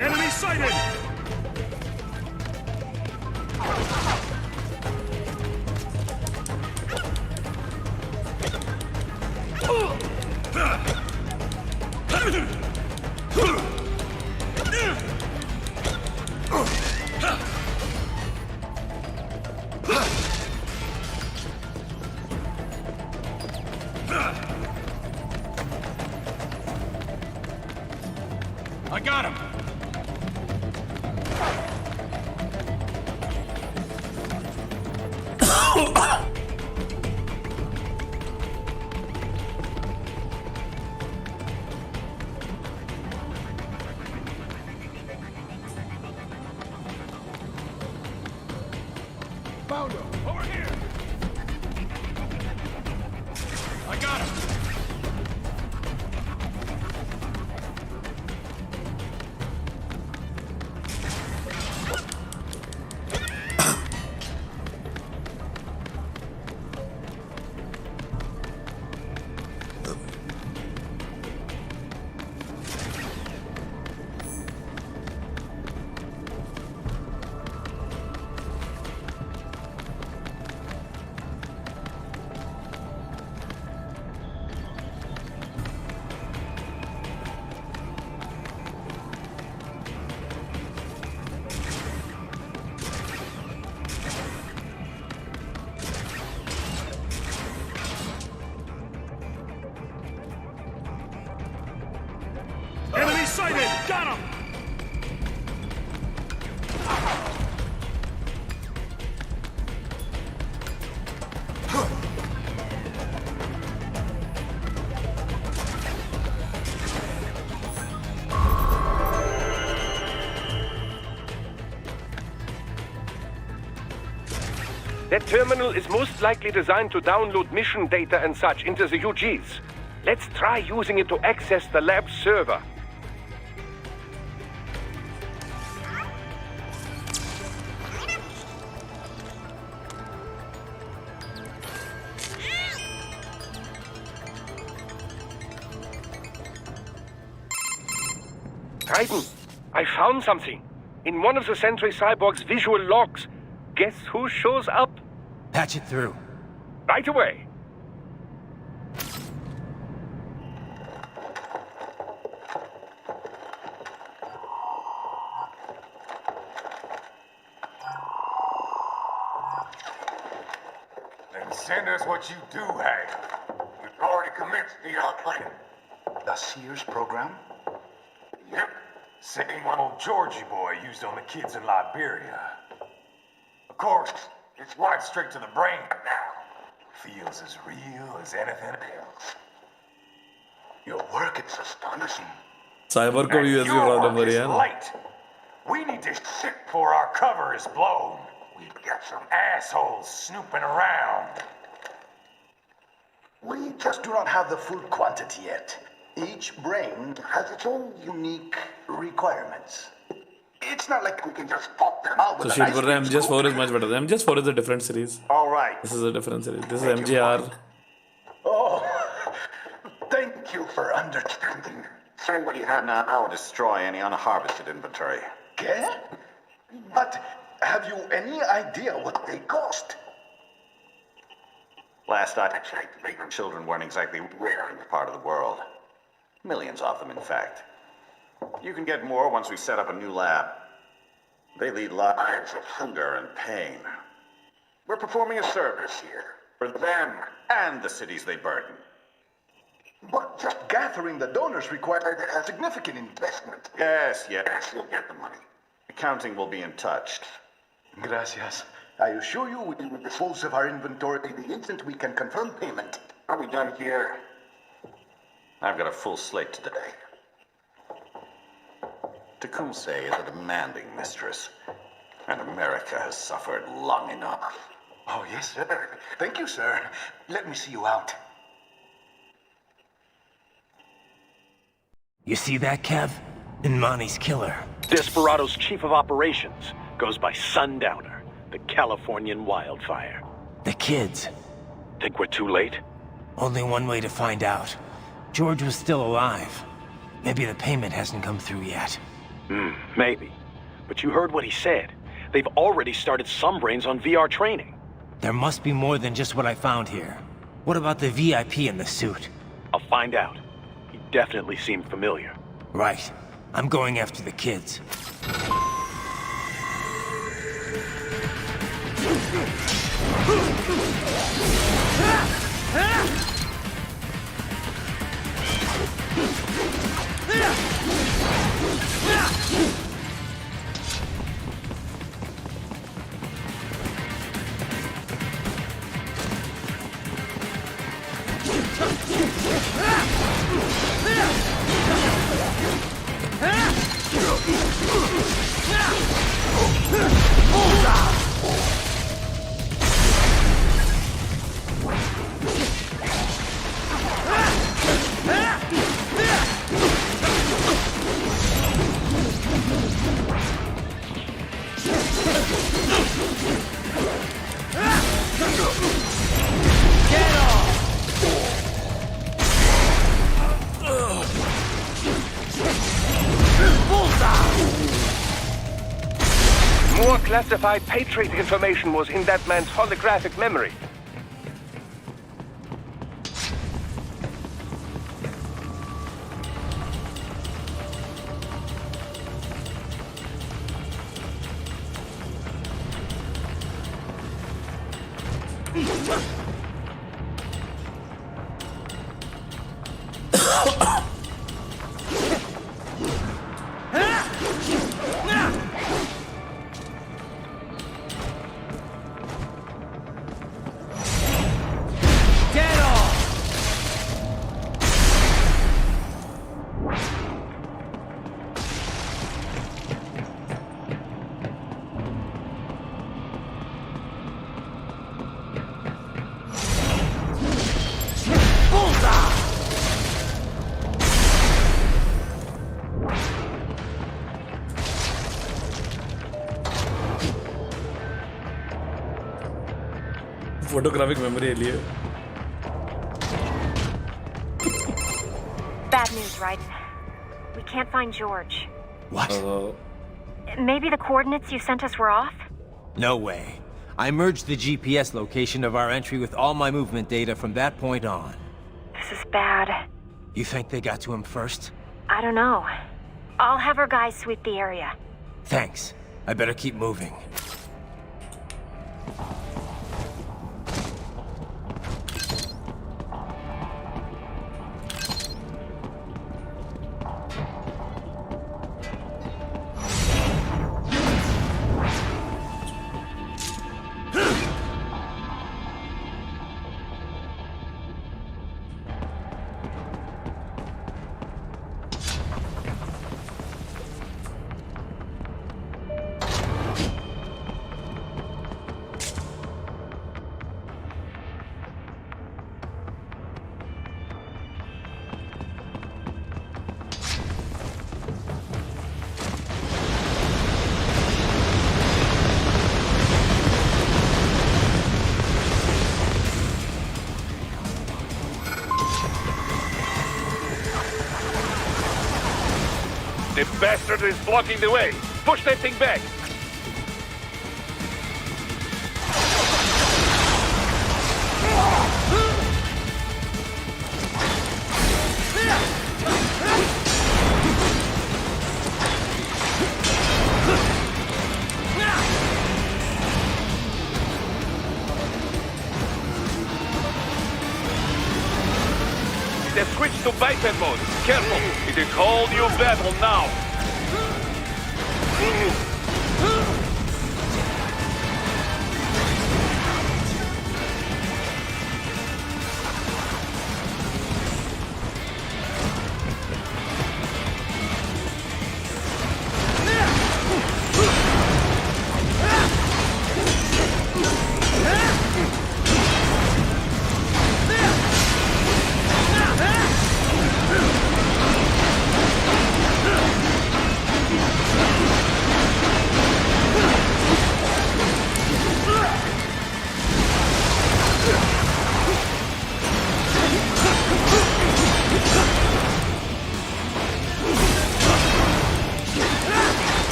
Enemy sighted! I got him! Found him! Over here! I got him! Enemy sighted! Got him! That terminal is most likely designed to download mission data and such into the UGs. Let's try using it to access the lab server. Titan, I found something. In one of the Sentry Cyborg's visual logs. Guess who shows up? Patch it through. Right away. Then send us what you do have. We've already commenced the outplaying. The Sears program? Yep. Same one old Georgie boy used on the kids in Liberia. Of course, it's right straight to the brain now. Feels as real as anything else. Your work is astonishing. Cyber को भी ऐसी problem हो रही है ना. Late. We need to ship before our cover is blown. we'd get some assholes snooping around. We just do not have the full quantity yet. Each brain has its own unique requirements. It's not like we can just pop them out So with shit, but MGS4 is much better. MGS4 is a different series. All right. This is a different series. This is MGR. Oh, thank you for understanding. Say what you have now, I'll destroy any unharvested inventory. Okay? But have you any idea what they cost? Last I checked, children weren't exactly rare in this part of the world. Millions of them, in fact. You can get more once we set up a new lab. They lead lives of hunger and pain. We're performing a service here for them and the cities they burden. But just gathering the donors required a significant investment. Yes, you'll get the money. Accounting will be in touch. Gracias. I assure you we will dispose of our inventory the instant we can confirm payment. Are we done here? I've got a full slate today. Tecumseh is a demanding mistress, and America has suffered long enough. Oh, yes, sir. Thank you, sir. Let me see you out. You see that, Kev? Imani's killer. Desperado's chief of operations goes by Sundowner, the Californian wildfire. The kids. Think we're too late? Only one way to find out. George was still alive. Maybe the payment hasn't come through yet. Maybe. But you heard what he said. They've already started some brains on VR training. There must be more than just what I found here. What about the VIP in the suit? I'll find out. He definitely seemed familiar. Right. I'm going after the kids. More classified Patriot information was in that man's holographic memory. Photographic memory है लिए Bad news, Raiden. We can't find George. What? Maybe the coordinates you sent us were off? No way. I merged the GPS location of our entry with all my movement data from that point on. This is bad. You think they got to him first? I don't know. I'll have our guys sweep the area. Thanks. I better keep moving. bastard is blocking the way. Push that thing back. They've switched to biped mode. Careful, it is whole new battle now.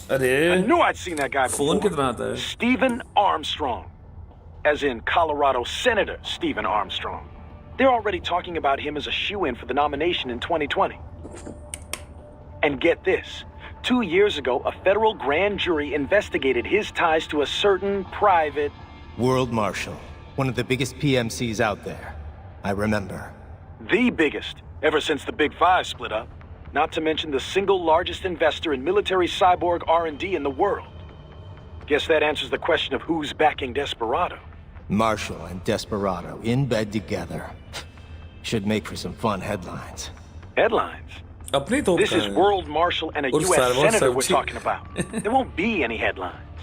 I knew I'd seen that guy before. Stephen Armstrong. As in Colorado Senator Stephen Armstrong. They're already talking about him as a shoo-in for the nomination in 2020. And get this. 2 years ago, a federal grand jury investigated his ties to a certain private... World Marshal. One of the biggest PMCs out there. I remember. The biggest, ever since the Big Five split up. Not to mention the single largest investor in military cyborg R&D in the world. Guess that answers the question of who's backing Desperado. Marshall and Desperado in bed together. Should make for some fun headlines. Headlines? This is World Marshal and a U.S. Senator we're talking about. There won't be any headlines.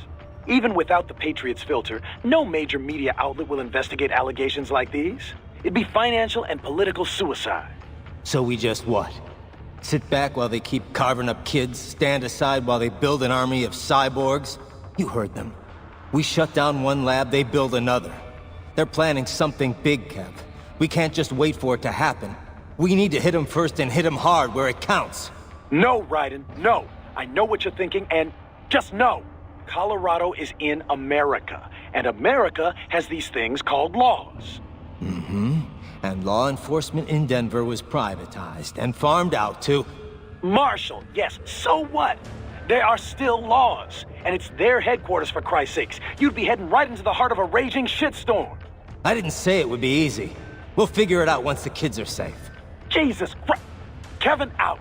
Even without the Patriots filter, no major media outlet will investigate allegations like these. It'd be financial and political suicide. So we just what? Sit back while they keep carving up kids, stand aside while they build an army of cyborgs? You heard them. We shut down one lab, they build another. They're planning something big, Kev. We can't just wait for it to happen. We need to hit them first and hit them hard where it counts. No, Raiden, no. I know what you're thinking, and just no. Colorado is in America, and America has these things called laws. Mm-hmm. And law enforcement in Denver was privatized and farmed out to... Marshall, yes, so what? There are still laws, and it's their headquarters for Christ's sakes. You'd be heading right into the heart of a raging shitstorm. I didn't say it would be easy. We'll figure it out once the kids are safe. Jesus Christ. Kevin out.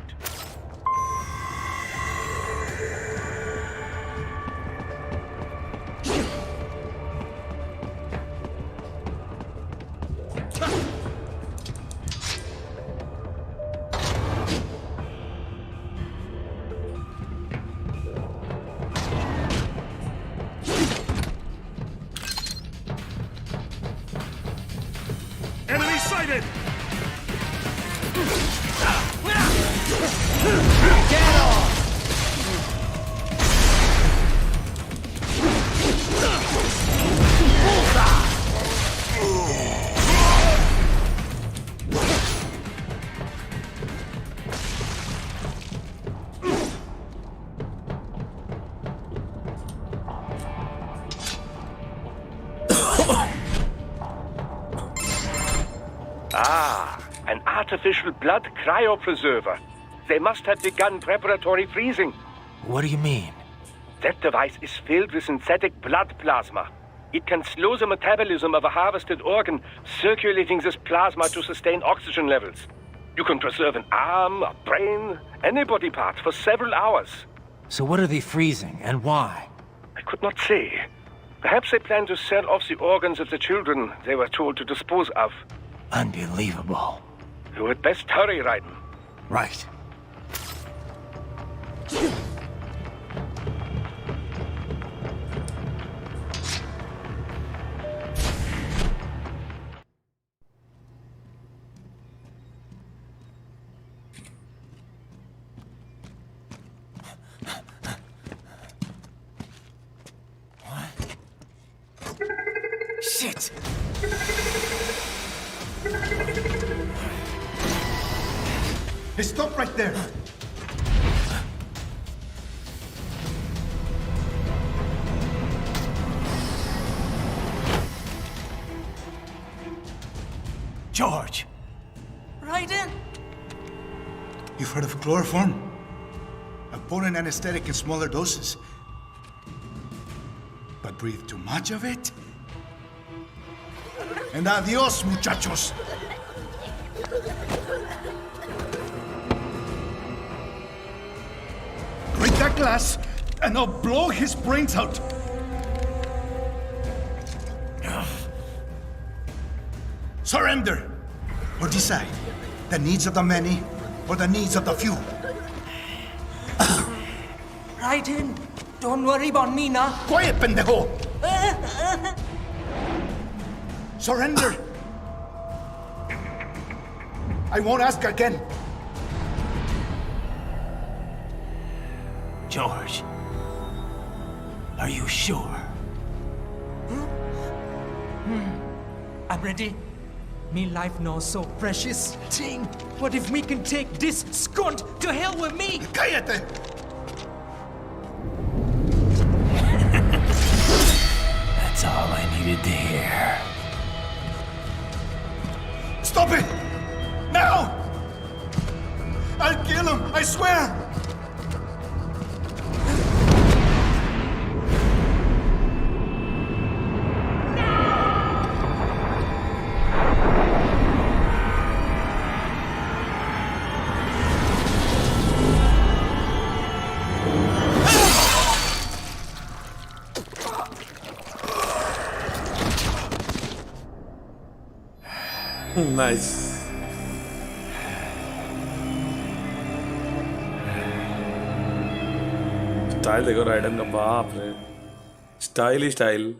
Enemy sighted! Get off! An artificial blood cryopreserver. They must have begun preparatory freezing. What do you mean? That device is filled with synthetic blood plasma. It can slow the metabolism of a harvested organ, circulating this plasma to sustain oxygen levels. You can preserve an arm, a brain, any body part for several hours. So what are they freezing, and why? I could not say. Perhaps they plan to sell off the organs of the children they were told to dispose of. Unbelievable. You had best hurry, Raiden. Right. Shit! Hey, stop right there! George! Raiden? You've heard of chloroform? A potent anesthetic in smaller doses. But breathe too much of it? And adios, muchachos! Break that glass, and I'll blow his brains out! Surrender! Or decide, the needs of the many, or the needs of the few. Raiden, don't worry about me now. Quiet, pendejo! Surrender! I won't ask again. George, are you sure? I'm ready. Me life now so precious. Ting, what if we can take this skunt to hell with me? Cállate! That's all I needed to hear. Stop it! Now! I'll kill him, I swear! Nice. Style देखो ridden का, बाप रे, style ही style.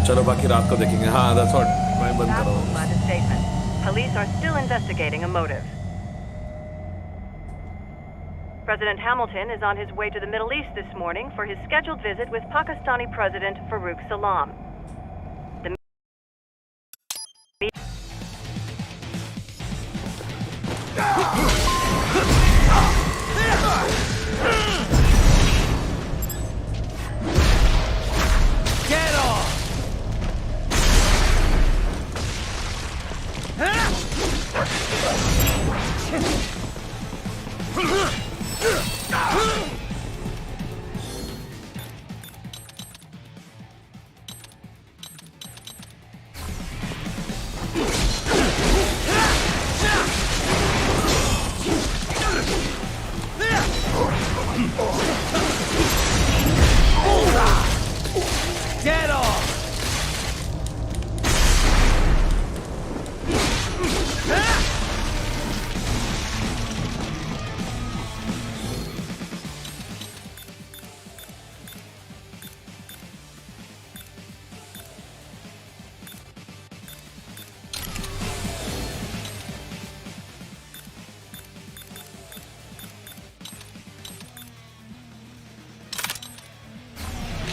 चलो बाकी रात को देखेंगे. हाँ, that's what मैं बंद कर रहा हूँ. Led a statement. Police are still investigating a motive. President Hamilton is on his way to the Middle East this morning for his scheduled visit with Pakistani President Farouk Salam. Get off! Get off!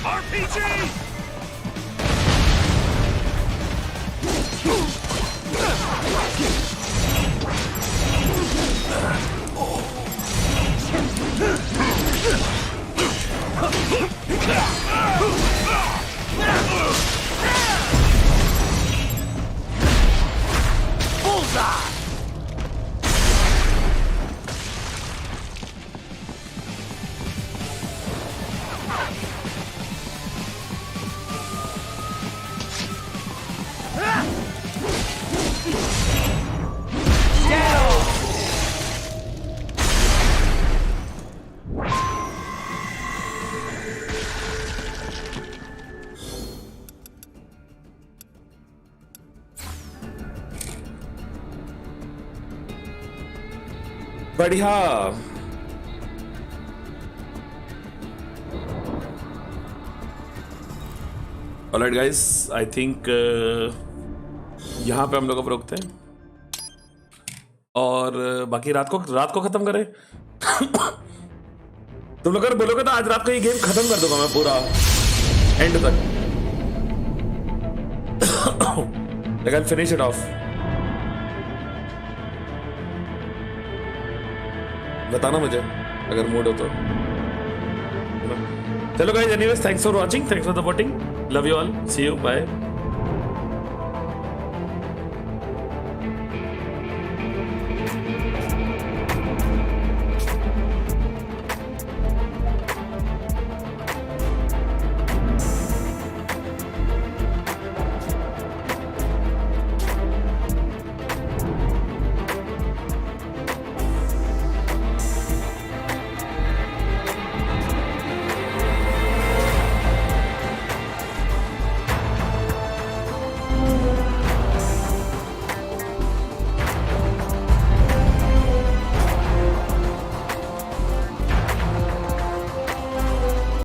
RPG! Bullseye! बढ़िया. Alright guys, I think यहाँ पे हम लोग अब रोकते हैं और बाकी रात को खत्म करें. तुम लोग अगर बोलोगे तो आज रात को ये गेम खत्म कर दूंगा मैं पूरा एंड तक. Like I'll finish it off. बताना मुझे अगर मूड हो तो. चलो guys, anyways thanks for watching, thanks for supporting, love you all, see you, bye.